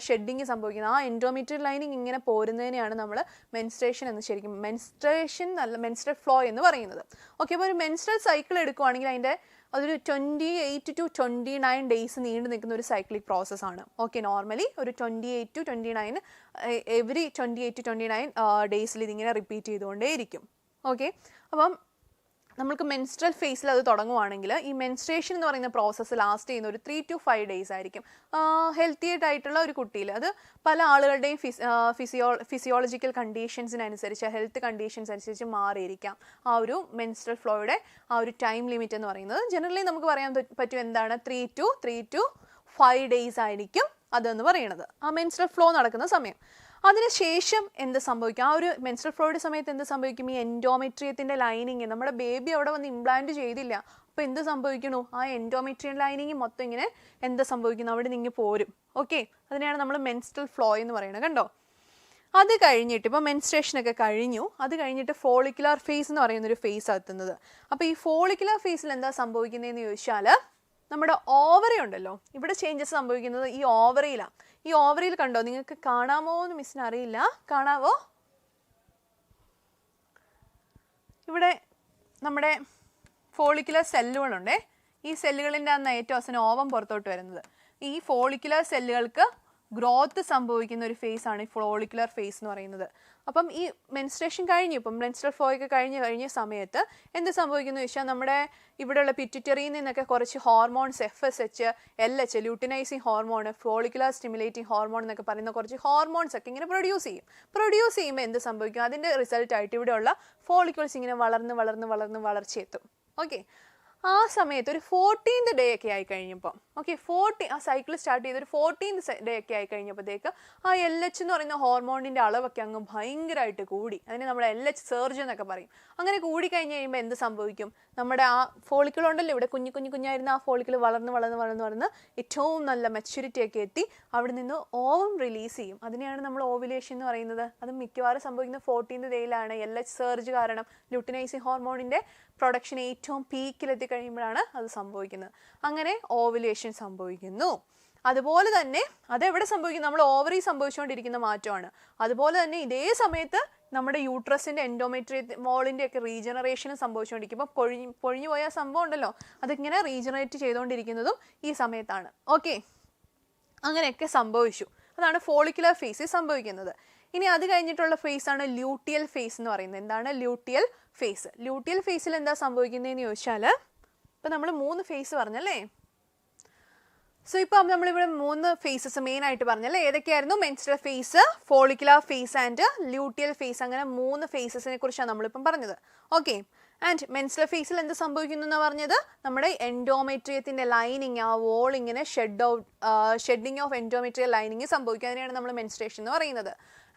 ഷെഡിങ് സംഭവിക്കുന്നത്. ആ എൻഡോമെട്രിയൽ ലൈനിങ് ഇങ്ങനെ പോരുന്നതിനെയാണ് നമ്മൾ മെൻസ്ട്രേഷൻ എന്ന് ശരിക്കും മെൻസ്ട്രേഷൻ അല്ല മെൻസ്ട്രൽ ഫ്ലോ എന്ന് പറയുന്നത്. ഓക്കെ, അപ്പോൾ ഒരു മെൻസ്ട്രൽ സൈക്കിൾ എടുക്കുകയാണെങ്കിൽ അതിൻ്റെ അതൊരു 28 to 29 ഡേയ്സ് നീണ്ടു നിൽക്കുന്ന ഒരു സൈക്ലിക് പ്രോസസ്സാണ്. ഓക്കെ, നോർമലി ഒരു 28 to 29 എവറി 28 to 29 ഡേയ്സിൽ ഇതിങ്ങനെ റിപ്പീറ്റ് ചെയ്തുകൊണ്ടേയിരിക്കും. ഓക്കെ, അപ്പം നമുക്ക് മെൻസ്ട്രൽ ഫേസിൽ അത് തുടങ്ങുവാണെങ്കിൽ ഈ മെൻസ്ട്രേഷൻ എന്ന് പറയുന്ന പ്രോസസ്സ് ലാസ്റ്റ് ചെയ്യുന്ന ഒരു 3 to 5 ഡേയ്സ് ആയിരിക്കും. ഹെൽത്തി ആയിട്ടുള്ള ഒരു കുട്ടിയിൽ അത് പല ആളുകളുടെയും ഫിസിയോളജിക്കൽ കണ്ടീഷൻസിനനുസരിച്ച് ഹെൽത്ത് കണ്ടീഷൻസ് അനുസരിച്ച് മാറിയിരിക്കാം ആ ഒരു മെൻസ്ട്രൽ ഫ്ലോയുടെ ആ ഒരു ടൈം ലിമിറ്റ് എന്ന് പറയുന്നത്. ജനറലി നമുക്ക് പറയാൻ പറ്റും എന്താണ്? 3 to 5 ഡേയ്സ് ആയിരിക്കും അതെന്ന് പറയുന്നത് ആ മെൻസ്ട്രൽ ഫ്ലോ നടക്കുന്ന സമയം. അതിനുശേഷം എന്ത് സംഭവിക്കും? ആ ഒരു മെൻസ്ട്രൽ ഫ്ലോയുടെ സമയത്ത് എന്ത് സംഭവിക്കും? ഈ എൻഡോമെട്രിയത്തിൻ്റെ ലൈനിങ് നമ്മുടെ ബേബി അവിടെ വന്ന് ഇംപ്ലാന്റ് ചെയ്തില്ല. അപ്പോൾ എന്ത് സംഭവിക്കണു? ആ എൻഡോമെട്രിയൻ ലൈനിങ് മൊത്തം ഇങ്ങനെ എന്ത് സംഭവിക്കുന്നു? അവിടെ നിന്ന് പോരും. ഓക്കെ, അതിനെയാണ് നമ്മൾ മെൻസ്ട്രൽ ഫ്ലോ എന്ന് പറയുന്നത്. കണ്ടോ? അത് കഴിഞ്ഞിട്ട് ഇപ്പോൾ മെൻസ്ട്രേഷനൊക്കെ കഴിഞ്ഞു. അത് കഴിഞ്ഞിട്ട് ഫോളിക്കുലർ ഫേസ് എന്ന് പറയുന്നൊരു ഫേസ് എത്തുന്നത്. അപ്പോൾ ഈ ഫോളിക്കുലർ ഫേസിൽ എന്താ സംഭവിക്കുന്നതെന്ന് ചോദിച്ചാൽ നമ്മുടെ ഓവറി ഉണ്ടല്ലോ, ഇവിടെ ചേഞ്ചസ് സംഭവിക്കുന്നത് ഈ ഓവറിയിലാണ്. ഈ ഓവറിയിൽ കണ്ടോ? നിങ്ങൾക്ക് കാണാമോ എന്ന് മിസ്സിന് അറിയില്ല. കാണാവോ? ഇവിടെ നമ്മുടെ ഫോളിക്കുലർ സെല്ലുകളുണ്ടേ. ഈ സെല്ലുകളിൻ്റെ അന്ന് ഏറ്റവും അവസാനം ഓവം പുറത്തോട്ട് വരുന്നത്. ഈ ഫോളിക്കുലർ സെല്ലുകൾക്ക് ഗ്രോത്ത് സംഭവിക്കുന്ന ഒരു ഫേസ് ആണ് ഈ ഫോളിക്കുലർ ഫേസ് എന്ന് പറയുന്നത്. അപ്പം ഈ മെൻസ്ട്രേഷൻ കഴിഞ്ഞു, ഇപ്പം മെൻസ്ട്രൽ ഫ്ലോ ഒക്കെ കഴിഞ്ഞ സമയത്ത് എന്ത് സംഭവിക്കുന്നു വെച്ചാൽ നമ്മുടെ ഇവിടെയുള്ള പിറ്റ്യൂട്ടറിയിൽ നിന്നൊക്കെ കുറച്ച് hormones FSH, LH, luteinising hormone, follicular stimulating hormone എന്നൊക്കെ പറയുന്ന കുറച്ച് ഹോർമോൺസ് ഒക്കെ ഇങ്ങനെ പ്രൊഡ്യൂസ് ചെയ്യുമ്പോൾ എന്ത് സംഭവിക്കും, അതിൻ്റെ റിസൾട്ടായിട്ട് ഇവിടെയുള്ള ഫോളിക്കിൾസ് ഇങ്ങനെ വളർന്ന് വളർച്ചയെത്തും. ഓക്കെ, ആ സമയത്ത് ഒരു 14th ഡേ ഒക്കെ ആയി കഴിഞ്ഞപ്പോൾ, ഓക്കെ, ആ സൈക്കിൾ സ്റ്റാർട്ട് ചെയ്തൊരു 14th ഡേ ഒക്കെ ആയി കഴിഞ്ഞപ്പോഴത്തേക്ക് ആ LH എന്ന് പറയുന്ന ഹോർമോണിൻ്റെ അളവൊക്കെ അങ്ങ് ഭയങ്കരമായിട്ട് കൂടി. അതിന് നമ്മൾ LH സർജ് എന്നൊക്കെ പറയും. അങ്ങനെ കൂടി കഴിഞ്ഞ് കഴിയുമ്പോൾ എന്ത് സംഭവിക്കും, നമ്മുടെ ആ ഫോളിക്കിൾ ഉണ്ടല്ലോ, ഇവിടെ കുഞ്ഞായിരുന്ന ആ ഫോളിക്കിൾ വളർന്ന് ഏറ്റവും നല്ല മെച്യൂരിറ്റി ഒക്കെ എത്തി അവിടെ നിന്ന് ഓവം റിലീസ് ചെയ്യും. അതിനെയാണ് നമ്മൾ ഓവുലേഷൻ എന്ന് പറയുന്നത്. അത് മിക്കവാറും സംഭവിക്കുന്ന 14th ഡേയിലാണ്. LH സർജ് കാരണം ല്യൂട്ടിനൈസിങ് ഹോർമോണിൻ്റെ പ്രൊഡക്ഷൻ ഏറ്റവും പീക്കിലെത്തി കഴിയുമ്പോഴാണ് അത് സംഭവിക്കുന്നത്. അങ്ങനെ ഓവുലേഷൻ സംഭവിക്കുന്നു. അതുപോലെ തന്നെ അതെവിടെ സംഭവിക്കും, നമ്മൾ ഓവറി സംഭവിച്ചുകൊണ്ടിരിക്കുന്ന മാറ്റമാണ്. അതുപോലെ തന്നെ ഇതേ സമയത്ത് നമ്മുടെ യൂട്രസിൻ്റെ എൻഡോമെട്രിയം മോളിൻ്റെ ഒക്കെ റീജനറേഷനും സംഭവിച്ചുകൊണ്ടിരിക്കുമ്പോൾ പൊഴിഞ്ഞു പോയ സംഭവം ഉണ്ടല്ലോ, അതിങ്ങനെ റീജനറേറ്റ് ചെയ്തുകൊണ്ടിരിക്കുന്നതും ഈ സമയത്താണ്. ഓക്കെ, അങ്ങനെയൊക്കെ സംഭവിച്ചു. അതാണ് ഫോളിക്കുലർ ഫേസിൽ സംഭവിക്കുന്നത്. ഇനി അത് കഴിഞ്ഞിട്ടുള്ള ഫേസ് ആണ് ലൂട്ടിയൽ ഫേസ് എന്ന് പറയുന്നത്. എന്താണ് ലൂട്ടിയൽ ഫേസ്? ലൂട്ടിയൽ ഫേസിൽ എന്താ സംഭവിക്കുന്നതെന്ന് ചോദിച്ചാൽ, ഇപ്പം നമ്മൾ 3 ഫേസ് പറഞ്ഞല്ലേ. സോ ഇപ്പം നമ്മളിവിടെ 3 ഫേസസ് മെയിൻ ആയിട്ട് പറഞ്ഞല്ലേ. ഏതൊക്കെയായിരുന്നു? Menstrual phase, follicular phase and luteal phase. അങ്ങനെ 3 ഫേസസിനെ കുറിച്ചാണ് നമ്മളിപ്പം പറഞ്ഞത്. ഓക്കെ, ആൻഡ് മെൻസ്ട്രൽ ഫേസിൽ എന്ത് സംഭവിക്കുന്നു എന്ന് പറഞ്ഞത്, നമ്മുടെ എൻഡോമെട്രിയത്തിൻ്റെ ലൈനിങ്, ആ വോൾ ഇങ്ങനെ ഷെഡിങ് ഓഫ് എൻഡോമെട്രിയൽ ലൈനിങ് സംഭവിക്കുക. അതിനെയാണ് നമ്മൾ മെൻസ്ട്രേഷൻ എന്ന് പറയുന്നത്.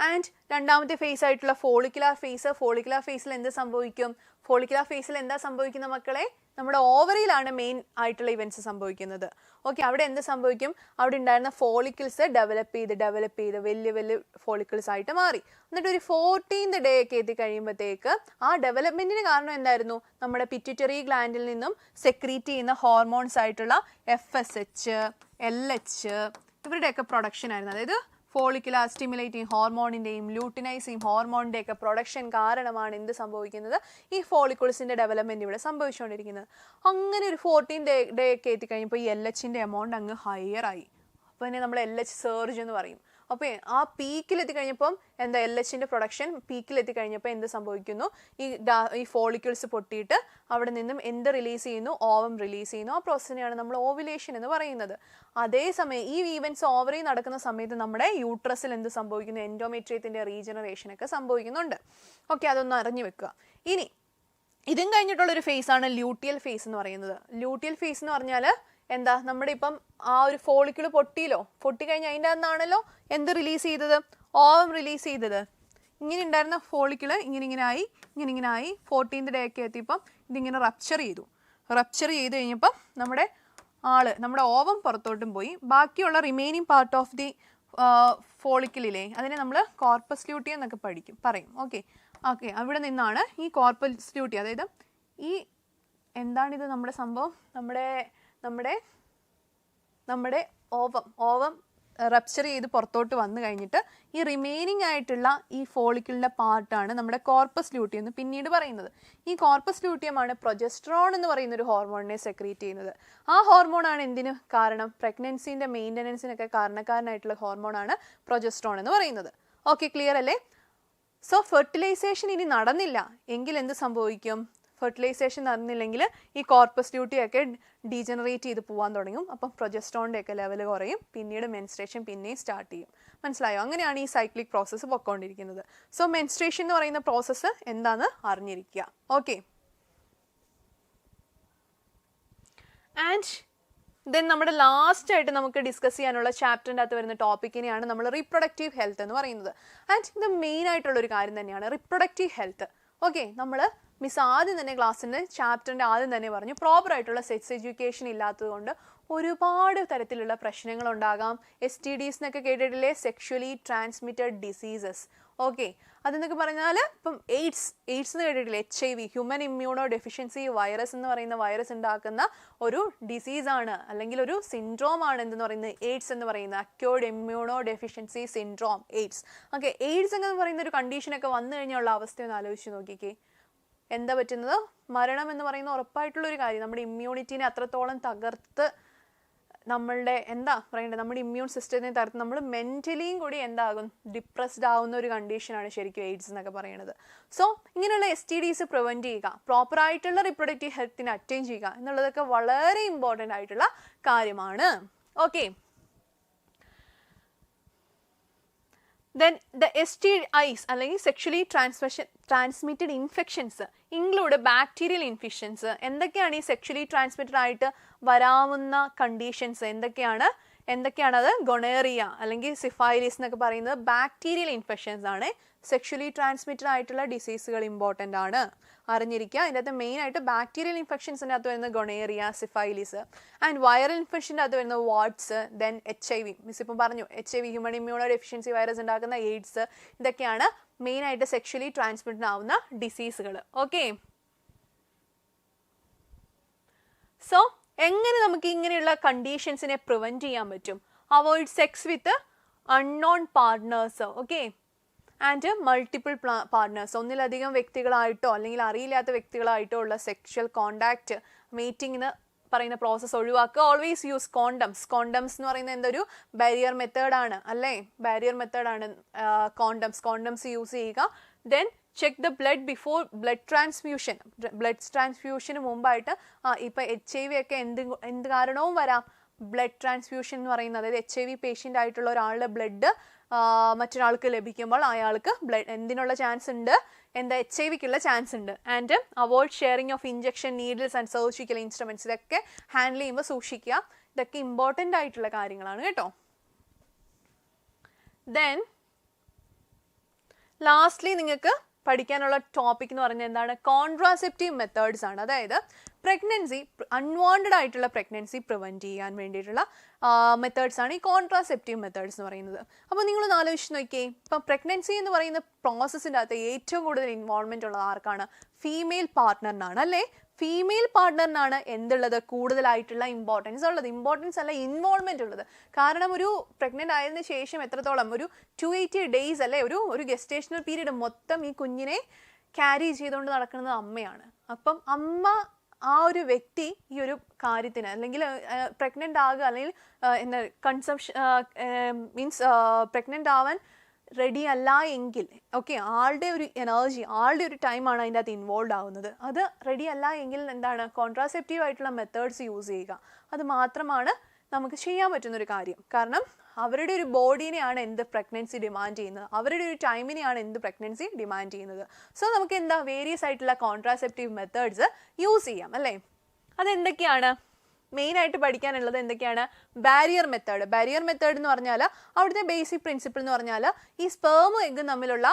ആൻഡ് രണ്ടാമത്തെ ഫേസ് ആയിട്ടുള്ള ഫോളിക്കുലർ ഫേസിൽ എന്ത് സംഭവിക്കും? ഫോളിക്കുലർ ഫേസിൽ എന്താ സംഭവിക്കുന്ന മക്കളെ? നമ്മുടെ ഓവറിയിലാണ് മെയിൻ ആയിട്ടുള്ള ഇവൻറ്റ്സ് സംഭവിക്കുന്നത്. ഓക്കെ, അവിടെ എന്ത് സംഭവിക്കും? അവിടെ ഉണ്ടായിരുന്ന ഫോളിക്കിൾസ് ഡെവലപ്പ് ചെയ്ത് വലിയ ഫോളിക്കിൾസ് ആയിട്ട് മാറി. എന്നിട്ട് ഒരു 14th ഡേ ഒക്കെ എത്തി കഴിയുമ്പോഴത്തേക്ക് ആ ഡെവലപ്മെൻറ്റിന് കാരണം എന്തായിരുന്നു? നമ്മുടെ പിറ്റ്യൂട്ടറി ഗ്ലാൻഡിൽ നിന്നും സെക്രീറ്റ് ചെയ്യുന്ന ഹോർമോൺസ് ആയിട്ടുള്ള FSH, LH ഇവരുടെയൊക്കെ പ്രൊഡക്ഷൻ ആയിരുന്നു. അതായത് ഫോളിക്കുലർ സ്റ്റിമുലേറ്റിംഗ് ഹോർമോണിൻ്റെയും ല്യൂട്ടിനൈസിങ് ഹോർമോണിൻ്റെയൊക്കെ പ്രൊഡക്ഷൻ കാരണമാണ് എന്ത് സംഭവിക്കുന്നത്? ഈ ഫോളിക്കിൾസിൻ്റെ ഡെവലപ്മെൻറ്റ് ഇവിടെ സംഭവിച്ചുകൊണ്ടിരിക്കുന്നത്. അങ്ങനെ ഒരു 14th ഡേ ഒക്കെ എത്തിക്കഴിഞ്ഞപ്പോൾ ഈ LHൻ്റെ എമൗണ്ട് അങ്ങ് ഹയർ ആയി. അപ്പോൾ തന്നെ നമ്മൾ LH സർജ് എന്ന് പറയും. അപ്പോൾ ആ പീക്കിലെത്തിക്കഴിഞ്ഞപ്പം എന്താ, LHൻ്റെ പ്രൊഡക്ഷൻ പീക്കിലെത്തിക്കഴിഞ്ഞപ്പോൾ എന്ത് സംഭവിക്കുന്നു? ഈ ഫോളിക്കിൾസ് പൊട്ടിയിട്ട് അവിടെ നിന്നും എന്ത് റിലീസ് ചെയ്യുന്നു? ഓവം റിലീസ് ചെയ്യുന്നു. ആ പ്രോസസ്സിനെയാണ് നമ്മൾ ഓവുലേഷൻ എന്ന് പറയുന്നത്. അതേസമയം ഈ ഈവൻറ്റ്സ് ഓവറി നടക്കുന്ന സമയത്ത് നമ്മുടെ യൂട്രസിൽ എന്ത് സംഭവിക്കുന്നു? എൻഡോമെട്രിയത്തിൻ്റെ റീജനറേഷൻ ഒക്കെ സംഭവിക്കുന്നുണ്ട്. ഓക്കെ, അതൊന്ന് അറിഞ്ഞു വെക്കുക. ഇനി ഇതും കഴിഞ്ഞിട്ടുള്ളൊരു ഫേസാണ് ലൂട്ടിയൽ ഫേസ് എന്ന് പറയുന്നത്. ലൂട്ടിയൽ ഫേസ് എന്ന് പറഞ്ഞാൽ എന്താ, നമ്മുടെ ഇപ്പം ആ ഒരു ഫോളിക്കിൾ പൊട്ടിക്കഴിഞ്ഞാൽ അതിൻ്റെ അന്നാണല്ലോ എന്ത് റിലീസ് ചെയ്തത്? ഓവം റിലീസ് ചെയ്തത്. ഇങ്ങനെ ഉണ്ടായിരുന്ന ഫോളിക്കിൾ ഇങ്ങനെ ആയി 14th ഡേ ഒക്കെ എത്തിയപ്പം ഇതിങ്ങനെ റപ്ചർ ചെയ്ത് കഴിഞ്ഞപ്പം നമ്മുടെ ഓവം പുറത്തോട്ടും പോയി. ബാക്കിയുള്ള റിമൈനിങ് പാർട്ട് ഓഫ് ദി ഫോളിക്കിളിലെ അതിനെ നമ്മൾ കോർപ്പസ് ലൂട്ടിയം എന്നൊക്കെ പറയും. ഓക്കെ, അവിടെ നിന്നാണ് ഈ കോർപ്പസ് ലൂട്ടിയം, അതായത് ഈ എന്താണിത് നമ്മുടെ സംഭവം, നമ്മുടെ ഓവം റപ്ചർ ചെയ്ത് പുറത്തോട്ട് വന്നു കഴിഞ്ഞിട്ട് ഈ റിമൈനിങ് ആയിട്ടുള്ള ഈ ഫോളിക്കിളിൻ്റെ പാർട്ടാണ് നമ്മുടെ കോർപ്പസ് ലൂട്ടിയം എന്ന് പിന്നീട് പറയുന്നത്. ഈ കോർപ്പസ് ലൂട്ടിയമാണ് പ്രൊജസ്ട്രോൺ എന്ന് പറയുന്ന ഒരു ഹോർമോണിനെ സെക്രീറ്റ് ചെയ്യുന്നത്. ആ ഹോർമോണാണ് എന്തിന് കാരണം? പ്രഗ്നൻസിൻ്റെ മെയിൻ്റനൻസിനൊക്കെ കാരണക്കാരനായിട്ടുള്ള ഹോർമോണാണ് പ്രൊജസ്ട്രോൺ എന്ന് പറയുന്നത്. ഓക്കെ, ക്ലിയർ അല്ലേ? സോ ഫെർട്ടിലൈസേഷൻ ഇനി നടന്നില്ല എങ്കിൽ എന്ത് സംഭവിക്കും? ഫെർട്ടിലൈസേഷൻ നടന്നില്ലെങ്കിൽ ഈ കോർപ്പസ് ലൂട്ടിയൊക്കെ ഡീജനറേറ്റ് ചെയ്ത് പോകാൻ തുടങ്ങും. അപ്പം പ്രൊജസ്ട്രോണിൻ്റെ ഒക്കെ ലെവൽ കുറയും. പിന്നീട് മെൻസ്ട്രേഷൻ പിന്നെയും സ്റ്റാർട്ട് ചെയ്യും. മനസ്സിലായോ? അങ്ങനെയാണ് ഈ സൈക്ലിക് പ്രോസസ്സ് പൊയ്ക്കൊണ്ടിരിക്കുന്നത്. സോ മെൻസ്ട്രേഷൻ എന്ന് പറയുന്ന പ്രോസസ്സ് എന്താണെന്ന് അറിഞ്ഞിരിക്കുക. ഓക്കെ, ആൻഡ് ദെൻ നമ്മുടെ ലാസ്റ്റ് ആയിട്ട് നമുക്ക് ഡിസ്കസ് ചെയ്യാനുള്ള ചാപ്റ്ററിൻ്റെ അകത്ത് വരുന്ന ടോപ്പിക്കിനെയാണ് നമ്മൾ റീപ്രൊഡക്റ്റീവ് ഹെൽത്ത് എന്ന് പറയുന്നത്. ആൻഡ് ഇത് മെയിൻ ആയിട്ടുള്ളൊരു കാര്യം തന്നെയാണ് റീപ്രൊഡക്റ്റീവ് ഹെൽത്ത്. ഓക്കെ, നമ്മൾ മിസ് ആദ്യം തന്നെ ക്ലാസ്സിൻ്റെ ചാപ്റ്ററിൻ്റെ ആദ്യം തന്നെ പറഞ്ഞു, പ്രോപ്പറായിട്ടുള്ള സെക്സ് എഡ്യൂക്കേഷൻ ഇല്ലാത്തത് കൊണ്ട് ഒരുപാട് തരത്തിലുള്ള പ്രശ്നങ്ങളുണ്ടാകാം. STDs എന്നൊക്കെ കേട്ടിട്ടില്ലേ? Sexually transmitted diseases. ഓക്കെ, അതെന്നൊക്കെ പറഞ്ഞാൽ ഇപ്പം എയ്ഡ്സ് എന്ന് കേട്ടിട്ടില്ലേ? HIV, human immuno deficiency virus എന്ന് പറയുന്ന വൈറസ് ഉണ്ടാക്കുന്ന ഒരു ഡിസീസാണ്, അല്ലെങ്കിൽ ഒരു സിൻഡ്രോം ആണ് എന്തെന്ന് പറയുന്നത് എയ്ഡ്സ് എന്ന് പറയുന്നത്. Acquired immuno deficiency syndrome, AIDS. Okay, AIDS എന്ന് പറയുന്ന ഒരു കണ്ടീഷനൊക്കെ വന്നു കഴിഞ്ഞുള്ള അവസ്ഥയൊന്ന് ആലോചിച്ച് നോക്കിക്കേ. എന്താ പറ്റുന്നത്? മരണം എന്ന് പറയുന്ന ഉറപ്പായിട്ടുള്ളൊരു കാര്യം. നമ്മുടെ ഇമ്മ്യൂണിറ്റിനെ അത്രത്തോളം തകർത്ത് നമ്മളുടെ എന്താ പറയേണ്ടത്, നമ്മുടെ ഇമ്മ്യൂൺ സിസ്റ്റത്തിനെ തകർത്ത് നമ്മൾ മെൻ്റലിയും കൂടി എന്താകും, ഡിപ്രസ്ഡ് ആവുന്ന ഒരു കണ്ടീഷനാണ് ശരിക്കും എയ്ഡ്സ് എന്നൊക്കെ പറയുന്നത്. സോ ഇങ്ങനെയുള്ള STDs പ്രിവെൻറ്റ് ചെയ്യുക, പ്രോപ്പറായിട്ടുള്ള റിപ്രൊഡക്റ്റീവ് ഹെൽത്തിനെ അറ്റൈൻ ചെയ്യുക എന്നുള്ളതൊക്കെ വളരെ ഇമ്പോർട്ടൻ്റ് ആയിട്ടുള്ള കാര്യമാണ്. ഓക്കെ, then the STIs അല്ലെങ്കിൽ sexually transmitted infections include bacterial infections. എന്തൊക്കെയാണ് ഈ സെക്ഷലി ട്രാൻസ്മിറ്റഡ് ആയിട്ട് വരാവുന്ന കണ്ടീഷൻസ്? എന്തൊക്കെയാണത്? ഗൊണേറിയ അല്ലെങ്കിൽ സിഫൈലിസ് എന്നൊക്കെ പറയുന്നത് ബാക്ടീരിയൽ ഇൻഫെക്ഷൻസ് ആണ്. സെക്ഷലി ട്രാൻസ്മിറ്റഡ് ആയിട്ടുള്ള ഡിസീസുകൾ ഇമ്പോർട്ടൻ്റ് ആണ്, അറിഞ്ഞിരിക്കുക. അതിൻ്റെ അകത്ത് മെയിൻ ആയിട്ട് ബാക്ടീരിയൽ ഇൻഫെക്ഷൻസിൻ്റെ അകത്ത് വരുന്നത് ഗൊണേറിയ, സിഫൈലിസ്. ആൻഡ് വൈറൽ ഇൻഫെക്ഷൻ്റെ അകത്ത് വരുന്നത് വാട്സ്, ദെൻ HIV. മിസ് ഇപ്പം പറഞ്ഞു HIV, human immuno deficiency virus ഉണ്ടാക്കുന്ന എയ്ഡ്സ്. ഇതൊക്കെയാണ് മെയിൻ ആയിട്ട് സെക്ഷലി ട്രാൻസ്മിറ്റഡ് ആവുന്ന ഡിസീസുകൾ. ഓക്കെ, സോ എങ്ങനെ നമുക്ക് ഇങ്ങനെയുള്ള കണ്ടീഷൻസിനെ പ്രിവെൻറ്റ് ചെയ്യാൻ പറ്റും? Avoid sex with unknown partners. Okay, and multiple partners. ഒന്നിലധികം വ്യക്തികളായിട്ടോ അല്ലെങ്കിൽ അറിയില്ലാത്ത വ്യക്തികളായിട്ടോ ഉള്ള സെക്ഷൽ കോണ്ടാക്ട്, മീറ്റിംഗ് എന്ന് പറയുന്ന പ്രോസസ്സ് ഒഴിവാക്കുക. Always use condoms. കോണ്ടംസ് എന്ന് പറയുന്നത് എന്തൊരു ബാരിയർ മെത്തേഡാണ് അല്ലേ? ബാരിയർ മെത്തേഡാണ് കോണ്ടംസ് യൂസ് ചെയ്യുക. Then check the blood before blood transfusion. Blood ട്രാൻസ്ഫ്യൂഷന് മുമ്പായിട്ട് ഇപ്പം HIV ഒക്കെ എന്ത് കാരണവും വരാം. ബ്ലഡ് ട്രാൻസ്ഫ്യൂഷൻ എന്ന് പറയുന്നത്, അതായത് HIV പേഷ്യൻ്റ് ആയിട്ടുള്ള ഒരാളുടെ ബ്ലഡ് മറ്റൊരാൾക്ക് ലഭിക്കുമ്പോൾ അയാൾക്ക് എന്തിനുള്ള ചാൻസ് ഉണ്ട്? HIVക്കുള്ള ചാൻസ് ഉണ്ട്. And avoid sharing of injection needles and surgical instruments. ഇതൊക്കെ ഹാൻഡിൽ ചെയ്യുമ്പോൾ സൂക്ഷിക്കുക. ഇതൊക്കെ ഇമ്പോർട്ടൻ്റ് ആയിട്ടുള്ള കാര്യങ്ങളാണ് കേട്ടോ. ദെൻ ലാസ്റ്റ്ലി നിങ്ങൾക്ക് പഠിക്കാനുള്ള ടോപ്പിക് എന്ന് പറഞ്ഞാൽ എന്താണ്? കോൺട്രാസെപ്റ്റീവ് മെത്തേഡ്സ് ആണ്. അതായത് പ്രഗ്നൻസി, അൺവാണ്ടഡ് ആയിട്ടുള്ള പ്രഗ്നൻസി പ്രിവെൻറ്റ് ചെയ്യാൻ വേണ്ടിയിട്ടുള്ള മെത്തേഡ്സ് ആണ് ഈ കോൺട്രാസെപ്റ്റീവ് മെത്തേഡ്സ് എന്ന് പറയുന്നത്. അപ്പോൾ നിങ്ങളൊന്ന് ആലോചിച്ച് നോക്കിയേ, ഇപ്പം പ്രഗ്നൻസി എന്ന് പറയുന്ന പ്രോസസ്സിൻ്റെ അകത്ത് ഏറ്റവും കൂടുതൽ ഇൻവോൾവ്മെൻ്റ് ഉള്ളത് ആർക്കാണ്? ഫീമെയിൽ പാർട്ട്ണറിനാണ് അല്ലേ? ഫീമെയിൽ പാർട്ട്ണറിനാണ് എന്തുള്ളത്? കൂടുതലായിട്ടുള്ള ഇമ്പോർട്ടൻസ് ഉള്ളത്. ഇമ്പോർട്ടൻസ് അല്ല, ഇൻവോൾവ്മെൻ്റ് ഉള്ളത്. കാരണം ഒരു പ്രഗ്നൻ്റ് ആയതിനു ശേഷം എത്രത്തോളം, ഒരു 280 days അല്ലേ, ഒരു ഗെസ്റ്റേഷണൽ പീരീഡ് മൊത്തം ഈ കുഞ്ഞിനെ ക്യാരി ചെയ്തുകൊണ്ട് നടക്കുന്നത് അമ്മയാണ്. അപ്പം അമ്മ, ആ ഒരു വ്യക്തി ഈ ഒരു കാര്യത്തിന് അല്ലെങ്കിൽ പ്രഗ്നൻ്റ് ആകുക അല്ലെങ്കിൽ എന്താ കൺസംഷൻ മീൻസ് പ്രഗ്നൻ്റ് ആവാൻ റെഡി അല്ല എങ്കിൽ, ഓക്കെ, ആളുടെ ഒരു എനർജി, ആളുടെ ഒരു ടൈമാണ് അതിൻ്റെ അകത്ത് ഇൻവോൾവ് ആവുന്നത്. അത് റെഡി അല്ല എങ്കിൽ എന്താണ്? കോൺട്രാസെപ്റ്റീവ് ആയിട്ടുള്ള മെത്തേഡ്സ് യൂസ് ചെയ്യുക. അത് മാത്രമാണ് നമുക്ക് ചെയ്യാൻ പറ്റുന്നൊരു കാര്യം. കാരണം അവരുടെ ഒരു ബോഡീനെയാണ് എന്ത് പ്രഗ്നൻസി ഡിമാൻഡ് ചെയ്യുന്നത്, അവരുടെ ഒരു ടൈമിനെയാണ് എന്ത് പ്രഗ്നൻസി ഡിമാൻഡ് ചെയ്യുന്നത്. സോ നമുക്ക് എന്താ വേരിയസ് ആയിട്ടുള്ള കോൺട്രാസെപ്റ്റീവ് മെത്തേഡ്സ് യൂസ് ചെയ്യാം അല്ലേ? അതെന്തൊക്കെയാണ്? മെയിനായിട്ട് പഠിക്കാനുള്ളത് എന്തൊക്കെയാണ്? Barrier method. ബാരിയർ മെത്തേഡ് എന്ന് പറഞ്ഞാൽ അവിടുത്തെ ബേസിക് പ്രിൻസിപ്പിൾ എന്ന് പറഞ്ഞാൽ ഈ സ്പേമും എഗ്ഗും തമ്മിലുള്ള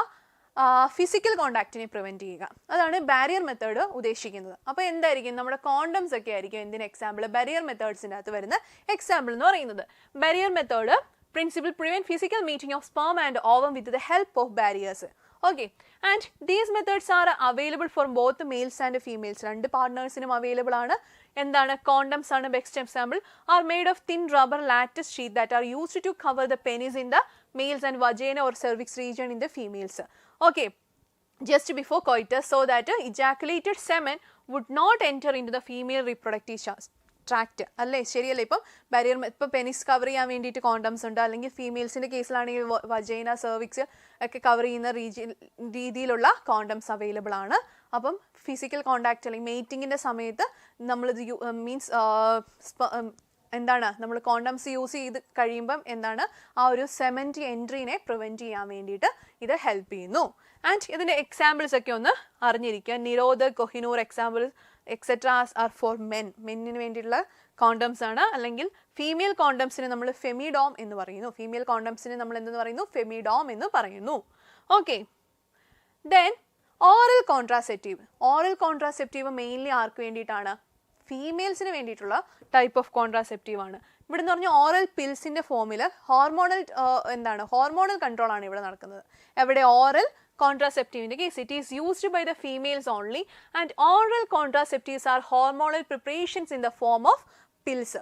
ഫിസിക്കൽ കോണ്ടാക്റ്റിനെ പ്രിവെൻറ്റ് ചെയ്യുക. അതാണ് ബാരിയർ മെത്തേഡ് ഉദ്ദേശിക്കുന്നത്. അപ്പോൾ എന്തായിരിക്കും? നമ്മുടെ കോണ്ടംസ് ഒക്കെ ആയിരിക്കും എന്തിന് എക്സാമ്പിൾ? ബാരിയർ മെത്തേഡ്സിൻ്റെ അകത്ത് വരുന്ന എക്സാമ്പിൾ എന്ന് പറയുന്നത്. Barrier method principle prevent physical meeting of sperm and ovum with the help of barriers. Okay, and these methods are available for both males and females. രണ്ട് പാർട്ട്നേഴ്സിനും അവൈലബിൾ ആണ്. എന്താണ്? കോണ്ടംസ് ആണ് best example. Are made of thin rubber latex sheet that are used to cover the penis in the males and vagina or cervix region in the females. Okay, just before coitus, so that ejaculated semen would not enter into the female reproductive tract അല്ലേ? ശരിയല്ലേ? ഇപ്പം barrier, ഇപ്പം penis cover ചെയ്യാൻ വേണ്ടിയിട്ട് condoms ഉണ്ട്, അല്ലെങ്കിൽ ഫീമെയിൽസിൻ്റെ കേസിലാണെങ്കിൽ vagina, cervix ഒക്കെ cover ചെയ്യുന്ന രീതിയിലുള്ള കോണ്ടംസ് അവൈലബിൾ ആണ്. അപ്പം ഫിസിക്കൽ കോണ്ടാക്ട് അല്ലെങ്കിൽ മേറ്റിങ്ങിൻ്റെ സമയത്ത് നമ്മളിത് മീൻസ് എന്താണ്, നമ്മൾ കോണ്ടംസ് യൂസ് ചെയ്ത് കഴിയുമ്പം എന്താണ്, ആ ഒരു സെമൻറ്റ് എൻട്രീനെ പ്രിവെൻറ്റ് ചെയ്യാൻ വേണ്ടിയിട്ട് ഇത് ഹെൽപ്പ് ചെയ്യുന്നു. ആൻഡ് ഇതിൻ്റെ എക്സാമ്പിൾസ് ഒക്കെ ഒന്ന് അറിഞ്ഞിരിക്കുക. നിരോധക്, കൊഹിനൂർ എക്സാമ്പിൾ എക്സെട്രാസ് ആർ ഫോർ മെന്നിന് വേണ്ടിയിട്ടുള്ള കോണ്ടംസ് ആണ്. അല്ലെങ്കിൽ ഫീമെയിൽ കോണ്ടംസിന് നമ്മൾ ഫെമിഡോം എന്ന് പറയുന്നു. ഫീമെയിൽ കോണ്ടംസിന് നമ്മൾ എന്തെന്ന് പറയുന്നു? ഫെമിഡോം എന്ന് പറയുന്നു. Okay, then oral contraceptive. Oral contraceptive mainly ആർക്ക് വേണ്ടിയിട്ടാണ്? ഫീമെയിൽസിന് വേണ്ടിയിട്ടുള്ള ടൈപ്പ് ഓഫ് കോൺട്രാസെപ്റ്റീവ് ആണ്. ഇവിടെ എന്ന് പറഞ്ഞാൽ ഓറൽ പിൽസിൻ്റെ ഫോമിൽ ഹോർമോണൽ ഹോർമോണൽ കൺട്രോൾ ആണ് ഇവിടെ നടക്കുന്നത്. എവിടെ? Oral contraceptive. In the case, it is used by the females only, and oral contraceptives are hormonal preparations in the form of pills.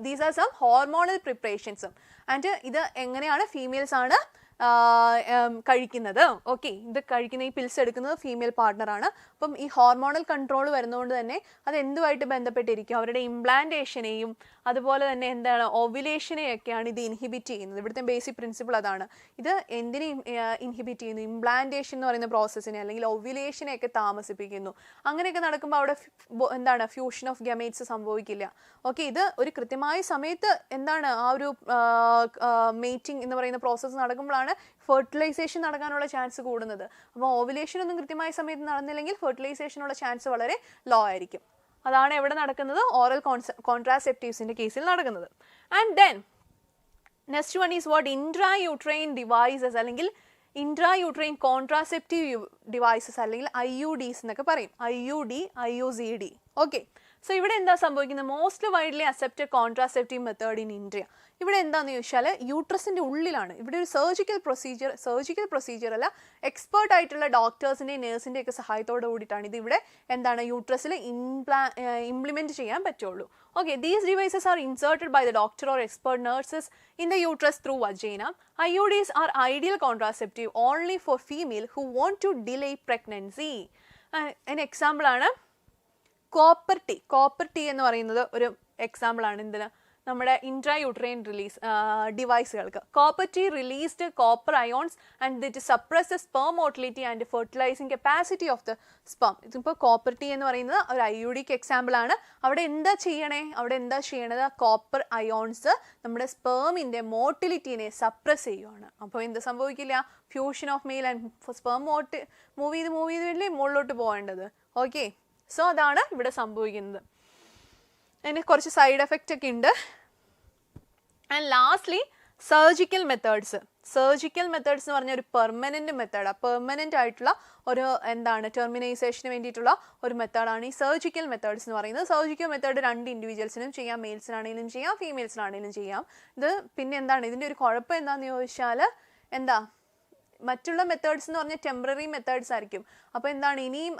These are some hormonal preparations. And ഇത് എങ്ങനെയാണ്? Females ആണ് കഴിക്കുന്നത്. Okay, ഇത് കഴിക്കുന്ന ഈ pills എടുക്കുന്നത് female പാർട്ട്ണറാണ്. അപ്പം ഈ ഹോർമോണൽ കൺട്രോൾ വരുന്നതുകൊണ്ട് തന്നെ അത് എന്തുമായിട്ട് ബന്ധപ്പെട്ടിരിക്കും? അവരുടെ ഇംപ്ലാന്റേഷനെയും അതുപോലെ തന്നെ എന്താണ് ഓവുലേഷനെയൊക്കെയാണ് ഇത് ഇൻഹിബിറ്റ് ചെയ്യുന്നത്. ഇവിടുത്തെ ബേസിക് പ്രിൻസിപ്പിൾ അതാണ്. ഇത് എന്തിനെ ഇൻഹിബിറ്റ് ചെയ്യുന്നു? ഇംപ്ലാന്റേഷൻ എന്ന് പറയുന്ന പ്രോസസ്സിനെ അല്ലെങ്കിൽ ഓവുലേഷനെയൊക്കെ താമസിപ്പിക്കുന്നു. അങ്ങനെയൊക്കെ നടക്കുമ്പോൾ അവിടെ എന്താണ് ഫ്യൂഷൻ ഓഫ് ഗമേറ്റ്സ് സംഭവിക്കില്ല. ഓക്കെ, ഇത് ഒരു കൃത്യമായ സമയത്ത് എന്താണ് ആ ഒരു മേറ്റിംഗ് എന്ന് പറയുന്ന പ്രോസസ്സ് നടക്കുമ്പോഴാണ് ഫെർട്ടിലൈസേഷൻ നടക്കാനുള്ള ചാൻസ് കൂടുന്നത്. അപ്പോൾ ഓവുലേഷൻ ഒന്നും കൃത്യമായ സമയത്ത് നടന്നില്ലെങ്കിൽ ഫെർട്ടിലൈസേഷനുള്ള ചാൻസ് വളരെ ലോ ആയിരിക്കും. അതാണ് എവിടെ നടക്കുന്നത്? ഓറൽ കോൺട്രാസെപ്റ്റീവ്സിന്റെ കേസിൽ നടക്കുന്നത്. And then next one is what? Intrauterine devices അല്ലെങ്കിൽ ഇൻട്രായൂട്രൈൻ കോൺട്രാസെപ്റ്റീവ് ഡിവൈസസ് അല്ലെങ്കിൽ IUDs എന്നൊക്കെ പറയും. IUD, IUCD. ഓക്കെ, സോ ഇവിടെ എന്താ സംഭവിക്കുന്നത്? Most widely accepted contraceptive method in India. ഇവിടെ എന്താണെന്ന് ചോദിച്ചാൽ യൂട്രസിൻ്റെ ഉള്ളിലാണ്. ഇവിടെ ഒരു സർജിക്കൽ പ്രൊസീജിയർ അല്ല, എക്സ്പേർട്ട് ആയിട്ടുള്ള ഡോക്ടേഴ്സിൻ്റെയും നേഴ്സിൻ്റെയും ഒക്കെ സഹായത്തോട് കൂടിയിട്ടാണ് ഇത് ഇവിടെ എന്താണ് യൂട്രസിൽ ഇംപ്ലിമെൻറ്റ് ചെയ്യാൻ പറ്റുള്ളൂ. Okay, these devices are inserted by the doctor or expert nurses in the uterus through vagina. IUDs are ideal contraceptive only for female who want to delay pregnancy. An example ആണ് copper T എന്ന് പറയുന്നത് ഒരു example ആണ്. എന്തിനാ? നമ്മുടെ intrauterine release ഡിവൈസുകൾക്ക്. Copper T released copper ions and it suppress sperm motility and fertilizing capacity of the sperm. ഇതിപ്പോൾ copper T എന്ന് പറയുന്നത് ഒരു IUDക്ക് എക്സാമ്പിൾ ആണ്. അവിടെ എന്താ ചെയ്യണത്? കോപ്പർ അയോൺസ് നമ്മുടെ സ്പെർമിൻ്റെ മോട്ടിലിറ്റിനെ സപ്രസ് ചെയ്യുവാണ്. അപ്പോൾ എന്ത് സംഭവിക്കില്ല? Fusion of male and sperm move ചെയ്ത് വലിയ മുകളിലോട്ട് പോകേണ്ടത്. ഓക്കെ, സോ അതാണ് ഇവിടെ സംഭവിക്കുന്നത്. അതിന് കുറച്ച് സൈഡ് എഫക്റ്റ് ഒക്കെ ഉണ്ട്. ആൻഡ് ലാസ്റ്റ്ലി സർജിക്കൽ മെത്തേഡ്സ് എന്ന് പറഞ്ഞാൽ ഒരു പെർമനൻറ്റ് മെത്തേഡാണ്. പെർമനൻ്റ് ആയിട്ടുള്ള ഒരു എന്താണ് ടെർമിനൈസേഷന് വേണ്ടിയിട്ടുള്ള ഒരു മെത്തേഡാണ് ഈ സർജിക്കൽ മെത്തേഡ്സ് എന്ന് പറയുന്നത്. സർജിക്കൽ മെത്തേഡ് 2 ഇൻഡിവിജ്വൽസിനും ചെയ്യാം, മെയിൽസിനാണെങ്കിലും ചെയ്യാം, ഫീമെയിൽസിനാണെങ്കിലും ചെയ്യാം. ഇത് പിന്നെ എന്താണ് ഇതിൻ്റെ ഒരു കുഴപ്പം എന്താണെന്ന് ചോദിച്ചാൽ മറ്റുള്ള മെത്തേഡ്സ് എന്ന് പറഞ്ഞാൽ ടെമ്പററി മെത്തേഡ്സ് ആയിരിക്കും. അപ്പോൾ എന്താണ് ഇനിയും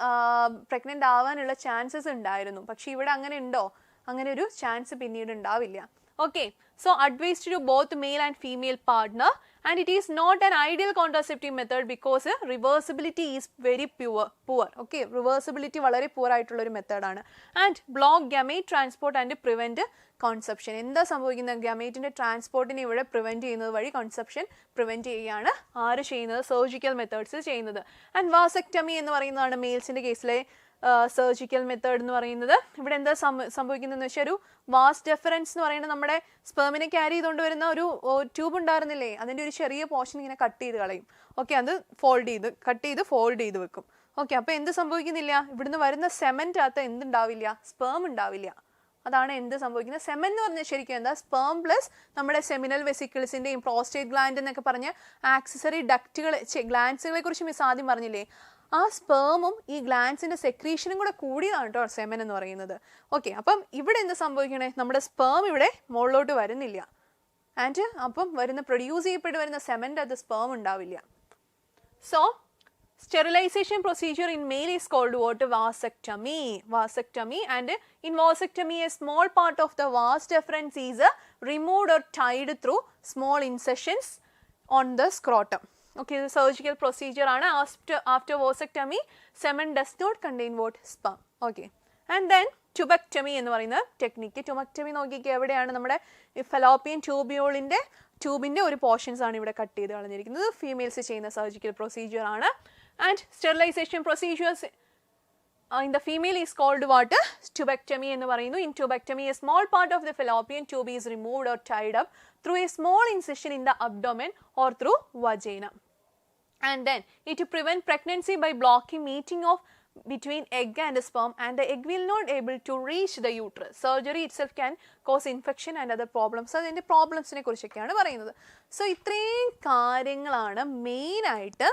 പ്രഗ്നൻ്റ് ആവാനുള്ള ചാൻസസ് ഉണ്ടായിരുന്നു. പക്ഷേ ഇവിടെ അങ്ങനെ ഉണ്ടോ? അങ്ങനെ ഒരു ചാൻസ് പിന്നീട് ഉണ്ടാവില്ല. Okay, so advice to both male and female partner and it is not an ideal contraceptive method because reversibility is very poor. Okay, reversibility വളരെ പുവർ ആയിട്ടുള്ള ഒരു മെത്തേഡാണ്. And block gamete transport and prevent conception. എന്താ സംഭവിക്കുന്നത്? ഗമേറ്റിൻ്റെ ട്രാൻസ്പോർട്ടിനെ ഇവിടെ prevent ചെയ്യുന്നത് വഴി Concepcion prevent ചെയ്യുകയാണ് ആര് ചെയ്യുന്നത്? സർജിക്കൽ മെത്തേഡ്സ് ചെയ്യുന്നത്. ആൻഡ് വാസെക്ടമി എന്ന് പറയുന്നതാണ് മെയിൽസിൻ്റെ കേസിലെ സർജിക്കൽ മെത്തേഡ് എന്ന് പറയുന്നത്. ഇവിടെ എന്താ സംഭവിക്കുന്നതെന്ന് വെച്ചാൽ ഒരു വാസ് ഡെഫറൻസ് എന്ന് പറയുന്നത് നമ്മുടെ സ്പെർമിനെ ക്യാരി ചെയ്തുകൊണ്ട് വരുന്ന ഒരു ട്യൂബ് ഉണ്ടായിരുന്നില്ലേ, അതിൻ്റെ ഒരു ചെറിയ പോർഷൻ ഇങ്ങനെ കട്ട് ചെയ്ത് കളയും. ഓക്കെ, അത് കട്ട് ചെയ്ത് ഫോൾഡ് ചെയ്ത് വെക്കും. ഓക്കെ, അപ്പോൾ എന്ത് സംഭവിക്കുന്നില്ല? ഇവിടുന്ന് വരുന്ന സെമൻ്റകത്ത് എന്തുണ്ടാവില്ല? സ്പെർം ഉണ്ടാവില്ല. അതാണ് എന്ത് സംഭവിക്കുന്നത്? സെമൻ എന്ന് പറഞ്ഞാൽ ശരിക്കും എന്താ? സ്പെർം പ്ലസ് നമ്മുടെ സെമിനൽ വെസിക്കിൾസിൻ്റെയും പ്രോസ്റ്റേറ്റ് ഗ്ലാൻഡ് എന്നൊക്കെ പറഞ്ഞ ആക്സസറി ഗ്ലാൻസുകളെ കുറിച്ച് മിസ് ആദ്യം പറഞ്ഞില്ലേ? ആ സ്പെർമും ഈ ഗ്ലാൻസിൻ്റെ സെക്രീഷനും കൂടെ കൂടിയതാണ് കേട്ടോ സെമൻ എന്ന് പറയുന്നത്. ഓക്കെ, അപ്പം ഇവിടെ എന്ത് സംഭവിക്കണേ? നമ്മുടെ സ്പെർം ഇവിടെ മുകളിലോട്ട് വരുന്നില്ല. ആൻഡ് അപ്പം പ്രൊഡ്യൂസ് ചെയ്യപ്പെടുന്ന സെമൻ്റെ അത് സ്പെർം ഉണ്ടാവില്ല. So sterilization procedure in male is called what? Vasectomy. And in vasectomy a small part of the vas deferens is removed or tied through small incisions on the scrotum. Okay, the surgical procedure ആണ്. After vasectomy semen does not contain what? Sperm. Okay, and then tubectomy എന്ന് പറയുന്ന technique. Tubectomy നോക്കിക്കുക, എവിടെയാണ് നമ്മുടെ fallopian ട്യൂബിൻ്റെ ഒരു portions ആണ് ഇവിടെ cut ചെയ്ത് കളഞ്ഞിരിക്കുന്നത്. Females ചെയ്യുന്ന സർജിക്കൽ പ്രൊസീജിയർ ആണ്. And sterilization procedures in the female is called what? Tubectomy എന്ന് പറയുന്നു. In tubectomy a small part of the fallopian tube is removed or tied up through a small incision in the abdomen or through vagina. And then it to prevent pregnancy by blocking meeting of between egg and sperm and the egg will not able to reach the uterus. Surgery itself can cause infection and other problems. അതിൻ്റെ പ്രോബ്ലംസിനെ കുറിച്ചൊക്കെയാണ് പറയുന്നത്. So ഇത്രയും കാര്യങ്ങളാണ് മെയിനായിട്ട്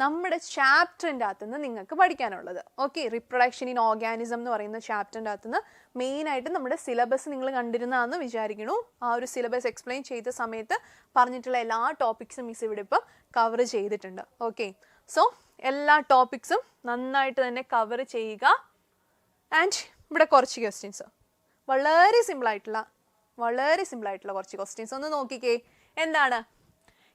നമ്മുടെ ചാപ്റ്ററിൻ്റെ അകത്തുനിന്ന് നിങ്ങൾക്ക് പഠിക്കാനുള്ളത്. ഓക്കെ, റിപ്രൊഡക്ഷൻ ഇൻ ഓർഗാനിസം എന്ന് പറയുന്ന ചാപ്റ്ററിൻ്റെ അകത്തുനിന്ന് മെയിനായിട്ട് നമ്മുടെ സിലബസ് നിങ്ങൾ കണ്ടിരുന്നതെന്ന് വിചാരിക്കുന്നു. ആ ഒരു സിലബസ് എക്സ്പ്ലെയിൻ ചെയ്ത സമയത്ത് പറഞ്ഞിട്ടുള്ള എല്ലാ ടോപ്പിക്സും മിസ് ഇവിടെ ഇപ്പം കവർ ചെയ്തിട്ടുണ്ട്. ഓക്കെ, സോ എല്ലാ ടോപ്പിക്സും നന്നായിട്ട് തന്നെ കവർ ചെയ്യുക. ആൻഡ് ഇവിടെ കുറച്ച് ക്വസ്റ്റ്യൻസ് വളരെ സിമ്പിളായിട്ടുള്ള കുറച്ച് ക്വസ്റ്റ്യൻസ് ഒന്ന് നോക്കിക്കേ. എന്താണ്?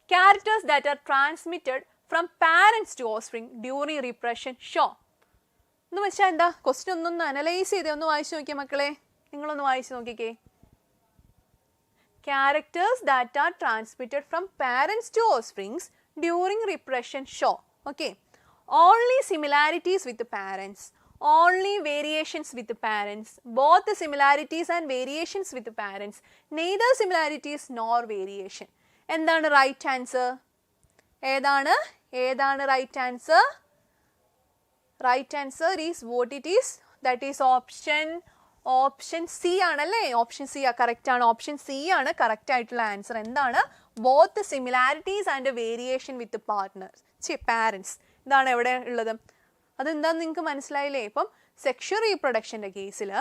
Characters that are transmitted from parents to offspring during reproduction show. എന്ന് വെച്ചാൽ എന്താ? ക്വസ്റ്റ്യൻ ഒന്നൊന്ന് അനലൈസ് ചെയ്തേ, ഒന്ന് വായിച്ചു നോക്കിയേ മക്കളെ, നിങ്ങളൊന്ന് വായിച്ചു നോക്കിക്കേ. Characters that are transmitted from parents to offsprings during reproduction show. Okay. Only similarities with the parents, only variations with the parents, both the similarities and variations with the parents, neither similarities nor variation. എന്താണ് right answer? ഏതാണ് right answer? Right answer is what it is? That is option C ആണല്ലേ? Option C correct ആണ്. Option C ആണ് correct ആയിട്ടുള്ള answer. എന്താണ്? Both similarities and variation with partners parents. ഇതാണ് എവിടെ ഉള്ളത്? അതെന്താണെന്ന് നിങ്ങൾക്ക് മനസ്സിലായില്ലേ? ഇപ്പം സെക്ഷൽ റീപ്രൊഡക്ഷൻ്റെ കേസിൽ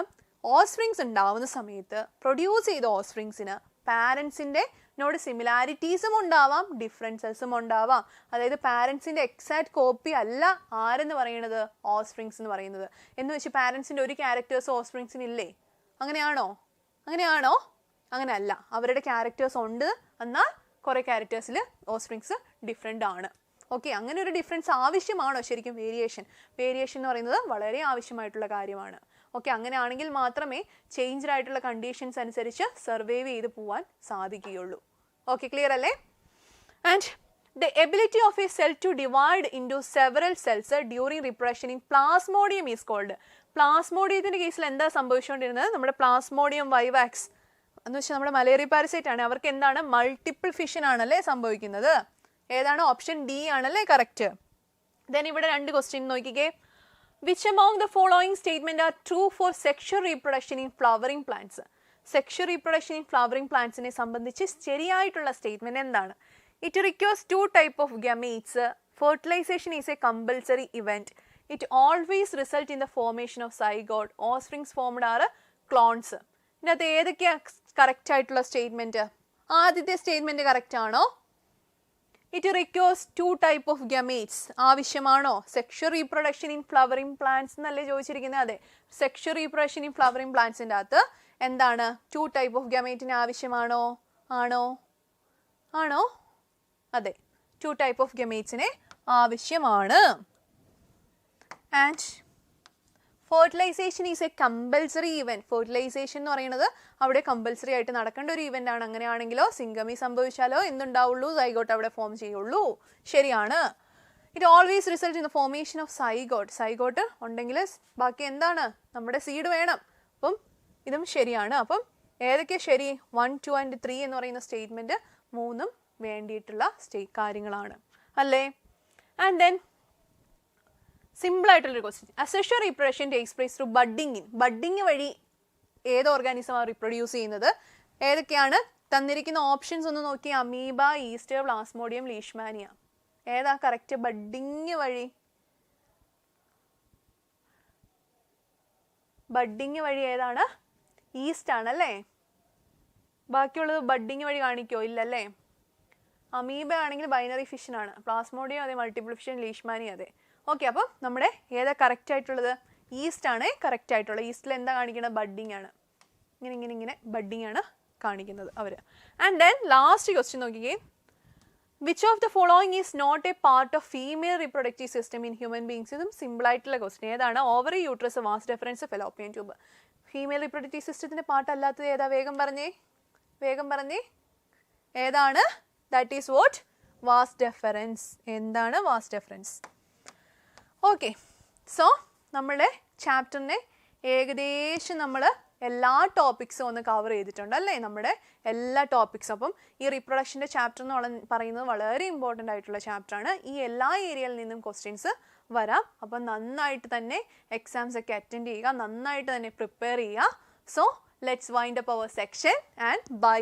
ഓസ്പ്രിങ്സ് ഉണ്ടാവുന്ന സമയത്ത് പ്രൊഡ്യൂസ് ചെയ്ത ഓസ്പ്രിങ്സിന് പാരൻസിൻ്റെ നോട് സിമിലാരിറ്റീസും ഉണ്ടാവാം, ഡിഫറൻസസും ഉണ്ടാവാം. അതായത് പാരൻസിൻ്റെ എക്സാക്ട് കോപ്പി അല്ല ആരെന്ന് പറയുന്നത്, ഓസ്പ്രിങ്സ് എന്ന് പറയുന്നത്. എന്ന് വെച്ച് പാരൻസിൻ്റെ ഒരു ക്യാരക്ടേഴ്സ് ഓസ്പ്രിങ്സിന് ഇല്ലേ? അങ്ങനെയാണോ? അങ്ങനെ അല്ല. അവരുടെ ക്യാരക്ടേഴ്സ് ഉണ്ട്, എന്നാൽ കുറേ ക്യാരക്ടേഴ്സിൽ ഓസ്പ്രിങ്സ് ഡിഫറെൻ്റ് ആണ്. ഓക്കെ, അങ്ങനെ ഒരു ഡിഫറൻസ് ആവശ്യമാണോ ശരിക്കും? വേരിയേഷൻ എന്ന് പറയുന്നത് വളരെ ആവശ്യമായിട്ടുള്ള കാര്യമാണ്. ഓക്കെ, അങ്ങനെയാണെങ്കിൽ മാത്രമേ ചേഞ്ച്ഡ് ആയിട്ടുള്ള കണ്ടീഷൻസ് അനുസരിച്ച് സർവൈവ് ചെയ്ത് പോകാൻ സാധിക്കുകയുള്ളൂ. ഓക്കെ, ക്ലിയർ അല്ലേ? And the ability of a cell to divide into several cells during reproduction in plasmodium is called. പ്ലാസ്മോഡിയത്തിൻ്റെ കേസിൽ എന്താ സംഭവിച്ചുകൊണ്ടിരുന്നത്? നമ്മുടെ പ്ലാസ്മോഡിയം വൈവാക്സ് എന്ന് വെച്ചാൽ നമ്മുടെ മലേറിയ പാരസൈറ്റ് ആണ്. അവർക്ക് എന്താണ്? മൾട്ടിപ്പിൾ ഫിഷൻ ആണല്ലേ സംഭവിക്കുന്നത്. ഏതാണ്? ഓപ്ഷൻ ഡി ആണല്ലേ കറക്റ്റ്. ദെൻ ഇവിടെ രണ്ട് ക്വസ്റ്റ്യൻ നോക്കിക്കേ. Which among the following statement are true for sexual reproduction in flowering plants? Sexual reproduction in flowering പ്ലാന്റ്സിനെ സംബന്ധിച്ച് ശരിയായിട്ടുള്ള സ്റ്റേറ്റ്മെന്റ് എന്താണ്? It requires 2 types of gametes. Fertilization is a compulsory event. It always results in the formation of zygote. Offsprings formed are clones. ഇതിനകത്ത് ഏതൊക്കെയാണ് correct ആയിട്ടുള്ള statement? ആദ്യത്തെ statement correct ആണോ? It requires 2 types of gametes. ആവശ്യമാണോ? Sexual reproduction in flowering plants എന്നല്ലേ ചോദിച്ചിരിക്കുന്നത്? അതെ, sexual reproduction in flowering പ്ലാന്റ്സിൻ്റെ അകത്ത് എന്താണ്? 2 types of gametes ആവശ്യമാണോ? ആണോ? അതെ, 2 types of gametesനെ ആവശ്യമാണ്. And fertilisation is a compulsory event. Fertilisation എന്ന് പറയുന്നത് അവിടെ കമ്പൽസറി ആയിട്ട് നടക്കേണ്ട ഒരു ഇവന്റ് ആണ്. അങ്ങനെയാണെങ്കിലോ സിംഗമി സംഭവിച്ചാലോ എന്തുണ്ടാവുള്ളൂ? സൈഗോട്ട് അവിടെ ഫോം ചെയ്യുള്ളൂ. ശരിയാണ്. It always result in the formation of zygote. Zygote ഉണ്ടെങ്കിൽ ബാക്കി എന്താണ്? നമ്മുടെ സീഡ് വേണം. അപ്പം ഇതും ശരിയാണ്. അപ്പം ഏതൊക്കെ ശരി? 1, 2 and 3 എന്ന് പറയുന്ന സ്റ്റേറ്റ്മെന്റ് മൂന്നും വേണ്ടിയിട്ടുള്ള കാര്യങ്ങളാണ് അല്ലേ? ആൻഡ് ദെൻ സിമ്പിൾ ആയിട്ടുള്ളൊരു question. Asexual reproduction takes place through budding. Budding വഴി ഏത് ഓർഗാനിസമാണ് റീപ്രൊഡ്യൂസ് ചെയ്യുന്നത്? ഏതൊക്കെയാണ് തന്നിരിക്കുന്ന ഓപ്ഷൻസ് ഒന്ന് നോക്കി. Amoeba, Easter, Plasmodium, leishmania. ഏതാ കറക്റ്റ്? ബഡ്ഡിങ് വഴി ഏതാണ്? ഈസ്റ്റ് ആണല്ലേ. ബാക്കിയുള്ളത് ബഡ്ഡിങ് വഴി കാണിക്കോ? ഇല്ലല്ലേ. അമീബ ആണെങ്കിൽ ബൈനറി ഫിഷനാണ്. പ്ലാസ്മോഡിയം അതെ, മൾട്ടിപ്പിൾ ഫിഷൻ, ലീഷ്മാനിയ അതെ. ഓക്കെ, അപ്പം നമ്മുടെ ഏതാ കറക്റ്റ് ആയിട്ടുള്ളത്? ഈസ്റ്റ് ആണ് കറക്റ്റ് ആയിട്ടുള്ളത്. ഈസ്റ്റിൽ എന്താ കാണിക്കുന്നത്? ബഡ്ഡിങ് ആണ്. ഇങ്ങനെ ബഡ്ഡിങ് ആണ് കാണിക്കുന്നത് അവർ. ആൻഡ് ദെൻ ലാസ്റ്റ് ക്വസ്റ്റ്യൻ നോക്കിക്കേ. Which of the following is not a part of female reproductive system in human beings? ഇതും സിമ്പിൾ ആയിട്ടുള്ള ക്വസ്റ്റ്യൻ. ഏതാണ്? Ovary, uterus, vas deferens, fallopian tube. Female reproductive സിസ്റ്റത്തിന്റെ പാർട്ട് അല്ലാത്തത് ഏതാ? വേഗം പറഞ്ഞേ. ഏതാണ്? That is what? Vas deferens. എന്താണ് വാസ് ഡെഫറൻസ്? ഓക്കെ, സോ നമ്മുടെ ചാപ്റ്ററിനെ ഏകദേശം നമ്മൾ എല്ലാ ടോപ്പിക്സും ഒന്ന് കവർ ചെയ്തിട്ടുണ്ട് അല്ലേ? നമ്മുടെ എല്ലാ ടോപ്പിക്സും. അപ്പം ഈ റീപ്രൊഡക്ഷൻ്റെ ചാപ്റ്റർ എന്ന് പറയുന്നത് വളരെ ഇമ്പോർട്ടൻ്റ് ആയിട്ടുള്ള ചാപ്റ്ററാണ്. ഈ എല്ലാ ഏരിയയിൽ നിന്നും ക്വസ്റ്റ്യൻസ് വരാം. അപ്പം നന്നായിട്ട് തന്നെ എക്സാംസ് ഒക്കെ അറ്റൻഡ് ചെയ്യുക, നന്നായിട്ട് തന്നെ പ്രിപ്പയർ ചെയ്യുക. So let's wind up our section and by.